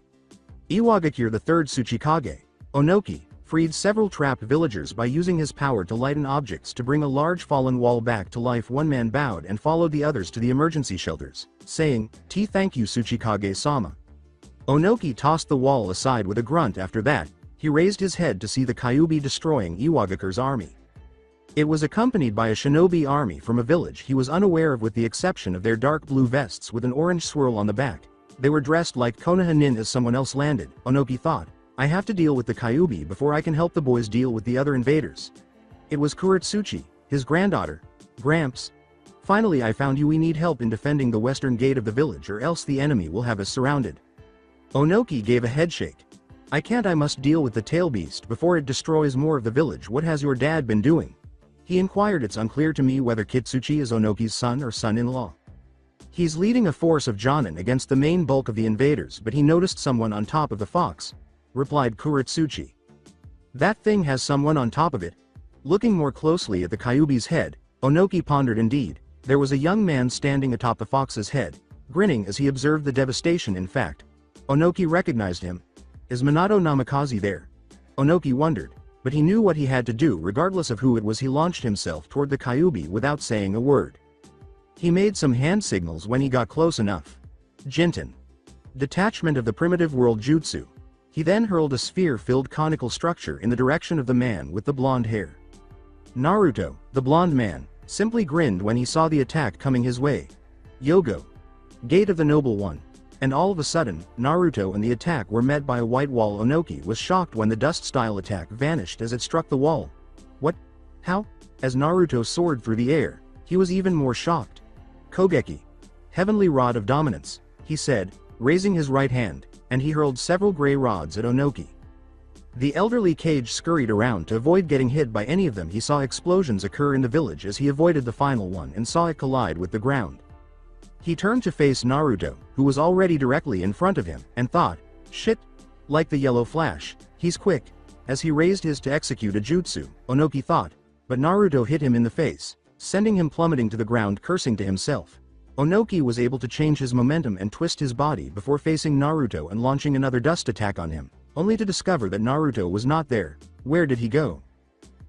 Iwagakure, the third Tsuchikage, Onoki, freed several trapped villagers by using his power to lighten objects to bring a large fallen wall back to life. One man bowed and followed the others to the emergency shelters, saying, Thank you, Tsuchikage-sama. Onoki tossed the wall aside with a grunt. After that, he raised his head to see the Kyuubi destroying Iwagakure's army. It was accompanied by a shinobi army from a village he was unaware of, with the exception of their dark blue vests with an orange swirl on the back. They were dressed like Konoha nin. As someone else landed, Onoki thought, I have to deal with the Kyuubi before I can help the boys deal with the other invaders. It was Kuretsuchi, his granddaughter. Gramps. Finally, I found you. We need help in defending the western gate of the village, or else the enemy will have us surrounded. Onoki gave a headshake. I can't. I must deal with the tail beast before it destroys more of the village. What has your dad been doing? He inquired. It's unclear to me whether Kitsuchi is Onoki's son or son-in-law. He's leading a force of Jonin against the main bulk of the invaders, but he noticed someone on top of the fox, replied Kuretsuchi. That thing has someone on top of it? Looking more closely at the Kyuubi's head, Onoki pondered. Indeed, there was a young man standing atop the fox's head, grinning as he observed the devastation. In fact, Onoki recognized him. Is Minato Namikaze there? Onoki wondered, but he knew what he had to do. Regardless of who it was, he launched himself toward the Kyuubi without saying a word. He made some hand signals when he got close enough. Jinten. Detachment of the primitive world jutsu. He then hurled a sphere-filled conical structure in the direction of the man with the blonde hair. Naruto, the blonde man, simply grinned when he saw the attack coming his way. Yogo. Gate of the Noble One. And all of a sudden, Naruto and the attack were met by a white wall. Onoki was shocked when the dust-style attack vanished as it struck the wall. What? How? As Naruto soared through the air, he was even more shocked. Kogeki. Heavenly Rod of Dominance, he said, raising his right hand, and he hurled several gray rods at Onoki. The elderly Kage scurried around to avoid getting hit by any of them. He saw explosions occur in the village as he avoided the final one and saw it collide with the ground. He turned to face Naruto, who was already directly in front of him, and thought, shit. Like the yellow flash, he's quick. As he raised his to execute a jutsu, Onoki thought, but Naruto hit him in the face, sending him plummeting to the ground, cursing to himself. Onoki was able to change his momentum and twist his body before facing Naruto and launching another dust attack on him, only to discover that Naruto was not there. Where did he go?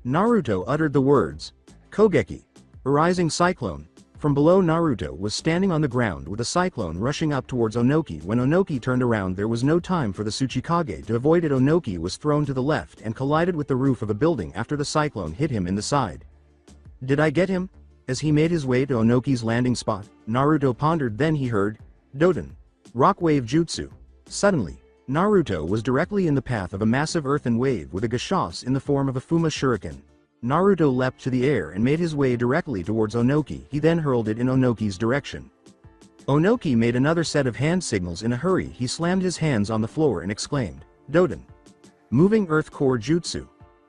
Naruto uttered the words, Kogeki. A rising cyclone. From below, Naruto was standing on the ground with a cyclone rushing up towards Onoki. When Onoki turned around, there was no time for the Tsuchikage to avoid it. Onoki was thrown to the left and collided with the roof of a building after the cyclone hit him in the side. Did I get him? As he made his way to Onoki's landing spot, Naruto pondered. Then he heard, Doden. Rock wave jutsu. Suddenly, Naruto was directly in the path of a massive earthen wave with a gashos in the form of a Fuma shuriken. Naruto leapt to the air and made his way directly towards Onoki. He then hurled it in Onoki's direction. Onoki made another set of hand signals. In a hurry, he slammed his hands on the floor and exclaimed, Doden. Moving earth core jutsu.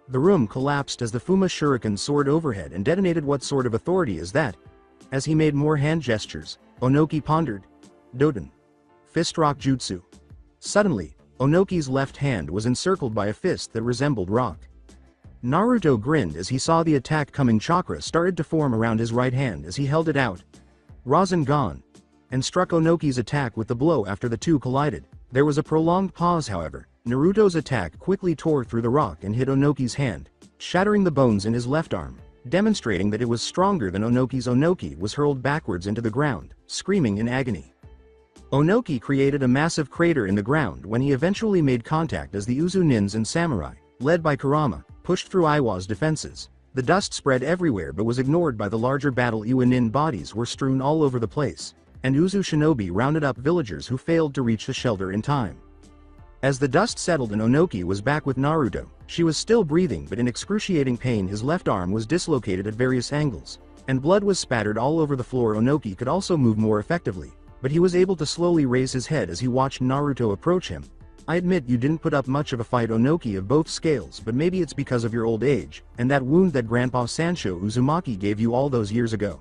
The room collapsed as the Fuma shuriken soared overhead and detonated. What sort of authority is that? As he made more hand gestures, Onoki pondered, Doden. Fist rock jutsu. Suddenly, Onoki's left hand was encircled by a fist that resembled rock. Naruto grinned as he saw the attack coming. Chakra started to form around his right hand as he held it out. Rasengan. And struck Onoki's attack with the blow. After the two collided, there was a prolonged pause. However, Naruto's attack quickly tore through the rock and hit Onoki's hand, shattering the bones in his left arm, demonstrating that it was stronger than Onoki's. Onoki was hurled backwards into the ground, screaming in agony. Onoki created a massive crater in the ground when he eventually made contact as the Uzu Nins and samurai, led by Kurama, pushed through Iwa's defenses. The dust spread everywhere but was ignored by the larger battle. Iwa Nin bodies were strewn all over the place, and Uzu shinobi rounded up villagers who failed to reach the shelter in time. As the dust settled and Onoki was back with Naruto, she was still breathing but in excruciating pain. His left arm was dislocated at various angles, and blood was spattered all over the floor. Onoki could also move more effectively, but he was able to slowly raise his head as he watched Naruto approach him. I admit you didn't put up much of a fight, Onoki, of both scales, but maybe it's because of your old age, and that wound that Grandpa Sancho Uzumaki gave you all those years ago.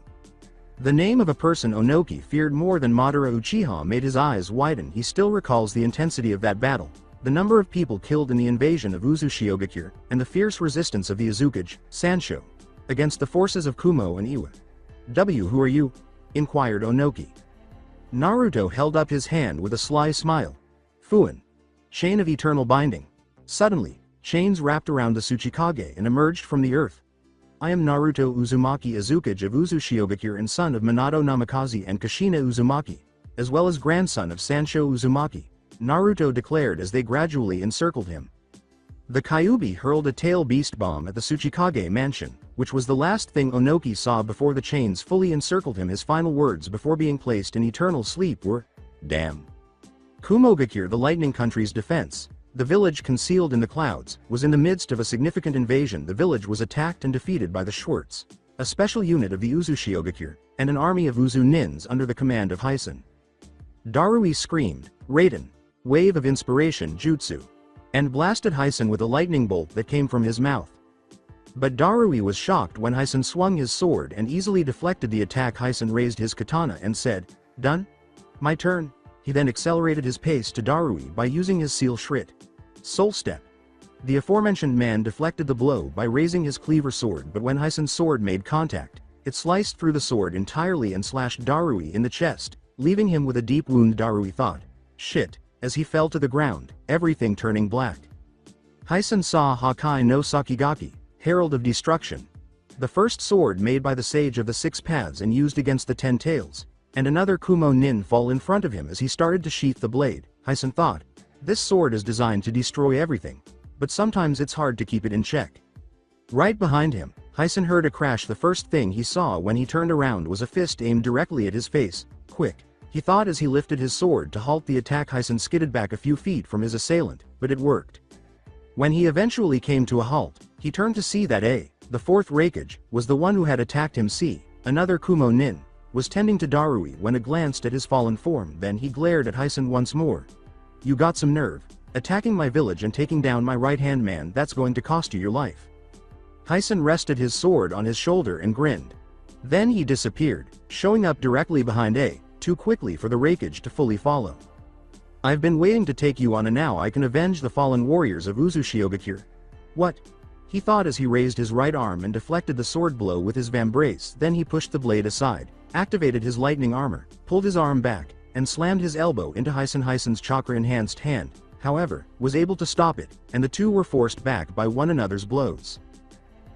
The name of a person Onoki feared more than Madara Uchiha made his eyes widen. He still recalls the intensity of that battle, the number of people killed in the invasion of Uzu Shioakir, and the fierce resistance of the Azukage, Sancho, against the forces of Kumo and Iwa. Who are you? Inquired Onoki. Naruto held up his hand with a sly smile. Fuin. Chain of eternal binding. Suddenly, chains wrapped around the Tsuchikage and emerged from the earth. I am Naruto Uzumaki, Azukage of Uzu Shioakir and son of Minato Namikaze and Kushina Uzumaki, as well as grandson of Sancho Uzumaki, Naruto declared as they gradually encircled him. The Kyuubi hurled a tail beast bomb at the Tsuchikage mansion, which was the last thing Onoki saw before the chains fully encircled him. His final words before being placed in eternal sleep were, damn. Kumogakure, the Lightning Country's defense, the village concealed in the clouds, was in the midst of a significant invasion. The village was attacked and defeated by the Schwartz, a special unit of the Uzu Shioakir, and an army of Uzu Nins under the command of Heisen. Darui screamed, Raiden, wave of inspiration jutsu, and blasted Heisen with a lightning bolt that came from his mouth. But Darui was shocked when Heisen swung his sword and easily deflected the attack. Heisen raised his katana and said, Done? My turn. He then accelerated his pace to Darui by using his seal shrit. Soul Step. The aforementioned man deflected the blow by raising his cleaver sword, but when Heisen's sword made contact, it sliced through the sword entirely and slashed Darui in the chest, leaving him with a deep wound. Darui thought, "Shit," as he fell to the ground, everything turning black. Heisen saw Hakai no Sakigaki, Herald of Destruction, the first sword made by the Sage of the Six Paths and used against the Ten Tails, and another Kumo Nin fall in front of him as he started to sheath the blade. Heisen thought, this sword is designed to destroy everything, but sometimes it's hard to keep it in check. Right behind him, Heisen heard a crash. The first thing he saw when he turned around was a fist aimed directly at his face. Quick, he thought as he lifted his sword to halt the attack. Heisen skidded back a few feet from his assailant, but it worked. When he eventually came to a halt, he turned to see that the fourth Raikage, was the one who had attacked him. Another Kumo Nin, was tending to Darui when he glanced at his fallen form. Then he glared at Heisen once more. You got some nerve, attacking my village and taking down my right-hand man. That's going to cost you your life. Heisen rested his sword on his shoulder and grinned. Then he disappeared, showing up directly behind too quickly for the Raikage to fully follow. I've been waiting to take you on, and now I can avenge the fallen warriors of Usuzu Shioakir. What? He thought as he raised his right arm and deflected the sword blow with his vambrace. Then he pushed the blade aside, activated his lightning armor, pulled his arm back, and slammed his elbow into Heisen. Heisen's chakra-enhanced hand, however, was able to stop it, and the two were forced back by one another's blows.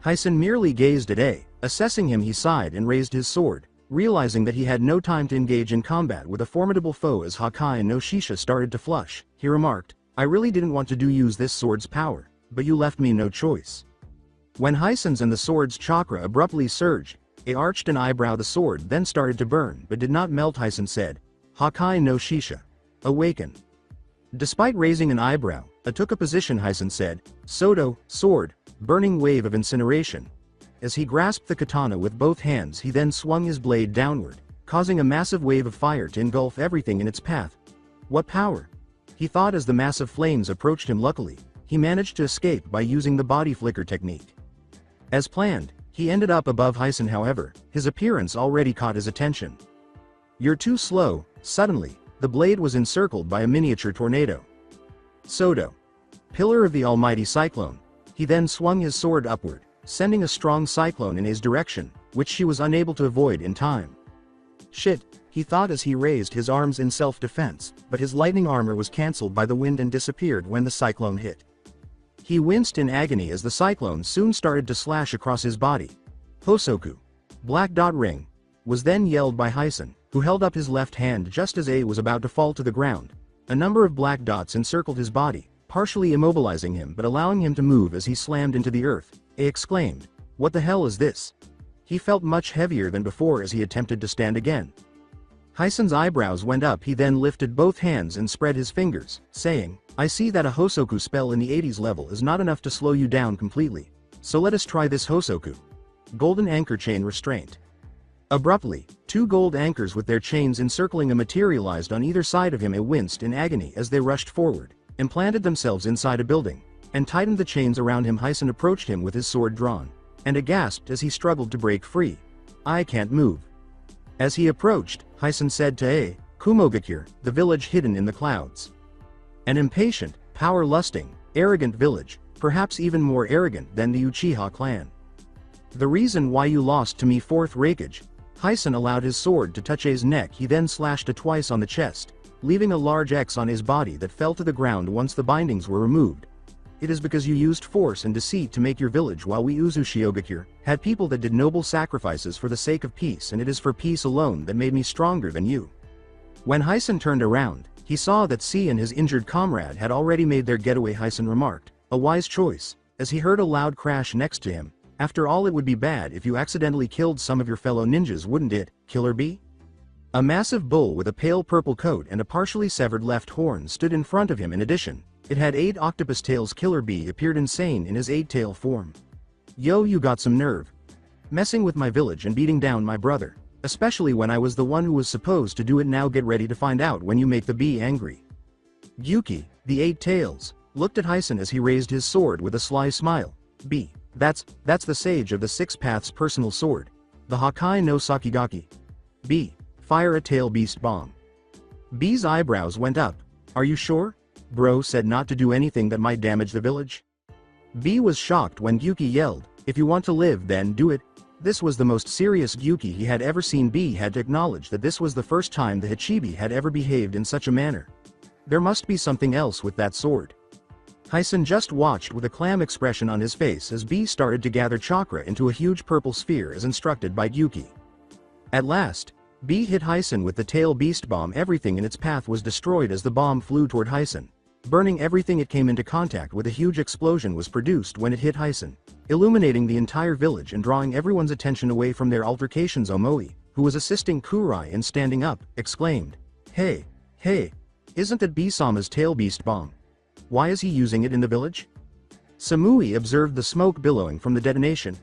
Heisen merely gazed at assessing him. He sighed and raised his sword, realizing that he had no time to engage in combat with a formidable foe. As Hakai no Shisha started to flush, he remarked, I really didn't want to use this sword's power, but you left me no choice. When Heisen's and the sword's chakra abruptly surged, arched an eyebrow. The sword then started to burn but did not melt. Heisen said, Hakai no Shisha. Awaken. Despite raising an eyebrow, took a position. Heisen said, Soto, sword, burning wave of incineration. As he grasped the katana with both hands, he then swung his blade downward, causing a massive wave of fire to engulf everything in its path. What power? He thought as the massive flames approached him. Luckily, he managed to escape by using the body flicker technique. As planned, he ended up above Heisen. However, his appearance already caught his attention. You're too slow. Suddenly, the blade was encircled by a miniature tornado. Soto. Pillar of the Almighty Cyclone. He then swung his sword upward, sending a strong cyclone in his direction, which she was unable to avoid in time. Shit, he thought as he raised his arms in self-defense, but his lightning armor was cancelled by the wind and disappeared when the cyclone hit. He winced in agony as the cyclone soon started to slash across his body. Hosoku. Black dot ring. Was then yelled by Heisen, who held up his left hand just as was about to fall to the ground. A number of black dots encircled his body, partially immobilizing him but allowing him to move as he slammed into the earth. Exclaimed, what the hell is this? He felt much heavier than before as he attempted to stand again. Heisen's eyebrows went up. He then lifted both hands and spread his fingers, saying, I see that a Hosoku spell in the 80s level is not enough to slow you down completely. So let us try this Hosoku. Golden anchor chain restraint. Abruptly, two gold anchors with their chains encircling him materialized on either side of him. He winced in agony as they rushed forward, implanted themselves inside a building, and tightened the chains around him. Heisen approached him with his sword drawn, and gasped as he struggled to break free. I can't move. As he approached, Heisen said to Kumogakure, the village hidden in the clouds. An impatient, power-lusting, arrogant village, perhaps even more arrogant than the Uchiha clan. The reason why you lost to me, fourth Raikage. Heisen allowed his sword to touch his neck. He then slashed it twice on the chest, leaving a large X on his body that fell to the ground once the bindings were removed. It is because you used force and deceit to make your village, while we Uzu Shioakir had people that did noble sacrifices for the sake of peace, and it is for peace alone that made me stronger than you. When Heisen turned around, he saw that C and his injured comrade had already made their getaway. Heisen remarked, a wise choice, as he heard a loud crash next to him. After all, it would be bad if you accidentally killed some of your fellow ninjas, wouldn't it, Killer Bee? A massive bull with a pale purple coat and a partially severed left horn stood in front of him. In addition, it had 8 octopus tails. Killer Bee appeared insane in his 8-tail form. Yo, you got some nerve. Messing with my village and beating down my brother, especially when I was the one who was supposed to do it. Now get ready to find out when you make the bee angry. Gyuki, the 8 tails, looked at Heisen as he raised his sword with a sly smile. B. That's the Sage of the Six Paths' personal sword. The Hakai no Sakigaki. B. Fire a tail beast bomb. B's eyebrows went up. Are you sure? Bro said not to do anything that might damage the village. B was shocked when Gyuki yelled, if you want to live then do it. This was the most serious Gyuki he had ever seen. B had to acknowledge that this was the first time the Hachibi had ever behaved in such a manner. There must be something else with that sword. Heisen just watched with a clam expression on his face as B started to gather chakra into a huge purple sphere as instructed by Gyuki. At last, B hit Heisen with the tail beast bomb. Everything in its path was destroyed as the bomb flew toward Heisen. Burning everything it came into contact with. A huge explosion was produced when it hit Heisen, illuminating the entire village and drawing everyone's attention away from their altercations. Omoi, who was assisting Kurai in standing up, exclaimed, Hey, isn't that B-sama's tail beast bomb? Why is he using it in the village? Samui observed the smoke billowing from the detonation.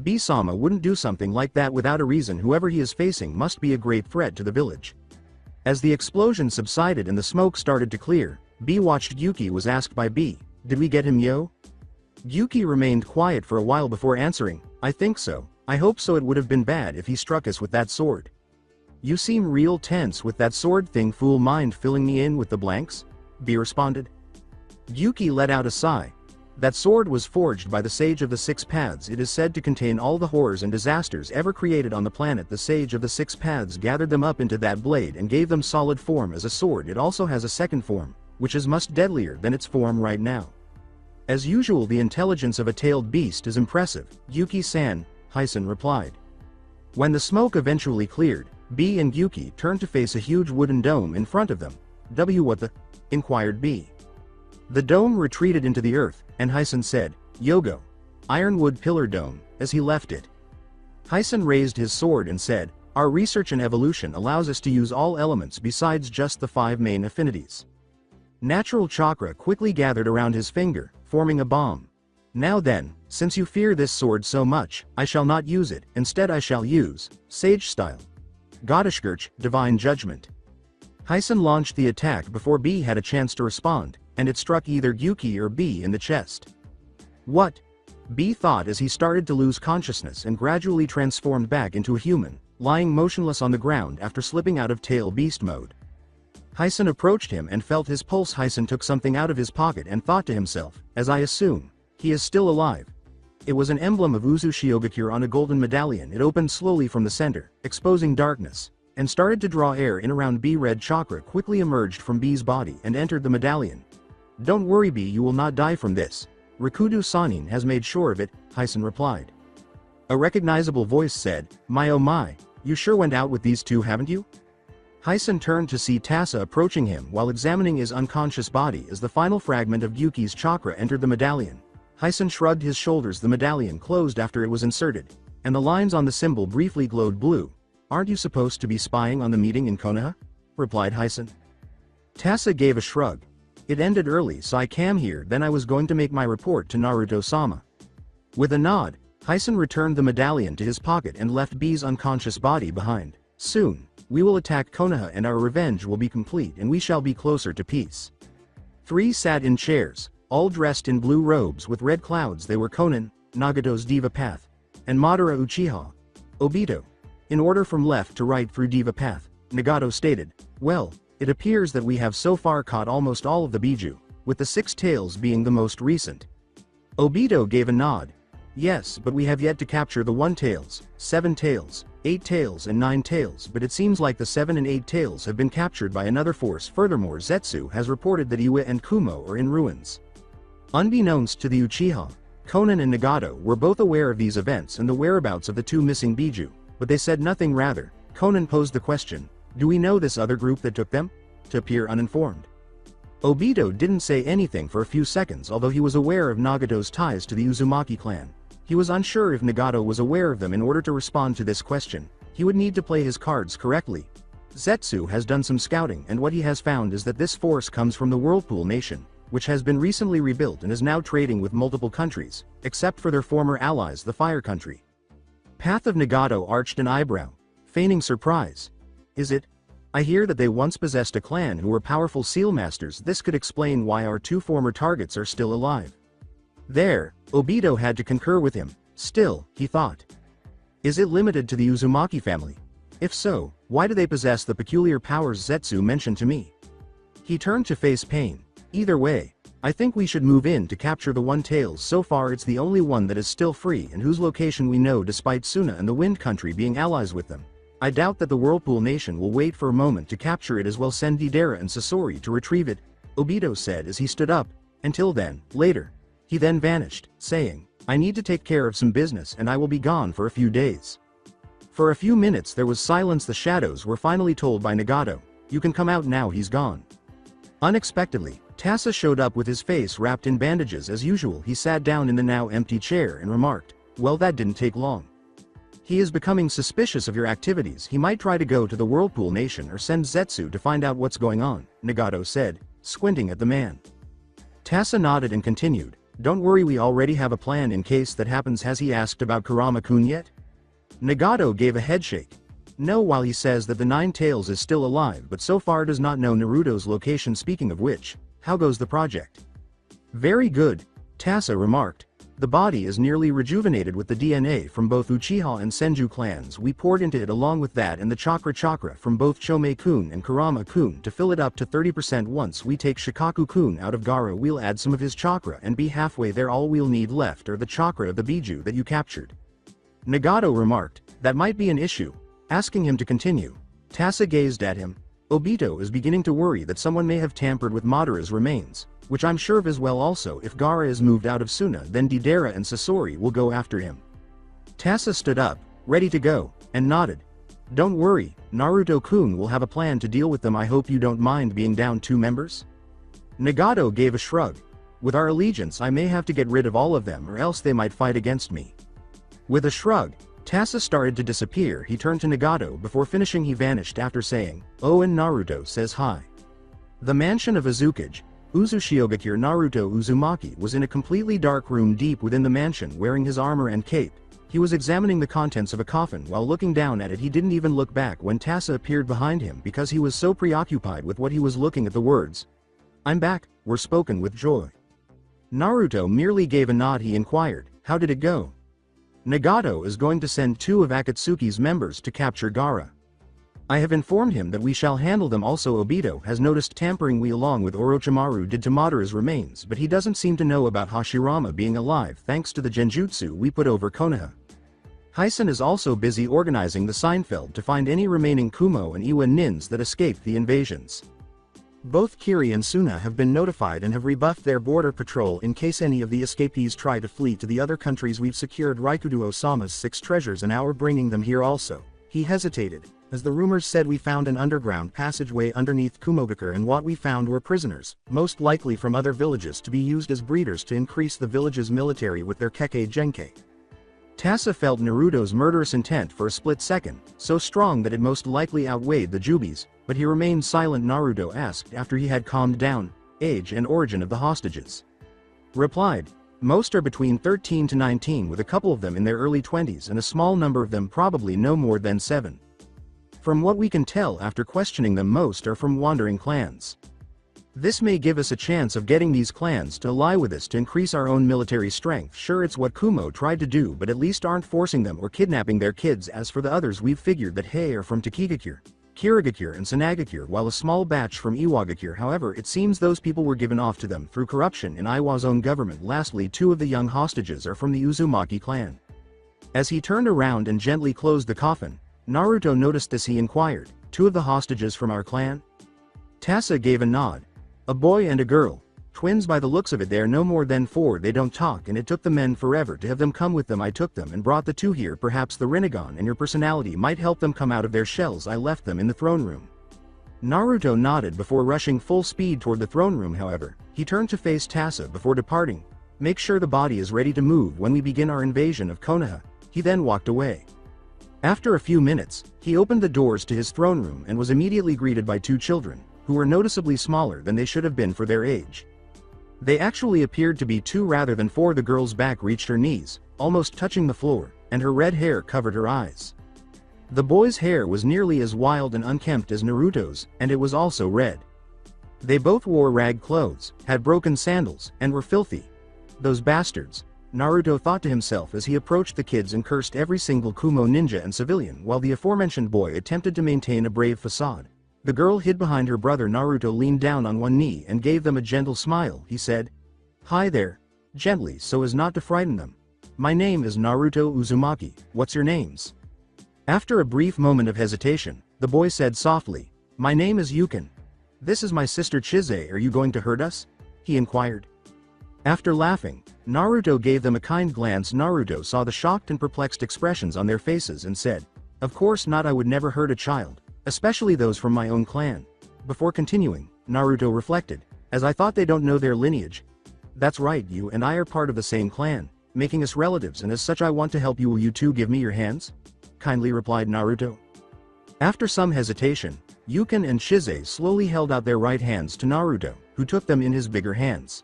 B-sama wouldn't do something like that without a reason. Whoever he is facing must be a great threat to the village. As the explosion subsided and the smoke started to clear, B watched. Gyuki was asked by B, did we get him, yo? Gyuki remained quiet for a while before answering, I think so. I hope so. It would have been bad if he struck us with that sword. You seem real tense with that sword thing. Fool, mind filling me in with the blanks? B responded. Gyuki let out a sigh. That sword was forged by the Sage of the Six Paths. It is said to contain all the horrors and disasters ever created on the planet. The Sage of the Six Paths gathered them up into that blade and gave them solid form as a sword. It also has a second form, which is much deadlier than its form right now. As usual, the intelligence of a tailed beast is impressive, Gyuki-san, Heisen replied. When the smoke eventually cleared, B and Gyuki turned to face a huge wooden dome in front of them. What the? Inquired B. The dome retreated into the earth, and Heisen said, Yogo. Ironwood pillar dome, as he left it. Heisen raised his sword and said, our research in evolution allows us to use all elements besides just the 5 main affinities. Natural chakra quickly gathered around his finger, forming a bomb. Now then, since you fear this sword so much, I shall not use it. Instead I shall use, Sage style. Gotteshgurch, divine judgment. Heisen launched the attack before B had a chance to respond, and it struck either Gyuki or B in the chest. What? B thought as he started to lose consciousness and gradually transformed back into a human, lying motionless on the ground after slipping out of tail beast mode. Heisen approached him and felt his pulse. Heisen took something out of his pocket and thought to himself, as I assume, he is still alive. It was an emblem of Usuzu Shioakir on a golden medallion. It opened slowly from the center, exposing darkness, and started to draw air in around B. Red chakra quickly emerged from B's body and entered the medallion. Don't worry B, you will not die from this. Rikudo Sanin has made sure of it, Heisen replied. A recognizable voice said, my oh my, you sure went out with these two, haven't you? Heisen turned to see Tasa approaching him while examining his unconscious body as the final fragment of Gyuki's chakra entered the medallion. Heisen shrugged his shoulders. The medallion closed after it was inserted, and the lines on the symbol briefly glowed blue. Aren't you supposed to be spying on the meeting in Konoha? Replied Heisen. Tasa gave a shrug. It ended early so I came here, then I was going to make my report to Naruto-sama. With a nod, Heisen returned the medallion to his pocket and left B's unconscious body behind. Soon, we will attack Konoha and our revenge will be complete and we shall be closer to peace. 3 sat in chairs, all dressed in blue robes with red clouds. They were Conan, Nagato's Diva Path, and Madara Uchiha, Obito. In order from left to right through Diva Path, Nagato stated, well, it appears that we have so far caught almost all of the Biju, with the 6 tails being the most recent. Obito gave a nod. Yes, but we have yet to capture the 1 tails, 7 tails, 8 tails and 9 tails, but it seems like the 7 and 8 tails have been captured by another force. Furthermore, Zetsu has reported that Iwa and Kumo are in ruins. Unbeknownst to the Uchiha, Conan and Nagato were both aware of these events and the whereabouts of the 2 missing Biju, but they said nothing. Rather, Conan posed the question, do we know this other group that took them? To appear uninformed. Obito didn't say anything for a few seconds, although he was aware of Nagato's ties to the Uzumaki clan. He was unsure if Nagato was aware of them. In order to respond to this question, he would need to play his cards correctly. Zetsu has done some scouting and what he has found is that this force comes from the Whirlpool Nation, which has been recently rebuilt and is now trading with multiple countries, except for their former allies the Fire Country. Path of Nagato arched an eyebrow, feigning surprise. Is it? I hear that they once possessed a clan who were powerful seal masters. This could explain why our 2 former targets are still alive. There, Obito had to concur with him. Still, he thought. Is it limited to the Uzumaki family? If so, why do they possess the peculiar powers Zetsu mentioned to me? He turned to face Pain. Either way, I think we should move in to capture the One Tails. So far it's the only one that is still free and whose location we know despite Suna and the Wind Country being allies with them. I doubt that the Whirlpool Nation will wait for a moment to capture it as well. Send Deidara and Sasori to retrieve it, Obito said as he stood up. Until then, later. He then vanished, saying, I need to take care of some business and I will be gone for a few days. For a few minutes there was silence. The shadows were finally told by Nagato, you can come out now. He's gone. Unexpectedly, Tasa showed up with his face wrapped in bandages as usual. He sat down in the now empty chair and remarked, well, that didn't take long. He is becoming suspicious of your activities. He might try to go to the Whirlpool Nation or send Zetsu to find out what's going on, Nagato said, squinting at the man. Tasa nodded and continued, don't worry, we already have a plan in case that happens. Has he asked about Kurama-kun yet? Nagato gave a headshake. No, while he says that the Nine Tails is still alive but so far does not know Naruto's location. Speaking of which, how goes the project? Very good, Tasa remarked. The body is nearly rejuvenated with the DNA from both Uchiha and Senju clans. We poured into it along with that and the chakra from both Chome-kun and Kurama-kun to fill it up to 30%. Once we take Shikaku-kun out of Gaara, we'll add some of his chakra and be halfway there. All we'll need left are the chakra of the Biju that you captured. Nagato remarked, that might be an issue. Asking him to continue, Tasa gazed at him. Obito is beginning to worry that someone may have tampered with Madara's remains, which I'm sure of as well. Also, if Gaara is moved out of Suna, then Deidara and Sasori will go after him. Tasa stood up, ready to go, and nodded. Don't worry, Naruto-kun will have a plan to deal with them. I hope you don't mind being down 2 members? Nagato gave a shrug. With our allegiance I may have to get rid of all of them or else they might fight against me. With a shrug, Tasa started to disappear. He turned to Nagato before finishing. He vanished after saying, oh, and Naruto says hi. The mansion of Azukage, Uzu Shioakir. Naruto Uzumaki was in a completely dark room deep within the mansion wearing his armor and cape. He was examining the contents of a coffin. While looking down at it he didn't even look back when Tasa appeared behind him because he was so preoccupied with what he was looking at. The words, I'm back, were spoken with joy. Naruto merely gave a nod. He inquired, how did it go? Nagato is going to send 2 of Akatsuki's members to capture Gaara. I have informed him that we shall handle them. Also, Obito has noticed tampering we along with Orochimaru did to Madara's remains, but he doesn't seem to know about Hashirama being alive thanks to the genjutsu we put over Konoha. Heisen is also busy organizing the Seinfeld to find any remaining Kumo and Uzu Nins that escaped the invasions. Both Kiri and Suna have been notified and have rebuffed their border patrol in case any of the escapees try to flee to the other countries. We've secured Raikudo-Osama's 6 treasures and are bringing them here also. He hesitated, as the rumors said. We found an underground passageway underneath Kumogakure and what we found were prisoners, most likely from other villages, to be used as breeders to increase the village's military with their Kekkei Genkei. Tasa felt Naruto's murderous intent for a split second, so strong that it most likely outweighed the Jubi's, but he remained silent. Naruto asked after he had calmed down, age and origin of the hostages. Replied, most are between 13 to 19 with a couple of them in their early 20s and a small number of them probably no more than 7. From what we can tell after questioning them, most are from wandering clans. This may give us a chance of getting these clans to ally with us to increase our own military strength. Sure, it's what Kumo tried to do, but at least aren't forcing them or kidnapping their kids. As for the others, we've figured that Hei are from Takigakure, Kirigakure and Tsunade, while a small batch from Iwagakure. However, it seems those people were given off to them through corruption in Iwa's own government. Lastly, 2 of the young hostages are from the Uzumaki clan. As he turned around and gently closed the coffin, Naruto noticed this. He inquired, 2 of the hostages from our clan? Tasa gave a nod. A boy and a girl. Twins by the looks of it. They're no more than 4. They don't talk and it took the men forever to have them come with them. I took them and brought the 2 here. Perhaps the Rinnegan and your personality might help them come out of their shells. I left them in the throne room. Naruto nodded before rushing full speed toward the throne room. However, he turned to face Tasa before departing. Make sure the body is ready to move when we begin our invasion of Konoha. He then walked away. After a few minutes, he opened the doors to his throne room and was immediately greeted by 2 children, who were noticeably smaller than they should have been for their age. They actually appeared to be 2 rather than 4. The girl's back reached her knees, almost touching the floor, and her red hair covered her eyes. The boy's hair was nearly as wild and unkempt as Naruto's, and it was also red. They both wore rag clothes, had broken sandals, and were filthy. Those bastards. Naruto thought to himself as he approached the kids and cursed every single Kumo ninja and civilian while the aforementioned boy attempted to maintain a brave facade. The girl hid behind her brother. Naruto leaned down on one knee and gave them a gentle smile. He said, "Hi there," gently so as not to frighten them. "My name is Naruto Uzumaki, what's your names?" After a brief moment of hesitation, the boy said softly, "My name is Yukin. This is my sister Chise. Are you going to hurt us?" he inquired. After laughing, Naruto gave them a kind glance. Naruto saw the shocked and perplexed expressions on their faces and said, "Of course not, I would never hurt a child, especially those from my own clan." Before continuing, Naruto reflected, "As I thought they don't know their lineage." "That's right, you and I are part of the same clan, making us relatives, and as such I want to help you. Will you two give me your hands?" kindly replied Naruto. After some hesitation, Yukin and Chise slowly held out their right hands to Naruto, who took them in his bigger hands.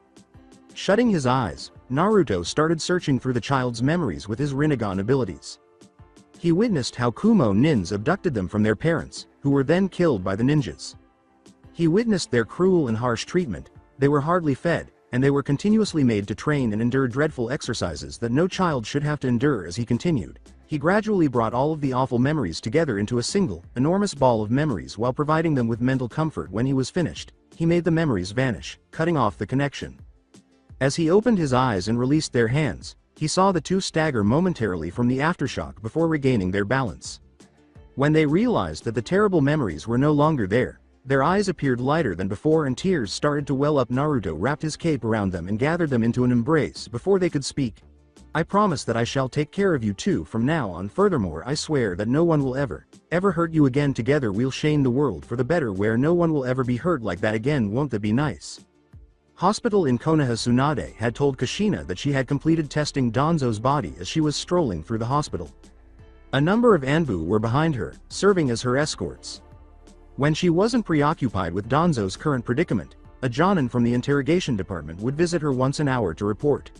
Shutting his eyes, Naruto started searching through the child's memories with his Rinnegan abilities. He witnessed how Kumo Nins abducted them from their parents, who were then killed by the ninjas. He witnessed their cruel and harsh treatment. They were hardly fed, and they were continuously made to train and endure dreadful exercises that no child should have to endure. As he continued, he gradually brought all of the awful memories together into a single, enormous ball of memories while providing them with mental comfort. When he was finished, he made the memories vanish, cutting off the connection. As he opened his eyes and released their hands, he saw the two stagger momentarily from the aftershock before regaining their balance. When they realized that the terrible memories were no longer there, their eyes appeared lighter than before and tears started to well up. Naruto wrapped his cape around them and gathered them into an embrace before they could speak. "I promise that I shall take care of you two from now on. Furthermore, I swear that no one will ever hurt you again. Together we'll change the world for the better, where no one will ever be hurt like that again. Won't that be nice?" Hospital in Konoha. Tsunade had told Kushina that she had completed testing Danzo's body as she was strolling through the hospital. A number of Anbu were behind her, serving as her escorts. When she wasn't preoccupied with Danzo's current predicament, a Jonin from the interrogation department would visit her once an hour to report.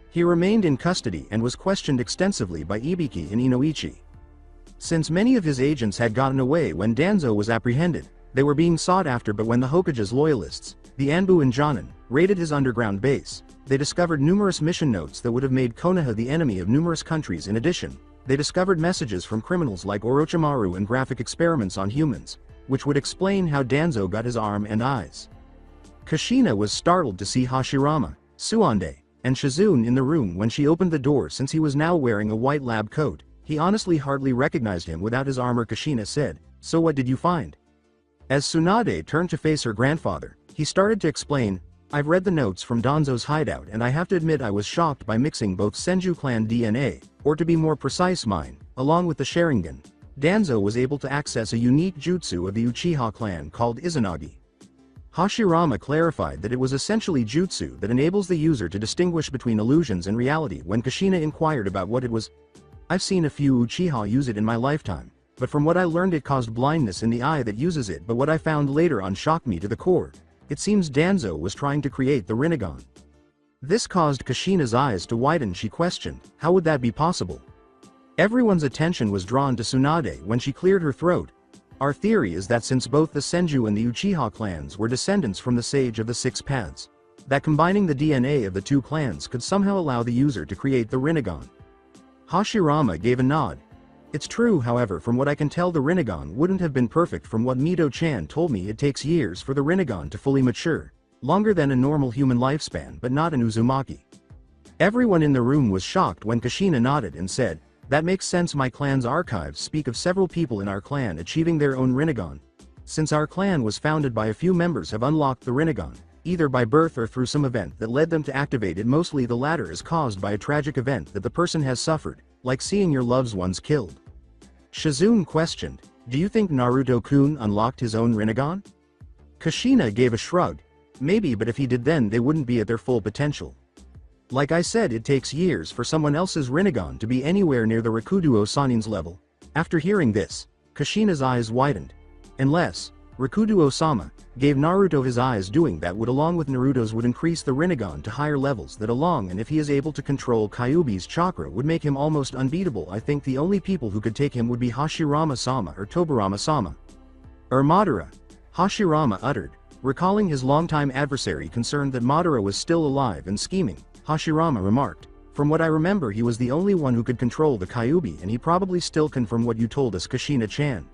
He remained in custody and was questioned extensively by Ibiki and Inoichi. Since many of his agents had gotten away when Danzo was apprehended, they were being sought after. But when the Hokage's loyalists, the Anbu and Jonin, raided his underground base, they discovered numerous mission notes that would have made Konoha the enemy of numerous countries. In addition, they discovered messages from criminals like Orochimaru and graphic experiments on humans, which would explain how Danzo got his arm and eyes. Kushina was startled to see Hashirama, Tsunade, and Shizune in the room when she opened the door. Since he was now wearing a white lab coat, he honestly hardly recognized him without his armor. Kushina said, "So what did you find?" As Tsunade turned to face her grandfather, he started to explain, "I've read the notes from Danzo's hideout and I have to admit I was shocked by mixing both Senju clan DNA, or to be more precise mine, along with the Sharingan. Danzo was able to access a unique jutsu of the Uchiha clan called Izanagi." Hashirama clarified that it was essentially jutsu that enables the user to distinguish between illusions and reality. When Kushina inquired about what it was, "I've seen a few Uchiha use it in my lifetime, but from what I learned it caused blindness in the eye that uses it, but what I found later on shocked me to the core. It seems Danzo was trying to create the Rinnegan." This caused Kushina's eyes to widen. She questioned, how would that be possible? Everyone's attention was drawn to Tsunade when she cleared her throat. "Our theory is that since both the Senju and the Uchiha clans were descendants from the Sage of the Six Paths, that combining the DNA of the two clans could somehow allow the user to create the Rinnegan." Hashirama gave a nod. "It's true, however, from what I can tell the Rinnegan wouldn't have been perfect. From what Mito-chan told me, it takes years for the Rinnegan to fully mature, longer than a normal human lifespan, but not an Uzumaki." Everyone in the room was shocked when Kushina nodded and said, "That makes sense. My clan's archives speak of several people in our clan achieving their own Rinnegan. Since our clan was founded by a few members have unlocked the Rinnegan, either by birth or through some event that led them to activate it. Mostly the latter is caused by a tragic event that the person has suffered, like seeing your loved ones killed." Shizune questioned, "Do you think Naruto-kun unlocked his own Rinnegan?" Kushina gave a shrug. "Maybe, but if he did then they wouldn't be at their full potential. Like I said, it takes years for someone else's Rinnegan to be anywhere near the Rikuduo Sanin's level." After hearing this, Kushina's eyes widened. Unless Rikuduo-sama gave Naruto his eyes, doing that would along with Naruto's would increase the Rinnegan to higher levels that along, and if he is able to control Kyuubi's chakra would make him almost unbeatable. I think the only people who could take him would be Hashirama-sama or Tobarama-sama. Or Madara," Hashirama uttered, recalling his longtime adversary. Concerned that Madara was still alive and scheming, Hashirama remarked, From what I remember, he was the only one who could control the Kyuubi, and he probably still can from what you told us, Kushina-chan.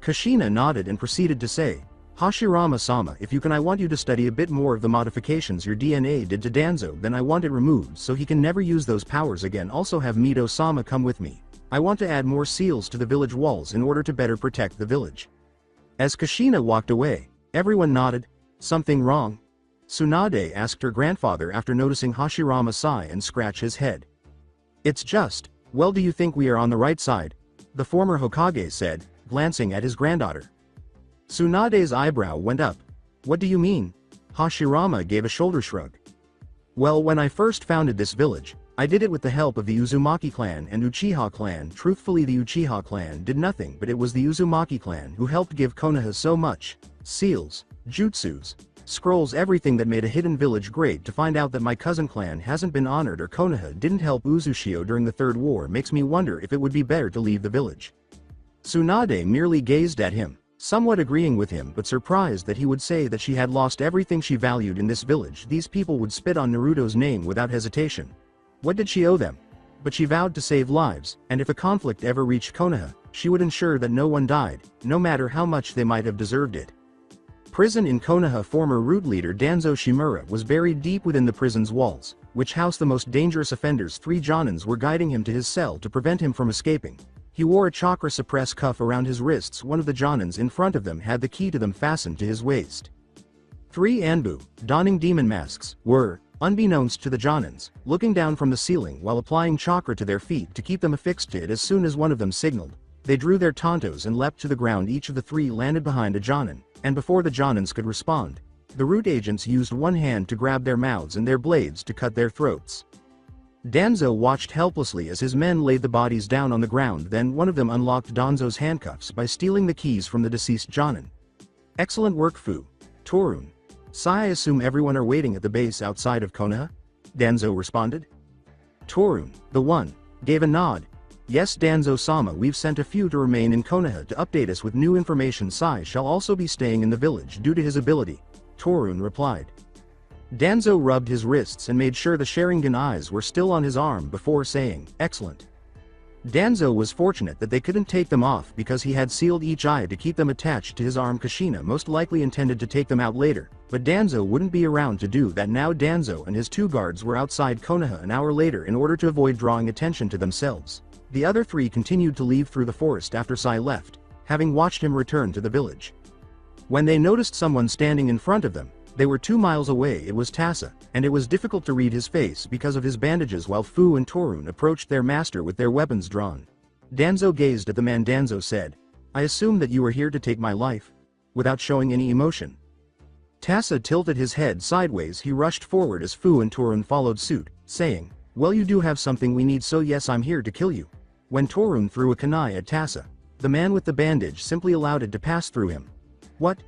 Kushina nodded and proceeded to say, Hashirama-sama, if you can, I want you to study a bit more of the modifications your DNA did to Danzo, then I want it removed so he can never use those powers again. Also have Mito-sama come with me. I want to add more seals to the village walls in order to better protect the village. As Kushina walked away, everyone nodded. Something wrong? Tsunade asked her grandfather after noticing Hashirama sigh and scratch his head. It's just, well, do you think we are on the right side? The former Hokage said, glancing at his granddaughter. Tsunade's eyebrow went up. What do you mean? Hashirama gave a shoulder shrug. Well, when I first founded this village, I did it with the help of the Uzumaki clan and Uchiha clan. Truthfully, the Uchiha clan did nothing, but it was the Uzumaki clan who helped give Konoha so much. Seals, jutsus, scrolls, everything that made a hidden village great. To find out that my cousin clan hasn't been honored or Konoha didn't help Uzushio during the Third War makes me wonder if it would be better to leave the village. Tsunade merely gazed at him, somewhat agreeing with him but surprised that he would say that she had lost everything she valued in this village. These people would spit on Naruto's name without hesitation. What did she owe them? But she vowed to save lives, and if a conflict ever reached Konoha, she would ensure that no one died, no matter how much they might have deserved it. Prison in Konoha. Former root leader Danzo Shimura was buried deep within the prison's walls, which housed the most dangerous offenders. 3 Jonins were guiding him to his cell to prevent him from escaping. He wore a chakra suppress cuff around his wrists. One of the Jonins in front of them had the key to them fastened to his waist. 3 Anbu, donning demon masks, were, unbeknownst to the Jonins, looking down from the ceiling while applying chakra to their feet to keep them affixed to it. As soon as one of them signaled, they drew their tontos and leapt to the ground. Each of the 3 landed behind a Jonin, and before the Jonins could respond, the root agents used one hand to grab their mouths and their blades to cut their throats. Danzo watched helplessly as his men laid the bodies down on the ground. Then one of them unlocked Danzo's handcuffs by stealing the keys from the deceased Jonin. Excellent work, Fu. Torun. I assume everyone are waiting at the base outside of Konoha? Danzo responded. Torun, the one, gave a nod. Yes, Danzo-sama, we've sent a few to remain in Konoha to update us with new information. Sai shall also be staying in the village due to his ability, Torun replied. Danzo rubbed his wrists and made sure the Sharingan eyes were still on his arm before saying, excellent. Danzo was fortunate that they couldn't take them off because he had sealed each eye to keep them attached to his arm. Kushina most likely intended to take them out later, but Danzo wouldn't be around to do that now. Danzo and his 2 guards were outside Konoha an hour later in order to avoid drawing attention to themselves. The other 3 continued to leave through the forest after Sai left, having watched him return to the village. When they noticed someone standing in front of them, they were 2 miles away. It was Tasa, and it was difficult to read his face because of his bandages while Fu and Torun approached their master with their weapons drawn. Danzo gazed at the man. Danzo said, I assume that you are here to take my life? Without showing any emotion. Tasa tilted his head sideways. He rushed forward as Fu and Torun followed suit, saying, well, you do have something we need, so yes, I'm here to kill you. When Torun threw a kunai at Tasa, the man with the bandage simply allowed it to pass through him. What?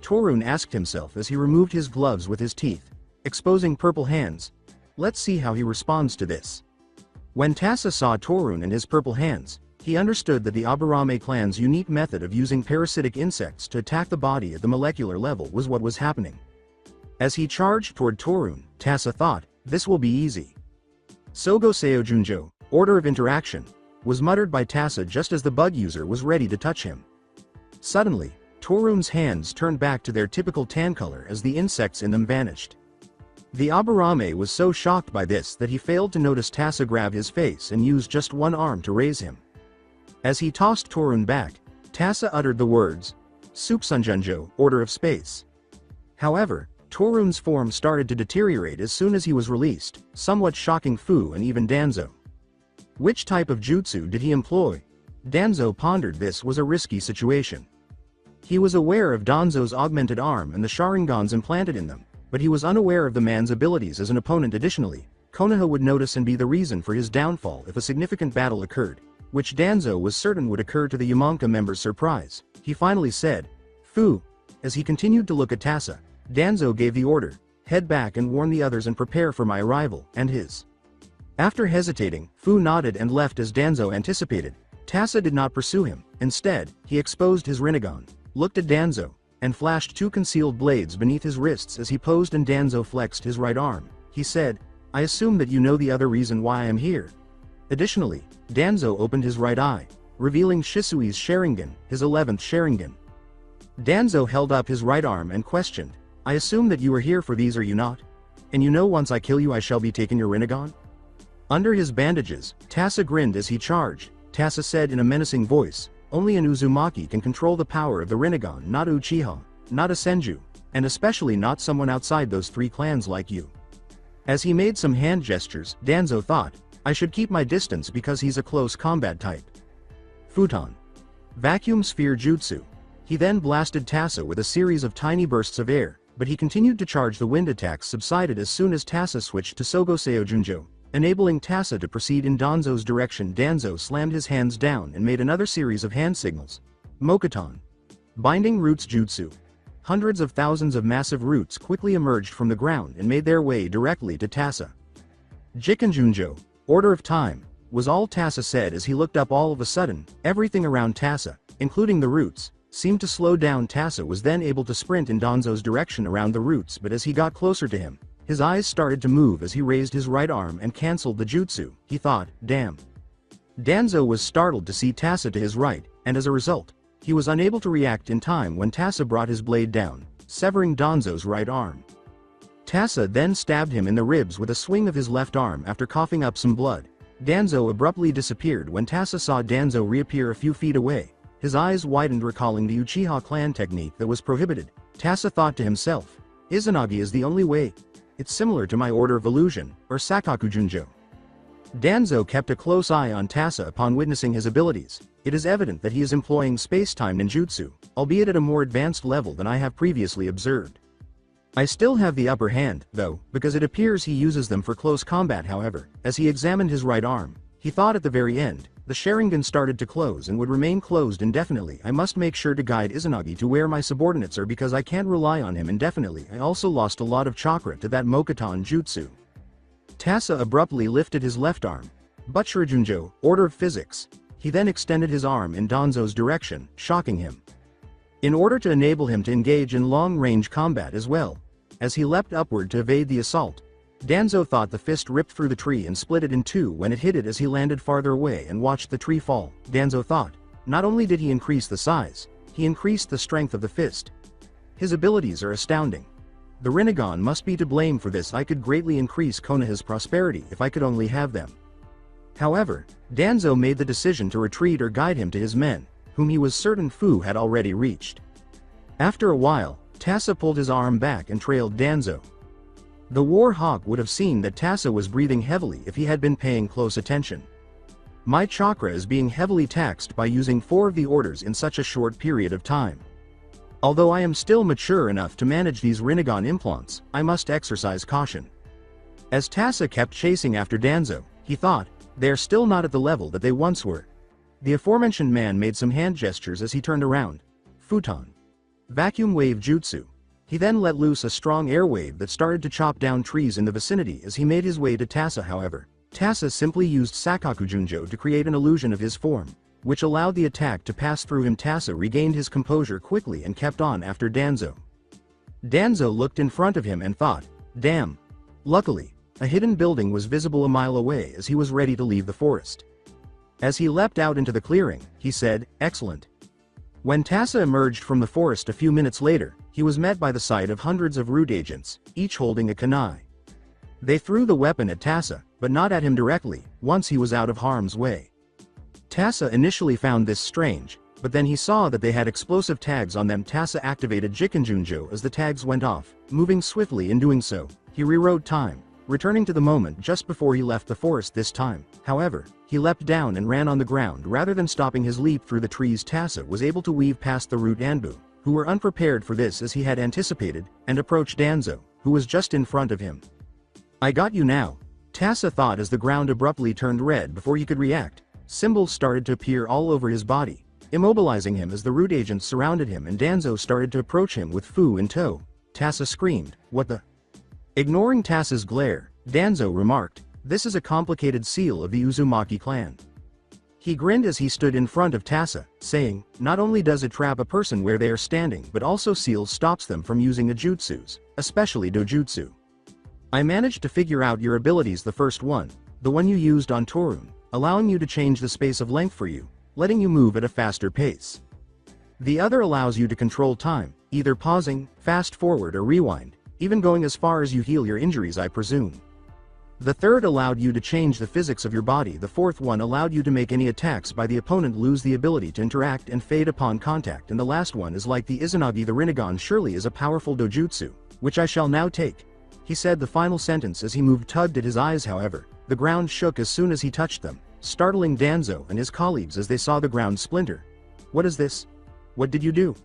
Torun asked himself as he removed his gloves with his teeth, exposing purple hands. Let's see how he responds to this. When Tasa saw Torun and his purple hands, he understood that the Aburame clan's unique method of using parasitic insects to attack the body at the molecular level was what was happening. As he charged toward Torun, Tasa thought, this will be easy. Sogo Seojunjo, order of interaction, was muttered by Tasa just as the bug user was ready to touch him. Suddenly, Torun's hands turned back to their typical tan color as the insects in them vanished. The Aburame was so shocked by this that he failed to notice Tasa grab his face and use just one arm to raise him. As he tossed Torun back, Tasa uttered the words, Supsunjunjo, Order of Space. However, Torun's form started to deteriorate as soon as he was released, somewhat shocking Fu and even Danzo. Which type of jutsu did he employ? Danzo pondered. This was a risky situation. He was aware of Danzo's augmented arm and the Sharingans implanted in them, but he was unaware of the man's abilities as an opponent. Additionally, Konoha would notice and be the reason for his downfall if a significant battle occurred, which Danzo was certain would occur to the Yamanka members' surprise. He finally said, Fu. As he continued to look at Tasa, Danzo gave the order, head back and warn the others and prepare for my arrival, and his. After hesitating, Fu nodded and left as Danzo anticipated. Tasa did not pursue him. Instead, he exposed his Rinnegan, looked at Danzo, and flashed 2 concealed blades beneath his wrists as he posed and Danzo flexed his right arm. He said, I assume that you know the other reason why I am here. Additionally, Danzo opened his right eye, revealing Shisui's Sharingan, his 11th Sharingan. Danzo held up his right arm and questioned, I assume that you are here for these, are you not? And you know once I kill you I shall be taking your Rinnegan? Under his bandages, Tasa grinned as he charged. Tasa said in a menacing voice, only an Uzumaki can control the power of the Rinnegan, not Uchiha, not a Senju, and especially not someone outside those 3 clans like you. As he made some hand gestures, Danzo thought, I should keep my distance because he's a close combat type. Futon. Vacuum Sphere Jutsu. He then blasted Tasa with a series of tiny bursts of air, but he continued to charge. The wind attacks subsided as soon as Tasa switched to Sogoseo Junjo, enabling Tasa to proceed in Danzo's direction. Danzo slammed his hands down and made another series of hand signals. Mokuton. Binding Roots Jutsu. Hundreds of thousands of massive roots quickly emerged from the ground and made their way directly to Tasa. Jikenjunjo, Order of Time, was all Tasa said as he looked up. All of a sudden, everything around Tasa, including the roots, seemed to slow down. Tasa was then able to sprint in Danzo's direction around the roots, but as he got closer to him, his eyes started to move as he raised his right arm and cancelled the jutsu. He thought, damn. Danzo was startled to see Tasa to his right, and as a result, he was unable to react in time when Tasa brought his blade down, severing Danzo's right arm. Tasa then stabbed him in the ribs with a swing of his left arm after coughing up some blood. Danzo abruptly disappeared when Tasa saw Danzo reappear a few feet away. His eyes widened, recalling the Uchiha clan technique that was prohibited. Tasa thought to himself, Izanagi is the only way. It's similar to my Order of Illusion, or Sakaku Junjo. Danzo kept a close eye on Tasa upon witnessing his abilities. It is evident that he is employing space-time ninjutsu, albeit at a more advanced level than I have previously observed. I still have the upper hand, though, because it appears he uses them for close combat. However, as he examined his right arm, he thought at the very end, the Sharingan started to close and would remain closed indefinitely. I must make sure to guide Izanagi to where my subordinates are because I can't rely on him indefinitely. I also lost a lot of chakra to that Mokuton jutsu. Tasa abruptly lifted his left arm. Butcherajunjo, Order of Physics. He then extended his arm in Danzo's direction, shocking him. In order to enable him to engage in long-range combat as well. As he leapt upward to evade the assault, Danzo thought the fist ripped through the tree and split it in two when it hit it as he landed farther away and watched the tree fall. Danzo thought, not only did he increase the size, he increased the strength of the fist. His abilities are astounding. The Rinnegan must be to blame for this. I could greatly increase Konoha's prosperity if I could only have them. However, Danzo made the decision to retreat or guide him to his men, whom he was certain Fu had already reached. After a while, Tasa pulled his arm back and trailed Danzo. The War Hawk would have seen that Tasa was breathing heavily if he had been paying close attention. My chakra is being heavily taxed by using 4 of the orders in such a short period of time. Although I am still mature enough to manage these Rinnegan implants, I must exercise caution. As Tasa kept chasing after Danzo, he thought, they are still not at the level that they once were. The aforementioned man made some hand gestures as he turned around. Futon. Vacuum Wave Jutsu. He then let loose a strong air wave that started to chop down trees in the vicinity as he made his way to Tasa. However, Tasa simply used Sakaku Junjo to create an illusion of his form, which allowed the attack to pass through him. Tasa regained his composure quickly and kept on after Danzo. Danzo looked in front of him and thought, damn. Luckily, a hidden building was visible a mile away as he was ready to leave the forest. As he leapt out into the clearing, he said, excellent. When Tasa emerged from the forest a few minutes later, he was met by the sight of hundreds of root agents, each holding a kunai. They threw the weapon at Tasa, but not at him directly, once he was out of harm's way. Tasa initially found this strange, but then he saw that they had explosive tags on them. Tasa activated Jikenjunjo as the tags went off, moving swiftly. In doing so, he rewrote time, returning to the moment just before he left the forest this time. However, he leapt down and ran on the ground rather than stopping his leap through the trees. Tasa was able to weave past the root Anbu, who were unprepared for this as he had anticipated, and approached Danzo, who was just in front of him. I got you now. Tasa thought as the ground abruptly turned red before he could react. Symbols started to appear all over his body, immobilizing him as the root agents surrounded him and Danzo started to approach him with Fu in tow. Tasa screamed, what the? Ignoring Tasa's glare, Danzo remarked, this is a complicated seal of the Uzumaki clan. He grinned as he stood in front of Tasa, saying, not only does it trap a person where they are standing but also seal stops them from using the jutsus, especially dojutsu. I managed to figure out your abilities. The first one, the one you used on Torun, allowing you to change the space of length for you, letting you move at a faster pace. The other allows you to control time, either pausing, fast forward or rewind, even going as far as you heal your injuries, I presume. The third allowed you to change the physics of your body. The fourth one allowed you to make any attacks by the opponent lose the ability to interact and fade upon contact, and the last one is like the Izanagi. The Rinnegan surely is a powerful dojutsu, which I shall now take. He said the final sentence as he moved. Tugged at his eyes, however, the ground shook as soon as he touched them, startling Danzo and his colleagues as they saw the ground splinter. What is this? What did you do?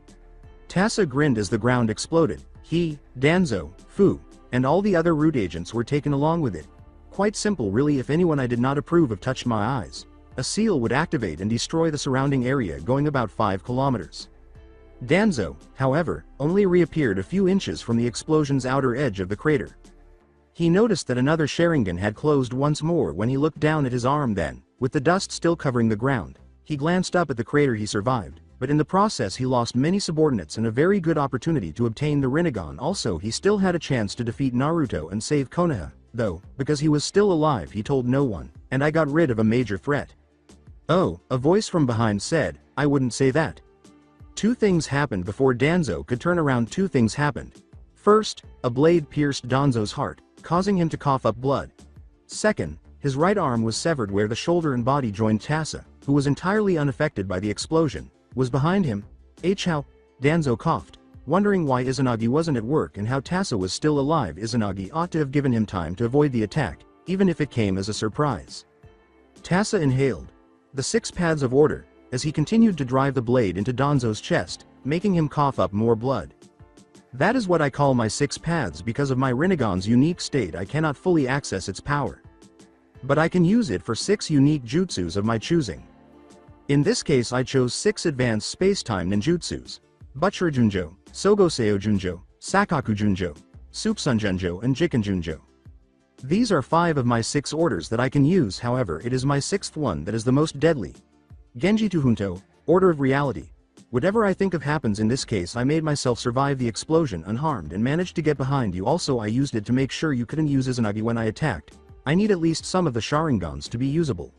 Tasa grinned as the ground exploded. He, Danzo, Fu, and all the other root agents were taken along with it. Quite simple really. If anyone I did not approve of touched my eyes, a seal would activate and destroy the surrounding area going about 5 kilometers. Danzo, however, only reappeared a few inches from the explosion's outer edge of the crater. He noticed that another Sharingan had closed once more when he looked down at his arm. Then, with the dust still covering the ground, he glanced up at the crater. He survived, but in the process he lost many subordinates and a very good opportunity to obtain the Rinnegan. Also, he still had a chance to defeat Naruto and save Konoha, though, because he was still alive he told no one, and I got rid of a major threat. Oh, a voice from behind said, I wouldn't say that. Two things happened before Danzo could turn around. Two things happened. First, a blade pierced Danzo's heart, causing him to cough up blood. Second, his right arm was severed where the shoulder and body joined. Tasa, who was entirely unaffected by the explosion, was behind him. How? Danzo coughed, wondering why Izanagi wasn't at work and how Tasa was still alive. Izanagi ought to have given him time to avoid the attack, even if it came as a surprise. Tasa inhaled the 6 paths of order as he continued to drive the blade into Danzo's chest, making him cough up more blood. That is what I call my 6 paths. Because of my Rinnegan's unique state I cannot fully access its power. But I can use it for 6 unique jutsus of my choosing. In this case I chose 6 advanced space-time ninjutsus: Butcher Junjo, Sogoseo Junjo, Sakaku Junjo, Supsun Junjo and Jiken Junjo. These are 5 of my 6 orders that I can use. However, it is my 6th one that is the most deadly. Genji Tuhunto, Order of Reality. Whatever I think of happens in this case. I made myself survive the explosion unharmed and managed to get behind you. Also, I used it to make sure you couldn't use Izanagi when I attacked. I need at least some of the Sharingans to be usable.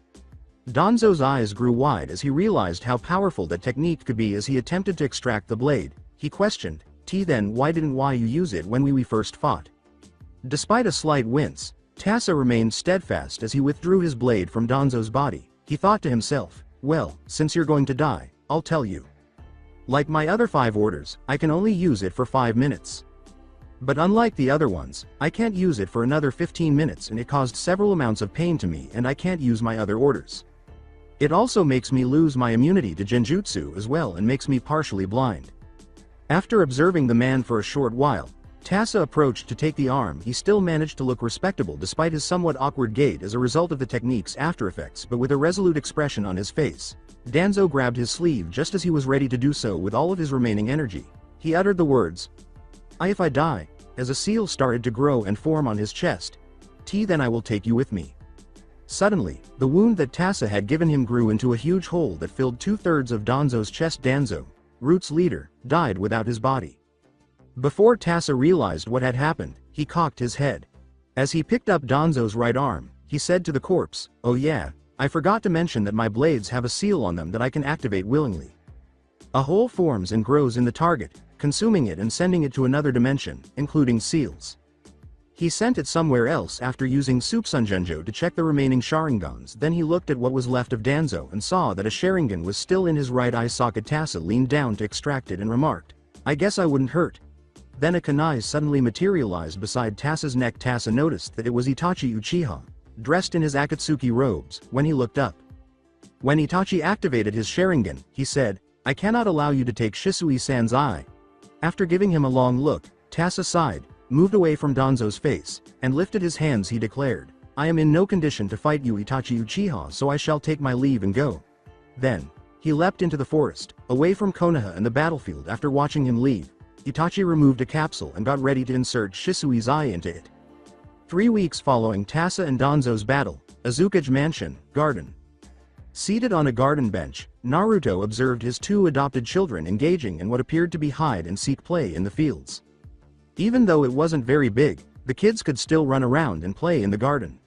Danzo's eyes grew wide as he realized how powerful that technique could be. As he attempted to extract the blade, he questioned, then why didn't you use it when we first fought? Despite a slight wince, Tasa remained steadfast as he withdrew his blade from Danzo's body. He thought to himself, well, since you're going to die, I'll tell you. Like my other 5 orders, I can only use it for 5 minutes. But unlike the other ones, I can't use it for another 15 minutes and it caused several amounts of pain to me and I can't use my other orders. It also makes me lose my immunity to genjutsu as well and makes me partially blind. After observing the man for a short while, Tasa approached to take the arm. He still managed to look respectable despite his somewhat awkward gait as a result of the technique's after effects, but with a resolute expression on his face. Danzo grabbed his sleeve just as he was ready to do so with all of his remaining energy. He uttered the words, if I die, as a seal started to grow and form on his chest. Then I will take you with me. Suddenly, the wound that Tasa had given him grew into a huge hole that filled 2/3 of Danzo's chest. Danzo, Root's leader, died without his body. Before Tasa realized what had happened, he cocked his head. As he picked up Danzo's right arm, he said to the corpse, oh yeah, I forgot to mention that my blades have a seal on them that I can activate willingly. A hole forms and grows in the target, consuming it and sending it to another dimension, including seals. He sent it somewhere else after using Supsun Junjo to check the remaining Sharingans. Then he looked at what was left of Danzo and saw that a Sharingan was still in his right eye socket. Tasa leaned down to extract it and remarked, I guess I wouldn't hurt. Then a kunai suddenly materialized beside Tasa's neck. Tasa noticed that it was Itachi Uchiha, dressed in his Akatsuki robes. When he looked up, when Itachi activated his Sharingan, he said, I cannot allow you to take Shisui-san's eye. After giving him a long look, Tasa sighed, moved away from Danzo's face, and lifted his hands. He declared, I am in no condition to fight you, Itachi Uchiha, so I shall take my leave and go. Then, he leapt into the forest, away from Konoha and the battlefield. After watching him leave, Itachi removed a capsule and got ready to insert Shisui's eye into it. 3 weeks following Tasa and Danzo's battle, Azukage Mansion, Garden. Seated on a garden bench, Naruto observed his 2 adopted children engaging in what appeared to be hide-and-seek play in the fields. Even though it wasn't very big, The kids could still run around and play in the garden.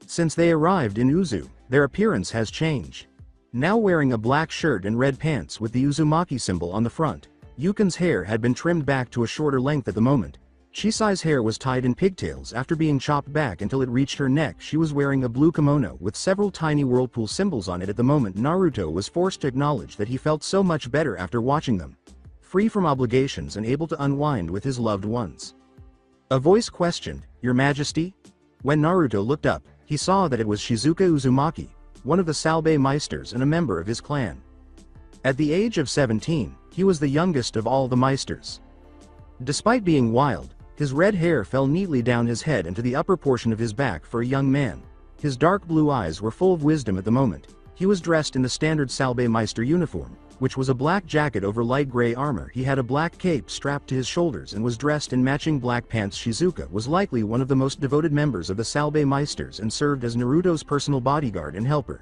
Since they arrived in Uzu, their appearance has changed. Now wearing a black shirt and red pants with the Uzumaki symbol on the front, Yukin's hair had been trimmed back to a shorter length at the moment. Chisai's hair was tied in pigtails after being chopped back until it reached her neck. She was wearing a blue kimono with several tiny whirlpool symbols on it. At the moment, Naruto was forced to acknowledge that he felt so much better after watching them. Free from obligations and able to unwind with his loved ones. A voice questioned, "Your Majesty?" When Naruto looked up, he saw that it was Shizuka Uzumaki, one of the Salbe Meisters and a member of his clan. At the age of 17, he was the youngest of all the Meisters. Despite being wild, his red hair fell neatly down his head and to the upper portion of his back for a young man. His dark blue eyes were full of wisdom at the moment. He was dressed in the standard Salbe Meister uniform, which was a black jacket over light gray armor. He had a black cape strapped to his shoulders and was dressed in matching black pants. Shizuka was likely one of the most devoted members of the Salbe Meisters and served as Naruto's personal bodyguard and helper.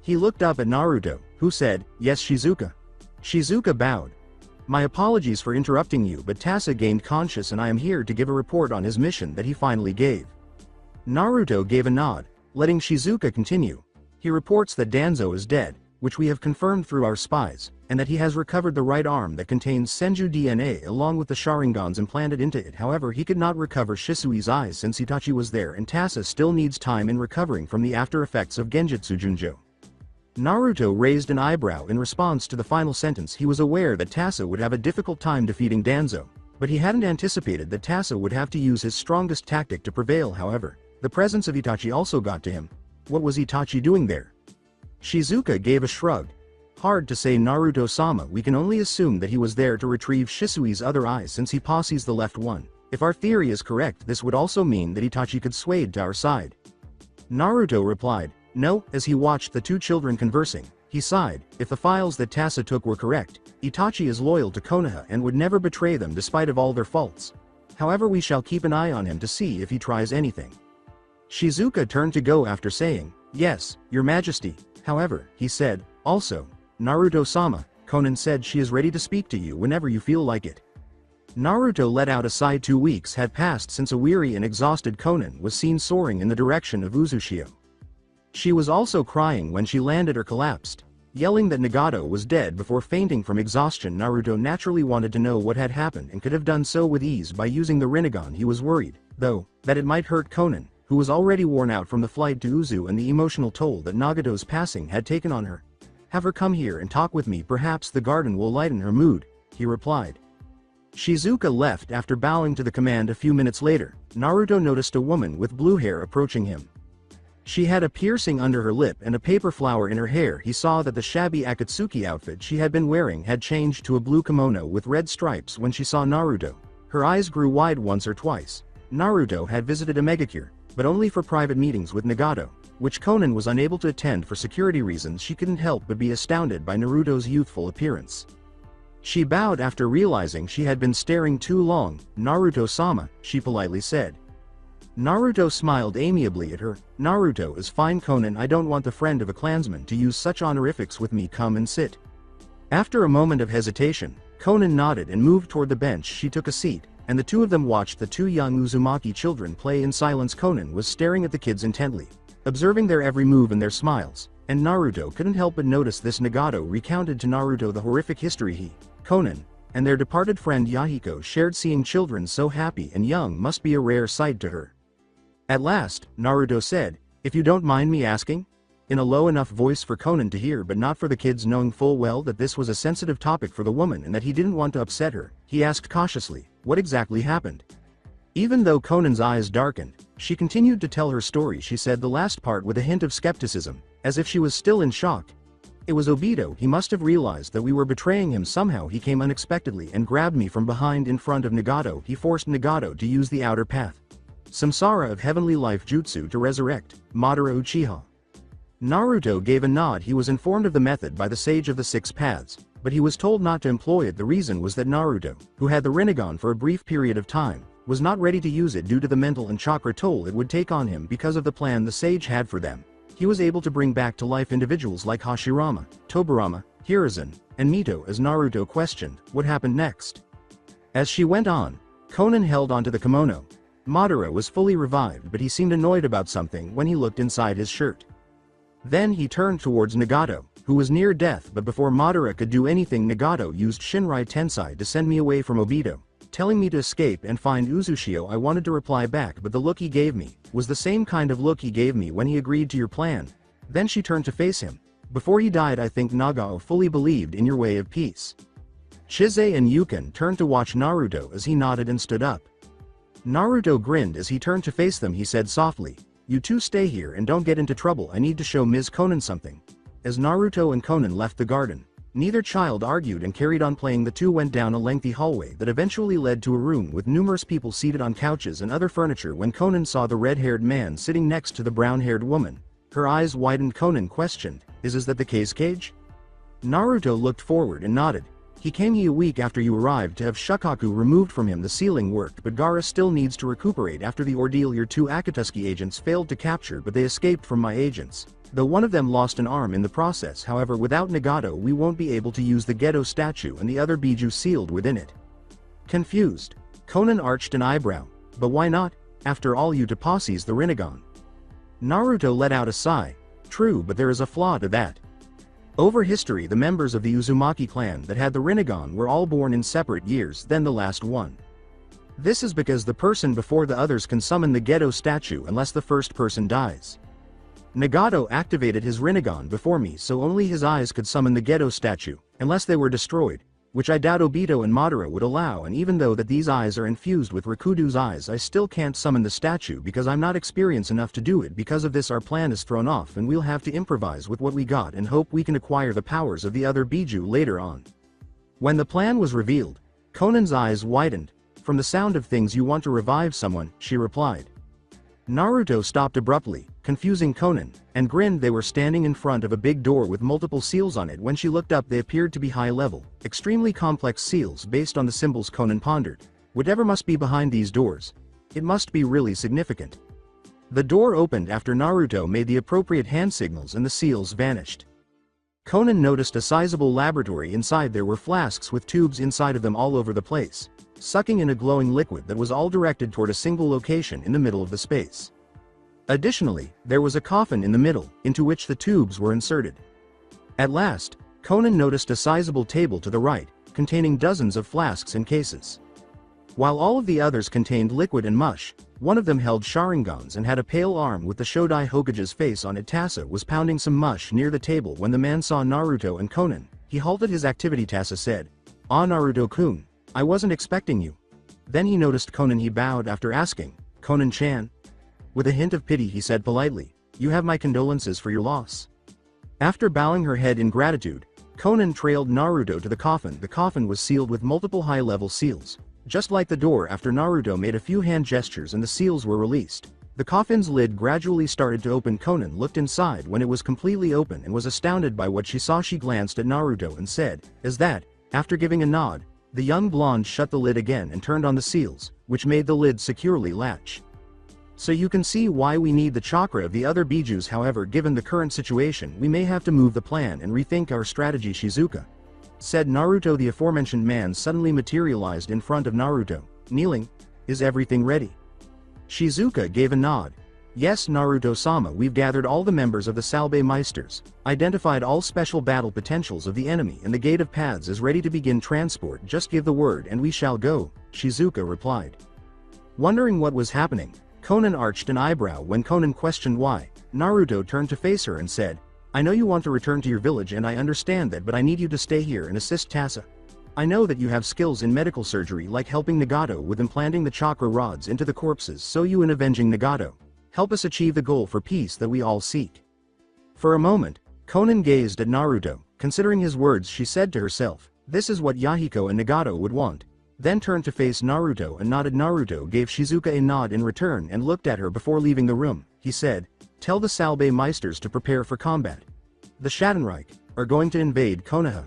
He looked up at Naruto, who said, "Yes, Shizuka." Shizuka bowed. "My apologies for interrupting you, but Tasa gained conscious and I am here to give a report on his mission that he finally gave." Naruto gave a nod, letting Shizuka continue. "He reports that Danzo is dead, which we have confirmed through our spies, and that he has recovered the right arm that contains Senju DNA along with the Sharingans implanted into it. However, he could not recover Shisui's eyes since Itachi was there, and Tasa still needs time in recovering from the after effects of Genjutsu Junjo." Naruto raised an eyebrow in response to the final sentence. He was aware that Tasa would have a difficult time defeating Danzo, but he hadn't anticipated that Tasa would have to use his strongest tactic to prevail. However, the presence of Itachi also got to him. What was Itachi doing there? Shizuka gave a shrug. "Hard to say, Naruto-sama. We can only assume that he was there to retrieve Shisui's other eye since he possees the left one. If our theory is correct, this would also mean that Itachi could sway to our side." Naruto replied, "No," as he watched the two children conversing. He sighed. If the files that Tasa took were correct, Itachi is loyal to Konoha and would never betray them despite of all their faults. However, we shall keep an eye on him to see if he tries anything. Shizuka turned to go after saying, "Yes, Your Majesty." However, he said, "Also, Naruto-sama, Conan said she is ready to speak to you whenever you feel like it." Naruto let out a sigh. 2 weeks had passed since a weary and exhausted Conan was seen soaring in the direction of Uzushio. She was also crying when she landed or collapsed, yelling that Nagato was dead before fainting from exhaustion. Naruto naturally wanted to know what had happened and could have done so with ease by using the Rinnegan. He was worried, though, that it might hurt Conan, who was already worn out from the flight to Uzu and the emotional toll that Nagato's passing had taken on her. "Have her come here and talk with me. Perhaps the garden will lighten her mood," he replied. Shizuka left after bowing to the command. A few minutes later, Naruto noticed a woman with blue hair approaching him. She had a piercing under her lip and a paper flower in her hair. He saw that the shabby Akatsuki outfit she had been wearing had changed to a blue kimono with red stripes when she saw Naruto. Her eyes grew wide once or twice. Naruto had visited a megacure, but only for private meetings with Nagato, which Conan was unable to attend for security reasons. She couldn't help but be astounded by Naruto's youthful appearance. She bowed after realizing she had been staring too long. "Naruto-sama," she politely said. Naruto smiled amiably at her. "Naruto is fine, Conan. I don't want the friend of a clansman to use such honorifics with me. Come and sit." After a moment of hesitation, Conan nodded and moved toward the bench. She took a seat, and the two of them watched the two young Uzumaki children play in silence. Conan was staring at the kids intently, observing their every move and their smiles, and Naruto couldn't help but notice this. Nagato recounted to Naruto the horrific history he, Conan, and their departed friend Yahiko shared. Seeing children so happy and young must be a rare sight to her. At last, Naruto said, "If you don't mind me asking?" In a low enough voice for Conan to hear but not for the kids, knowing full well that this was a sensitive topic for the woman and that he didn't want to upset her, he asked cautiously, "What exactly happened?" Even though Conan's eyes darkened, she continued to tell her story. She said the last part with a hint of skepticism, as if she was still in shock. "It was Obito. He must have realized that we were betraying him somehow. He came unexpectedly and grabbed me from behind in front of Nagato. He forced Nagato to use the outer path, Samsara of Heavenly Life Jutsu, to resurrect Madara Uchiha." Naruto gave a nod. He was informed of the method by the Sage of the Six Paths, but he was told not to employ it. The reason was that Naruto, who had the Rinnegan for a brief period of time, was not ready to use it due to the mental and chakra toll it would take on him because of the plan the sage had for them. He was able to bring back to life individuals like Hashirama, Tobirama, Hiruzen, and Mito. As Naruto questioned, "What happened next?" As she went on, Conan held onto the kimono. Madara was fully revived, but he seemed annoyed about something when he looked inside his shirt. Then he turned towards Nagato, who was near death, but before Madara could do anything, Nagato used Shinrai Tensei to send me away from Obito, telling me to escape and find Uzushio. I wanted to reply back, but the look he gave me was the same kind of look he gave me when he agreed to your plan. Then she turned to face him. Before he died, I think Nagao fully believed in your way of peace. Chizay and Yukon turned to watch Naruto as he nodded and stood up. Naruto grinned as he turned to face them. He said softly, "You two stay here and don't get into trouble. I need to show Ms. Conan something." As Naruto and Conan left the garden, neither child argued and carried on playing. The two went down a lengthy hallway that eventually led to a room with numerous people seated on couches and other furniture. When Conan saw the red-haired man sitting next to the brown-haired woman, her eyes widened. Conan questioned, Is that the case, Cage?" Naruto looked forward and nodded. "He came here a week after you arrived to have Shukaku removed from him. The sealing worked, but Gaara still needs to recuperate after the ordeal. Your two Akatsuki agents failed to capture, but they escaped from my agents, though one of them lost an arm in the process. However, without Nagato we won't be able to use the Gedo statue and the other Biju sealed within it." Confused, Conan arched an eyebrow. "But why not? After all, you Tapasi's the Rinnegan." Naruto let out a sigh. "True, but there is a flaw to that. Over history, the members of the Uzumaki clan that had the Rinnegan were all born in separate years than the last one. This is because the person before the others can summon the Gedo statue unless the first person dies. Nagato activated his Rinnegan before me, so only his eyes could summon the Gedo statue, unless they were destroyed, which I doubt Obito and Madara would allow. And even though that these eyes are infused with Rikudu's eyes, I still can't summon the statue because I'm not experienced enough to do it. Because of this, our plan is thrown off and we'll have to improvise with what we got and hope we can acquire the powers of the other Biju later on." When the plan was revealed, Conan's eyes widened. "From the sound of things, you want to revive someone," she replied. Naruto stopped abruptly, confusing Conan, and grinned. They were standing in front of a big door with multiple seals on it. When she looked up, they appeared to be high-level, extremely complex seals based on the symbols. Conan pondered, "Whatever must be behind these doors, it must be really significant." The door opened after Naruto made the appropriate hand signals and the seals vanished. Conan noticed a sizable laboratory. Inside there were flasks with tubes inside of them all over the place, sucking in a glowing liquid that was all directed toward a single location in the middle of the space. Additionally, there was a coffin in the middle, into which the tubes were inserted. At last, Conan noticed a sizable table to the right, containing dozens of flasks and cases. While all of the others contained liquid and mush, one of them held Sharingans and had a pale arm with the Shodai Hokage's face on it. Tasa was pounding some mush near the table when the man saw Naruto and Conan. He halted his activity. Tasa said, "Ah, Naruto-kun, I wasn't expecting you." Then he noticed Conan. He bowed after asking, "Conan-chan?" With a hint of pity he said politely, "You have my condolences for your loss." After bowing her head in gratitude, Conan trailed Naruto to the coffin. The coffin was sealed with multiple high-level seals. Just like the door, after Naruto made a few hand gestures and the seals were released, the coffin's lid gradually started to open. Conan looked inside when it was completely open and was astounded by what she saw. She glanced at Naruto and said, "Is that?" After giving a nod, the young blonde shut the lid again and turned on the seals, which made the lid securely latch. "So you can see why we need the chakra of the other Bijus. However, given the current situation, we may have to move the plan and rethink our strategy," Shizuka said. Naruto. The aforementioned man suddenly materialized in front of Naruto, kneeling. "Is everything ready?" Shizuka gave a nod. "Yes, Naruto-sama, we've gathered all the members of the Salbe Meisters, identified all special battle potentials of the enemy, and the Gate of Paths is ready to begin transport. Just give the word and we shall go," Shizuka replied. Wondering what was happening, Conan arched an eyebrow. When Conan questioned why, Naruto turned to face her and said, "I know you want to return to your village and I understand that, but I need you to stay here and assist Tasa. I know that you have skills in medical surgery, like helping Nagato with implanting the chakra rods into the corpses, so you in avenging Nagato, help us achieve the goal for peace that we all seek." For a moment, Conan gazed at Naruto. Considering his words, she said to herself, "This is what Yahiko and Nagato would want." Then turned to face Naruto and nodded. Naruto gave Shizuka a nod in return and looked at her before leaving the room. He said, "Tell the Salbe Meisters to prepare for combat. The Schattenreich are going to invade Konoha."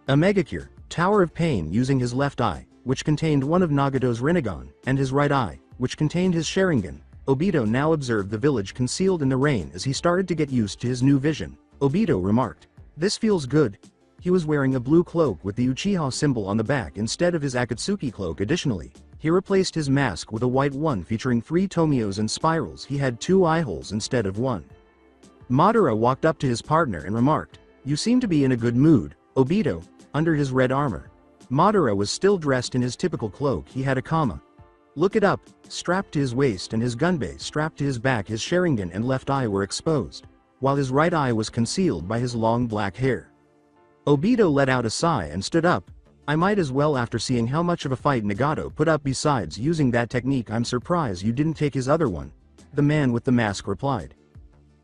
A Megacure, Tower of Pain, using his left eye, which contained one of Nagato's Rinnegan, and his right eye, which contained his Sharingan, Obito now observed the village concealed in the rain. As he started to get used to his new vision, Obito remarked, "This feels good." He was wearing a blue cloak with the Uchiha symbol on the back instead of his Akatsuki cloak. Additionally, He replaced his mask with a white one featuring 3 tomios and spirals. He had 2 eye holes instead of 1. Madara walked up to his partner and remarked, "You seem to be in a good mood, Obito," under his red armor. Madara was still dressed in his typical cloak. He had a kama. Look it up, strapped to his waist, and his gunbei strapped to his back. His Sharingan and left eye were exposed, while his right eye was concealed by his long black hair. Obito let out a sigh and stood up. "I might as well after seeing how much of a fight Nagato put up. Besides using that technique, I'm surprised you didn't take his other one," the man with the mask replied.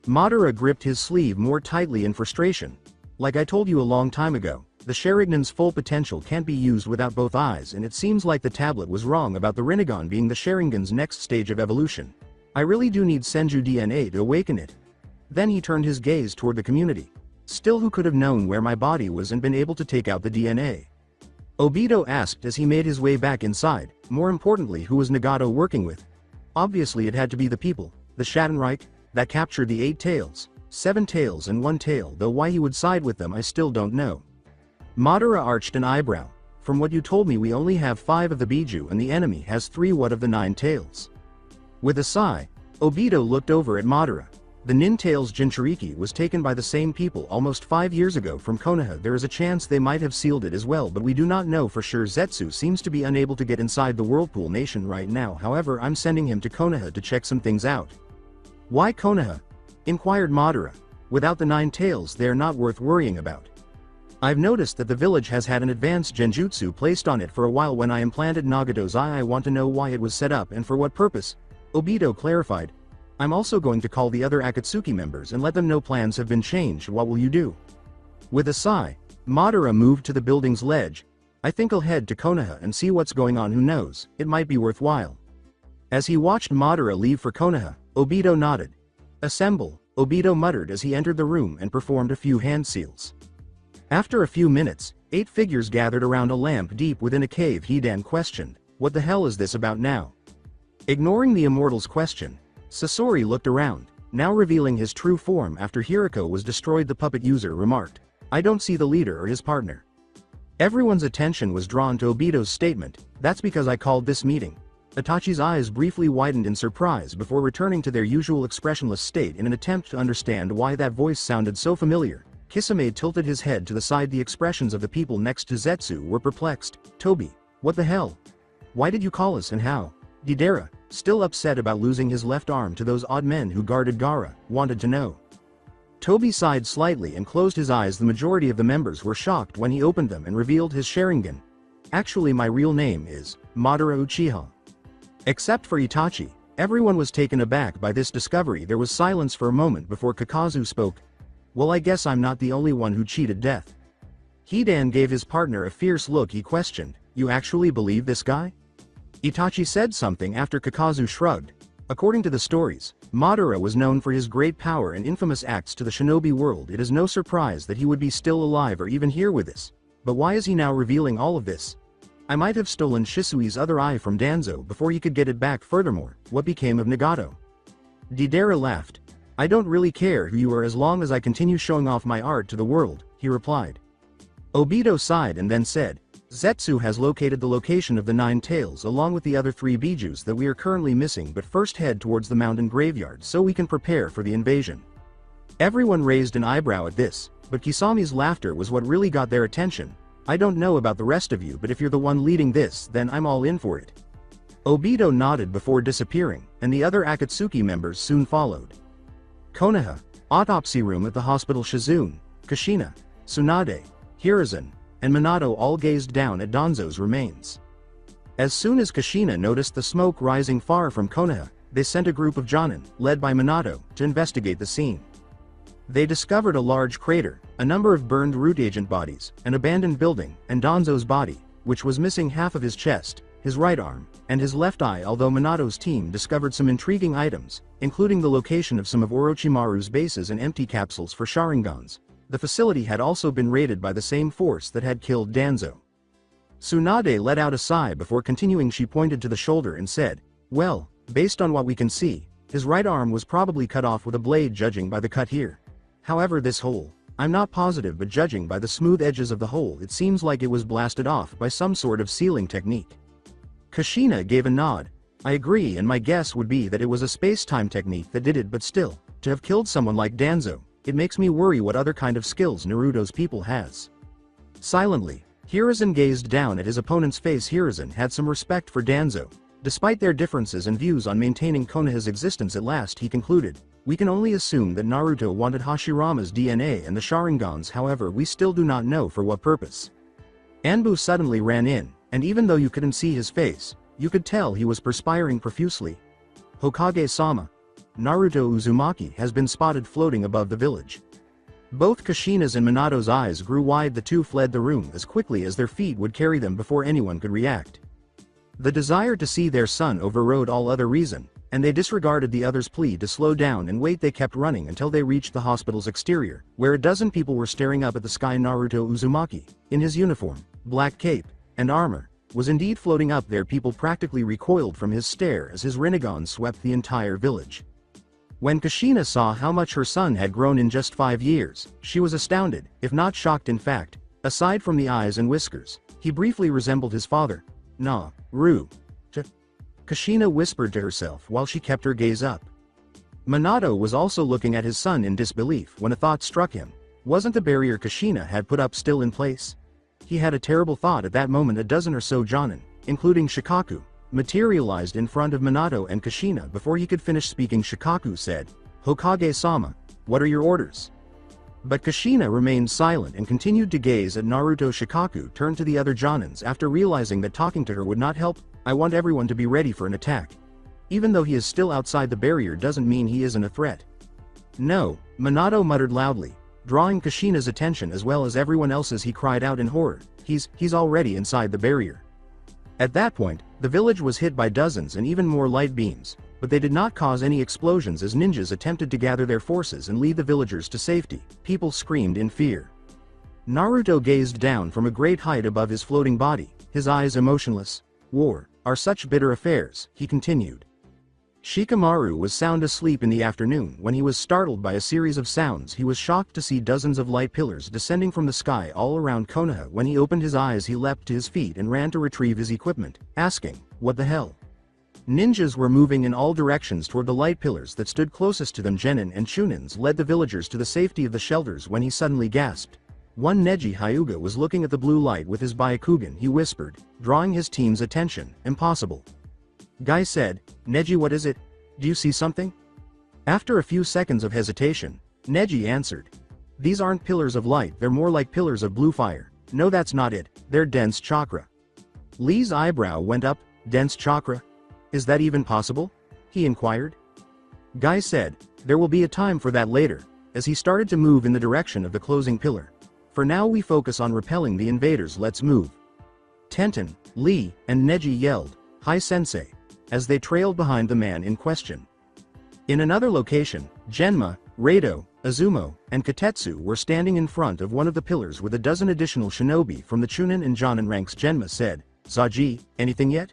Madara gripped his sleeve more tightly in frustration. "Like I told you a long time ago, the Sharingan's full potential can't be used without both eyes, and it seems like the tablet was wrong about the Rinnegan being the Sharingan's next stage of evolution. I really do need Senju DNA to awaken it." Then he turned his gaze toward the community. "Still, who could have known where my body was and been able to take out the DNA?" Obito asked as he made his way back inside. More importantly, who was Nagato working with? Obviously it had to be the people, the Schattenreich, that captured the 8 tails, 7 tails and 1 tail, though why he would side with them I still don't know. Madara arched an eyebrow. "From what you told me, we only have 5 of the Biju and the enemy has 3 what of the 9 tails?" With a sigh, Obito looked over at Madara. The Nintails Jinchuriki was taken by the same people almost 5 years ago from Konoha. There is a chance they might have sealed it as well, but we do not know for sure. Zetsu seems to be unable to get inside the Whirlpool Nation right now. However, I'm sending him to Konoha to check some things out. "Why Konoha?" inquired Madara. "Without the 9 tails, they are not worth worrying about. I've noticed that the village has had an advanced genjutsu placed on it for a while. When I implanted Nagato's eye, I want to know why it was set up and for what purpose," Obito clarified. "I'm also going to call the other Akatsuki members and let them know plans have been changed. What will you do?" With a sigh, Madara moved to the building's ledge. "I think I'll head to Konoha and see what's going on. Who knows, it might be worthwhile." As he watched Madara leave for Konoha, Obito nodded. "Assemble," Obito muttered as he entered the room and performed a few hand seals. After a few minutes, 8 figures gathered around a lamp deep within a cave. Hidan questioned, "What the hell is this about now?" Ignoring the immortal's question, Sasori looked around, now revealing his true form after Hiriko was destroyed. The puppet user remarked, "I don't see the leader or his partner." Everyone's attention was drawn to Obito's statement, "That's because I called this meeting." Itachi's eyes briefly widened in surprise before returning to their usual expressionless state in an attempt to understand why that voice sounded so familiar. Kisame tilted his head to the side. The expressions of the people next to Zetsu were perplexed. "Toby, what the hell? Why did you call us and how?" Deidara, still upset about losing his left arm to those odd men who guarded Gaara, wanted to know. Toby sighed slightly and closed his eyes. The majority of the members were shocked when he opened them and revealed his Sharingan. "Actually, my real name is Madara Uchiha." Except for Itachi, everyone was taken aback by this discovery. There was silence for a moment before Kakazu spoke. "Well, I guess I'm not the only one who cheated death." Hidan gave his partner a fierce look. He questioned, "You actually believe this guy?" Itachi said something after Kakazu shrugged. According to the stories, Madara was known for his great power and infamous acts to the shinobi world. It is no surprise that he would be still alive or even here with us. But why is he now revealing all of this? "I might have stolen Shisui's other eye from Danzo before he could get it back. Furthermore, what became of Nagato?" Deidara laughed. "I don't really care who you are as long as I continue showing off my art to the world," he replied. Obito sighed and then said, "Zetsu has located the location of the 9 tails along with the other 3 bijus that we are currently missing, but first head towards the mountain graveyard so we can prepare for the invasion." Everyone raised an eyebrow at this, but Kisami's laughter was what really got their attention. "I don't know about the rest of you, but if you're the one leading this, then I'm all in for it." Obito nodded before disappearing, and the other Akatsuki members soon followed. Konoha, autopsy room at the hospital. Shizune, Kushina, Tsunade, Hiruzen, and Minato all gazed down at Danzo's remains. As soon as Kushina noticed the smoke rising far from Konoha, they sent a group of Jonin, led by Minato, to investigate the scene. They discovered a large crater, a number of burned root agent bodies, an abandoned building, and Danzo's body, which was missing half of his chest, his right arm, and his left eye. Although Minato's team discovered some intriguing items, including the location of some of Orochimaru's bases and empty capsules for Sharingans, the facility had also been raided by the same force that had killed Danzo. Tsunade let out a sigh before continuing. She pointed to the shoulder and said, "Well, based on what we can see, his right arm was probably cut off with a blade, judging by the cut here. However, this hole, I'm not positive, but judging by the smooth edges of the hole, it seems like it was blasted off by some sort of sealing technique." Kushina gave a nod. I agree, and my guess would be that it was a space-time technique that did it, but still, to have killed someone like Danzo, it makes me worry what other kind of skills Naruto's people has. Silently, Hiruzen gazed down at his opponent's face. Hiruzen had some respect for Danzo. Despite their differences and views on maintaining Konoha's existence, at last he concluded, we can only assume that Naruto wanted Hashirama's DNA and the Sharingans, however we still do not know for what purpose. Anbu suddenly ran in, and even though you couldn't see his face, you could tell he was perspiring profusely. Hokage-sama, Naruto Uzumaki has been spotted floating above the village. Both Kushina's and Minato's eyes grew wide. The two fled the room as quickly as their feet would carry them before anyone could react. The desire to see their son overrode all other reason, and they disregarded the other's plea to slow down and wait. They kept running until they reached the hospital's exterior, where a dozen people were staring up at the sky. Naruto Uzumaki, in his uniform, black cape, and armor, was indeed floating up there. People practically recoiled from his stare as his Rinnegan swept the entire village. When Kushina saw how much her son had grown in just 5 years, she was astounded, if not shocked. In fact, aside from the eyes and whiskers, he briefly resembled his father. Kushina whispered to herself while she kept her gaze up. Minato was also looking at his son in disbelief when a thought struck him. Wasn't the barrier Kushina had put up still in place? He had a terrible thought at that moment. A dozen or so Jonin, including Shikaku, materialized in front of Minato and Kushina before he could finish speaking. Shikaku said, Hokage-sama, what are your orders? But Kushina remained silent and continued to gaze at Naruto. Shikaku turned to the other Jonins after realizing that talking to her would not help. I want everyone to be ready for an attack. Even though he is still outside the barrier doesn't mean he isn't a threat. No, Minato muttered loudly, drawing Kushina's attention as well as everyone else's. He cried out in horror, he's already inside the barrier. At that point, the village was hit by dozens and even more light beams, but they did not cause any explosions as ninjas attempted to gather their forces and lead the villagers to safety. People screamed in fear. Naruto gazed down from a great height above his floating body, his eyes emotionless. War are such bitter affairs, he continued. Shikamaru was sound asleep in the afternoon when he was startled by a series of sounds. He was shocked to see dozens of light pillars descending from the sky all around Konoha. When he opened his eyes, he leapt to his feet and ran to retrieve his equipment, asking, what the hell? Ninjas were moving in all directions toward the light pillars that stood closest to them. Genin and Chunins led the villagers to the safety of the shelters when he suddenly gasped. One Neji Hyuga was looking at the blue light with his Byakugan. He whispered, drawing his team's attention. Impossible. Guy said, Neji, what is it? Do you see something? After a few seconds of hesitation, Neji answered. These aren't pillars of light, they're more like pillars of blue fire. No, that's not it, they're dense chakra. Lee's eyebrow went up. Dense chakra? Is that even possible? He inquired. Guy said, there will be a time for that later, as he started to move in the direction of the closing pillar. For now we focus on repelling the invaders. Let's move. Tenten, Lee, and Neji yelled, Hi Sensei, as they trailed behind the man in question. In another location, Genma, Rado, Azumo, and Katetsu were standing in front of one of the pillars with a dozen additional shinobi from the Chunin and Jonin ranks. Genma said, Zaji, anything yet?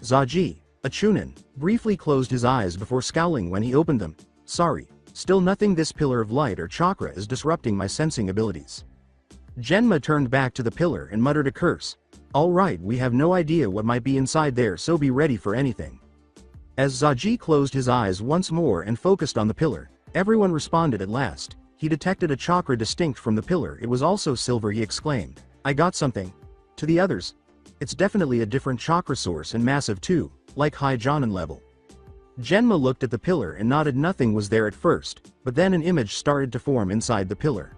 Zaji, a Chunin, briefly closed his eyes before scowling when he opened them. Sorry, still nothing. This pillar of light or chakra is disrupting my sensing abilities. Genma turned back to the pillar and muttered a curse. Alright, we have no idea what might be inside there, so be ready for anything. As Zaji closed his eyes once more and focused on the pillar, everyone responded at last. He detected a chakra distinct from the pillar. It was also silver. He exclaimed, I got something. To the others, it's definitely a different chakra source and massive too, like high Jonin level. Genma looked at the pillar and nodded. Nothing was there at first, but then an image started to form inside the pillar.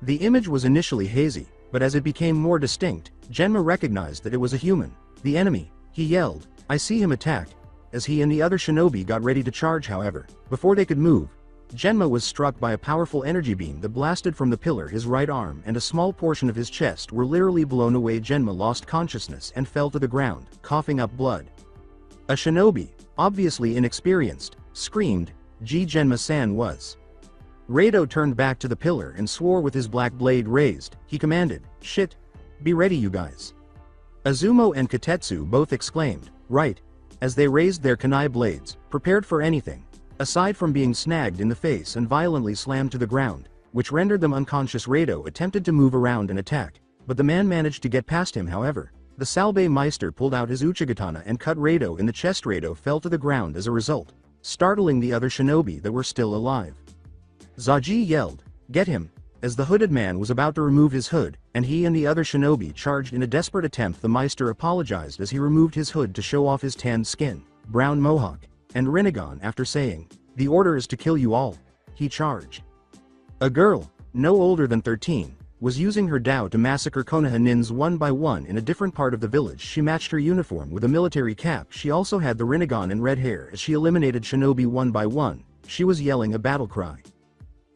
The image was initially hazy, but as it became more distinct, Genma recognized that it was a human. The enemy, he yelled, I see him. Attack. As he and the other shinobi got ready to charge, however, before they could move, Genma was struck by a powerful energy beam that blasted from the pillar. His right arm and a small portion of his chest were literally blown away. Genma lost consciousness and fell to the ground, coughing up blood. A shinobi, obviously inexperienced, screamed, Gee, Genma-san was. Rado turned back to the pillar and swore with his black blade raised. He commanded, Shit. Be ready, you guys. Azumo and Katetsu both exclaimed, Right, as they raised their kunai blades, prepared for anything, aside from being snagged in the face and violently slammed to the ground, which rendered them unconscious. Rado attempted to move around and attack, but the man managed to get past him. However, The Salbe Meister pulled out his Uchigatana and cut Rado in the chest. Rado fell to the ground as a result, startling the other shinobi that were still alive. Zaji yelled, "Get him!" as the hooded man was about to remove his hood, and he and the other shinobi charged in a desperate attempt. The Meister apologized as he removed his hood to show off his tanned skin, brown mohawk, and Rinnegan. After saying, "The order is to kill you all," he charged. A girl, no older than 13, was using her dao to massacre Konoha Nins one by one in a different part of the village. She matched her uniform with a military cap. She also had the Rinnegan and red hair. As she eliminated shinobi one by one, she was yelling a battle cry.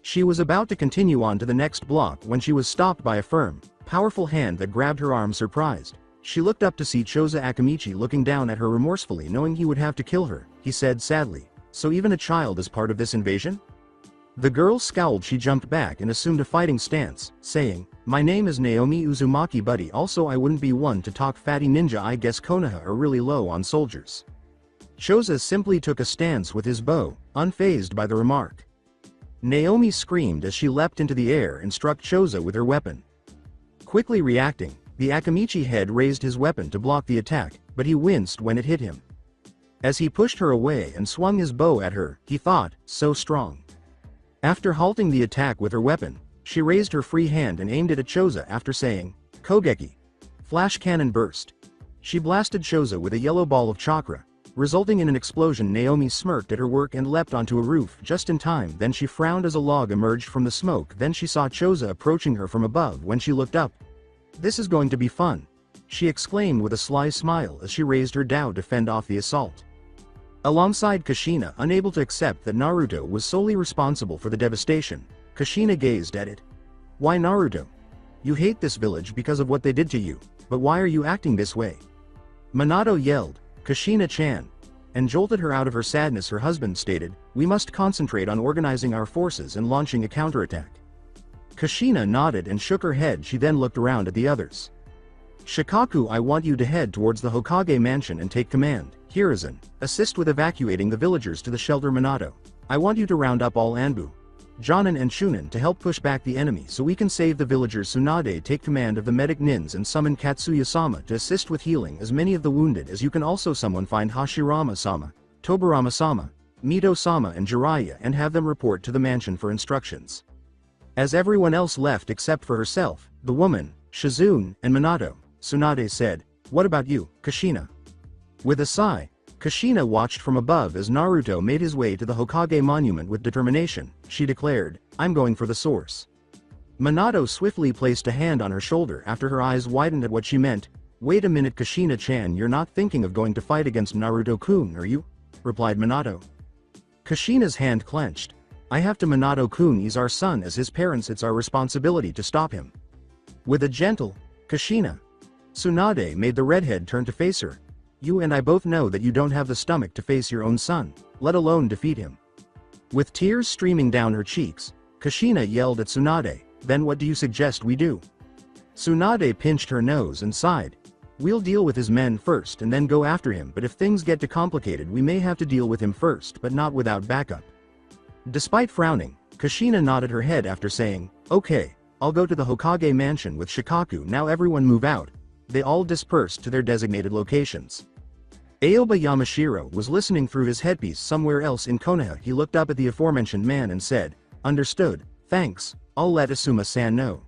She was about to continue on to the next block when she was stopped by a firm, powerful hand that grabbed her arm. Surprised, she looked up to see Choza Akamichi looking down at her remorsefully, knowing he would have to kill her. He said sadly, "So even a child is part of this invasion?" The girl scowled. She jumped back and assumed a fighting stance, saying, "My name is Naomi Uzumaki, buddy. Also, I wouldn't be one to talk fatty ninja. I guess Konoha are really low on soldiers." Choza simply took a stance with his bow, unfazed by the remark. Naomi screamed as she leapt into the air and struck Choza with her weapon. Quickly reacting, the Akamichi head raised his weapon to block the attack, but he winced when it hit him. As he pushed her away and swung his bow at her, he thought, "So strong." After halting the attack with her weapon, she raised her free hand and aimed it at Choza. After saying, "Kogeki." Flash cannon burst. She blasted Choza with a yellow ball of chakra, resulting in an explosion. Naomi smirked at her work and leapt onto a roof just in time. Then she frowned as a log emerged from the smoke. Then she saw Choza approaching her from above. When she looked up, "This is going to be fun," she exclaimed with a sly smile as she raised her dao to fend off the assault. Alongside Kushina, unable to accept that Naruto was solely responsible for the devastation, Kushina gazed at it. "Why Naruto? You hate this village because of what they did to you, but why are you acting this way?" Minato yelled, "Kushina-chan," and jolted her out of her sadness. Her husband stated, "We must concentrate on organizing our forces and launching a counterattack." Kushina nodded and shook her head. She then looked around at the others. "Shikaku, I want you to head towards the Hokage mansion and take command. Hiruzen, assist with evacuating the villagers to the shelter. Minato, I want you to round up all Anbu, Jonin and Shunin to help push back the enemy so we can save the villagers. Tsunade, take command of the medic Nins and summon Katsuya-sama to assist with healing as many of the wounded as you can. Also someone find Hashirama-sama, Tobarama-sama, Mito-sama and Jiraiya and have them report to the mansion for instructions." As everyone else left except for herself, the woman, Shizune, and Minato, Tsunade said, "What about you, Kushina?" With a sigh, Kushina watched from above as Naruto made his way to the Hokage monument with determination. She declared, "I'm going for the source." Minato swiftly placed a hand on her shoulder. After her eyes widened at what she meant, "Wait a minute, Kushina-chan, you're not thinking of going to fight against Naruto-kun, are you?" replied Minato. Kushina's hand clenched. "I have to. Minato-kun is our son as his parents. It's our responsibility to stop him." With a gentle, "Kushina." Tsunade made the redhead turn to face her. "You and I both know that you don't have the stomach to face your own son, let alone defeat him." With tears streaming down her cheeks, Kushina yelled at Tsunade, "Then what do you suggest we do?" Tsunade pinched her nose and sighed. "We'll deal with his men first and then go after him, but if things get too complicated we may have to deal with him first, but not without backup." Despite frowning, Kushina nodded her head after saying, "Okay, I'll go to the Hokage mansion with Shikaku. Now everyone move out." They all dispersed to their designated locations. Aoba Yamashiro was listening through his headpiece somewhere else in Konoha. He looked up at the aforementioned man and said, "Understood, thanks, I'll let Asuma-san know."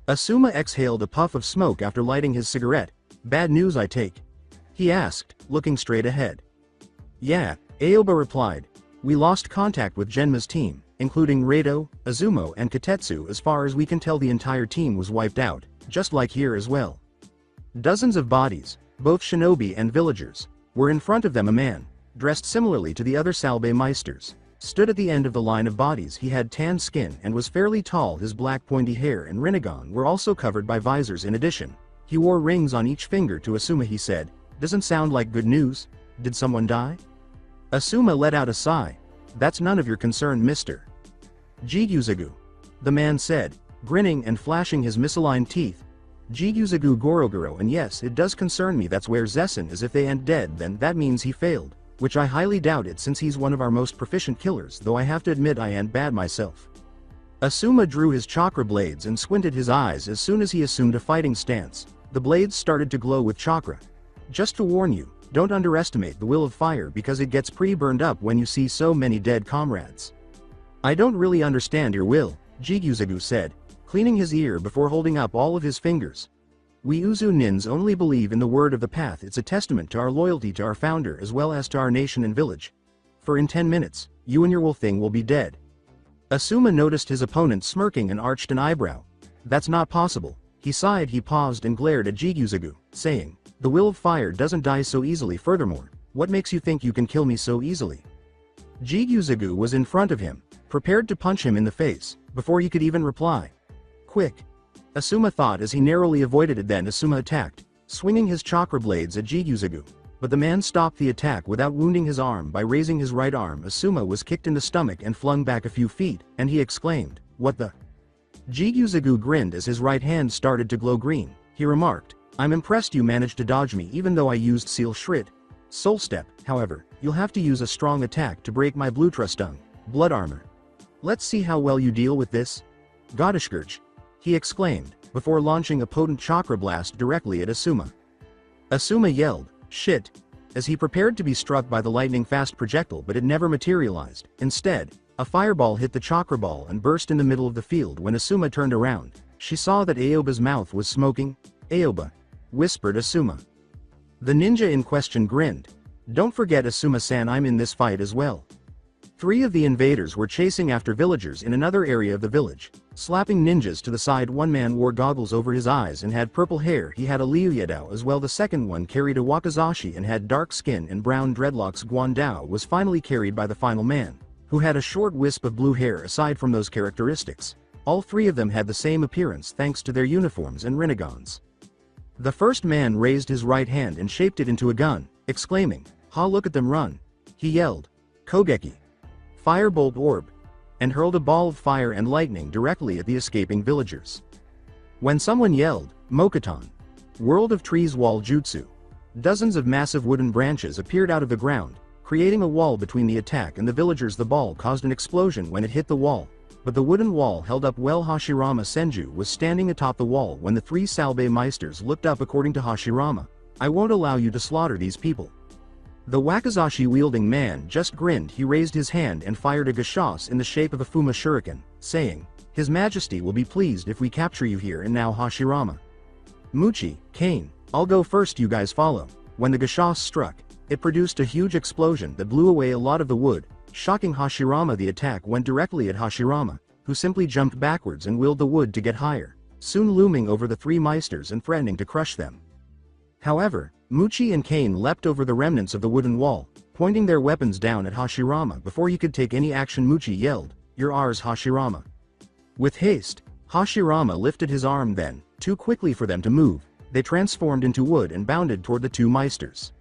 Asuma exhaled a puff of smoke after lighting his cigarette. "Bad news, I take?" he asked, looking straight ahead. "Yeah," Aoba replied. "We lost contact with Genma's team, including Rado, Azumo and Katetsu. As far as we can tell the entire team was wiped out, just like here as well." Dozens of bodies, both shinobi and villagers, were in front of them. A man, dressed similarly to the other Salbe Meisters, stood at the end of the line of bodies. He had tanned skin and was fairly tall. His black pointy hair and Rinnegan were also covered by visors. In addition, he wore rings on each finger. To Asuma he said, "Doesn't sound like good news. Did someone die?" Asuma let out a sigh. "That's none of your concern, mister." "Jiguzagu," the man said, grinning and flashing his misaligned teeth. "Jiguzagu Gorogoro, and yes, it does concern me. That's where Zessen is. If they end dead, then that means he failed, which I highly doubt it since he's one of our most proficient killers, though I have to admit I ain't bad myself." Asuma drew his chakra blades and squinted his eyes as soon as he assumed a fighting stance. The blades started to glow with chakra. Just to warn you, don't underestimate the will of fire because it gets pretty burned up when you see so many dead comrades. I don't really understand your will, Usuzu said, cleaning his ear before holding up all of his fingers. We Uzu Nins only believe in the word of the path. It's a testament to our loyalty to our founder as well as to our nation and village. For in 10 minutes, you and your will thing will be dead. Asuma noticed his opponent smirking and arched an eyebrow. That's not possible. He sighed. He paused and glared at Usuzu, saying, the will of fire doesn't die so easily. Furthermore, what makes you think you can kill me so easily? Usuzu was in front of him, prepared to punch him in the face, before he could even reply. Quick! Asuma thought as he narrowly avoided it. Then Asuma attacked, swinging his chakra blades at Usuzu. But the man stopped the attack without wounding his arm by raising his right arm. Asuma was kicked in the stomach and flung back a few feet, and he exclaimed, what the? Usuzu grinned as his right hand started to glow green. He remarked, I'm impressed you managed to dodge me even though I used Seal Shred. Soul Step, however, you'll have to use a strong attack to break my blue Trustung blood armor. Let's see how well you deal with this. Godishgurge, he exclaimed, before launching a potent chakra blast directly at Asuma. Asuma yelled, shit, as he prepared to be struck by the lightning-fast projectile, but it never materialized. Instead, a fireball hit the chakra ball and burst in the middle of the field. When Asuma turned around, she saw that Aoba's mouth was smoking. Aoba, whispered Asuma. The ninja in question grinned. Don't forget Asuma-san, I'm in this fight as well. 3 of the invaders were chasing after villagers in another area of the village, slapping ninjas to the side. One man wore goggles over his eyes and had purple hair. He had a Liuyadao as well. The second one carried a wakizashi and had dark skin and brown dreadlocks. Guandao was finally carried by the final man, who had a short wisp of blue hair. Aside from those characteristics, all 3 of them had the same appearance thanks to their uniforms and renegons. The first man raised his right hand and shaped it into a gun, exclaiming, ha, look at them run. He yelled, Kogeki, Firebolt Orb, and hurled a ball of fire and lightning directly at the escaping villagers. When someone yelled, Mokuton, World of Trees Wall Jutsu, dozens of massive wooden branches appeared out of the ground, creating a wall between the attack and the villagers. The ball caused an explosion when it hit the wall, but the wooden wall held up well. Hashirama Senju was standing atop the wall when the 3 Salbe Meisters looked up. According to Hashirama, I won't allow you to slaughter these people. The wakizashi-wielding man just grinned. He raised his hand and fired a gashos in the shape of a Fuma shuriken, saying, His Majesty will be pleased if we capture you here and now. Hashirama, Muchi, Kane, I'll go first, you guys follow. When the gashos struck, it produced a huge explosion that blew away a lot of the wood, shocking Hashirama. The attack went directly at Hashirama, who simply jumped backwards and willed the wood to get higher, soon looming over the 3 Meisters and threatening to crush them. However, Muchi and Kane leapt over the remnants of the wooden wall, pointing their weapons down at Hashirama. Before he could take any action, Muchi yelled, You're ours, Hashirama. With haste, Hashirama lifted his arm. Then, too quickly for them to move, they transformed into wood and bounded toward the 2 Meisters.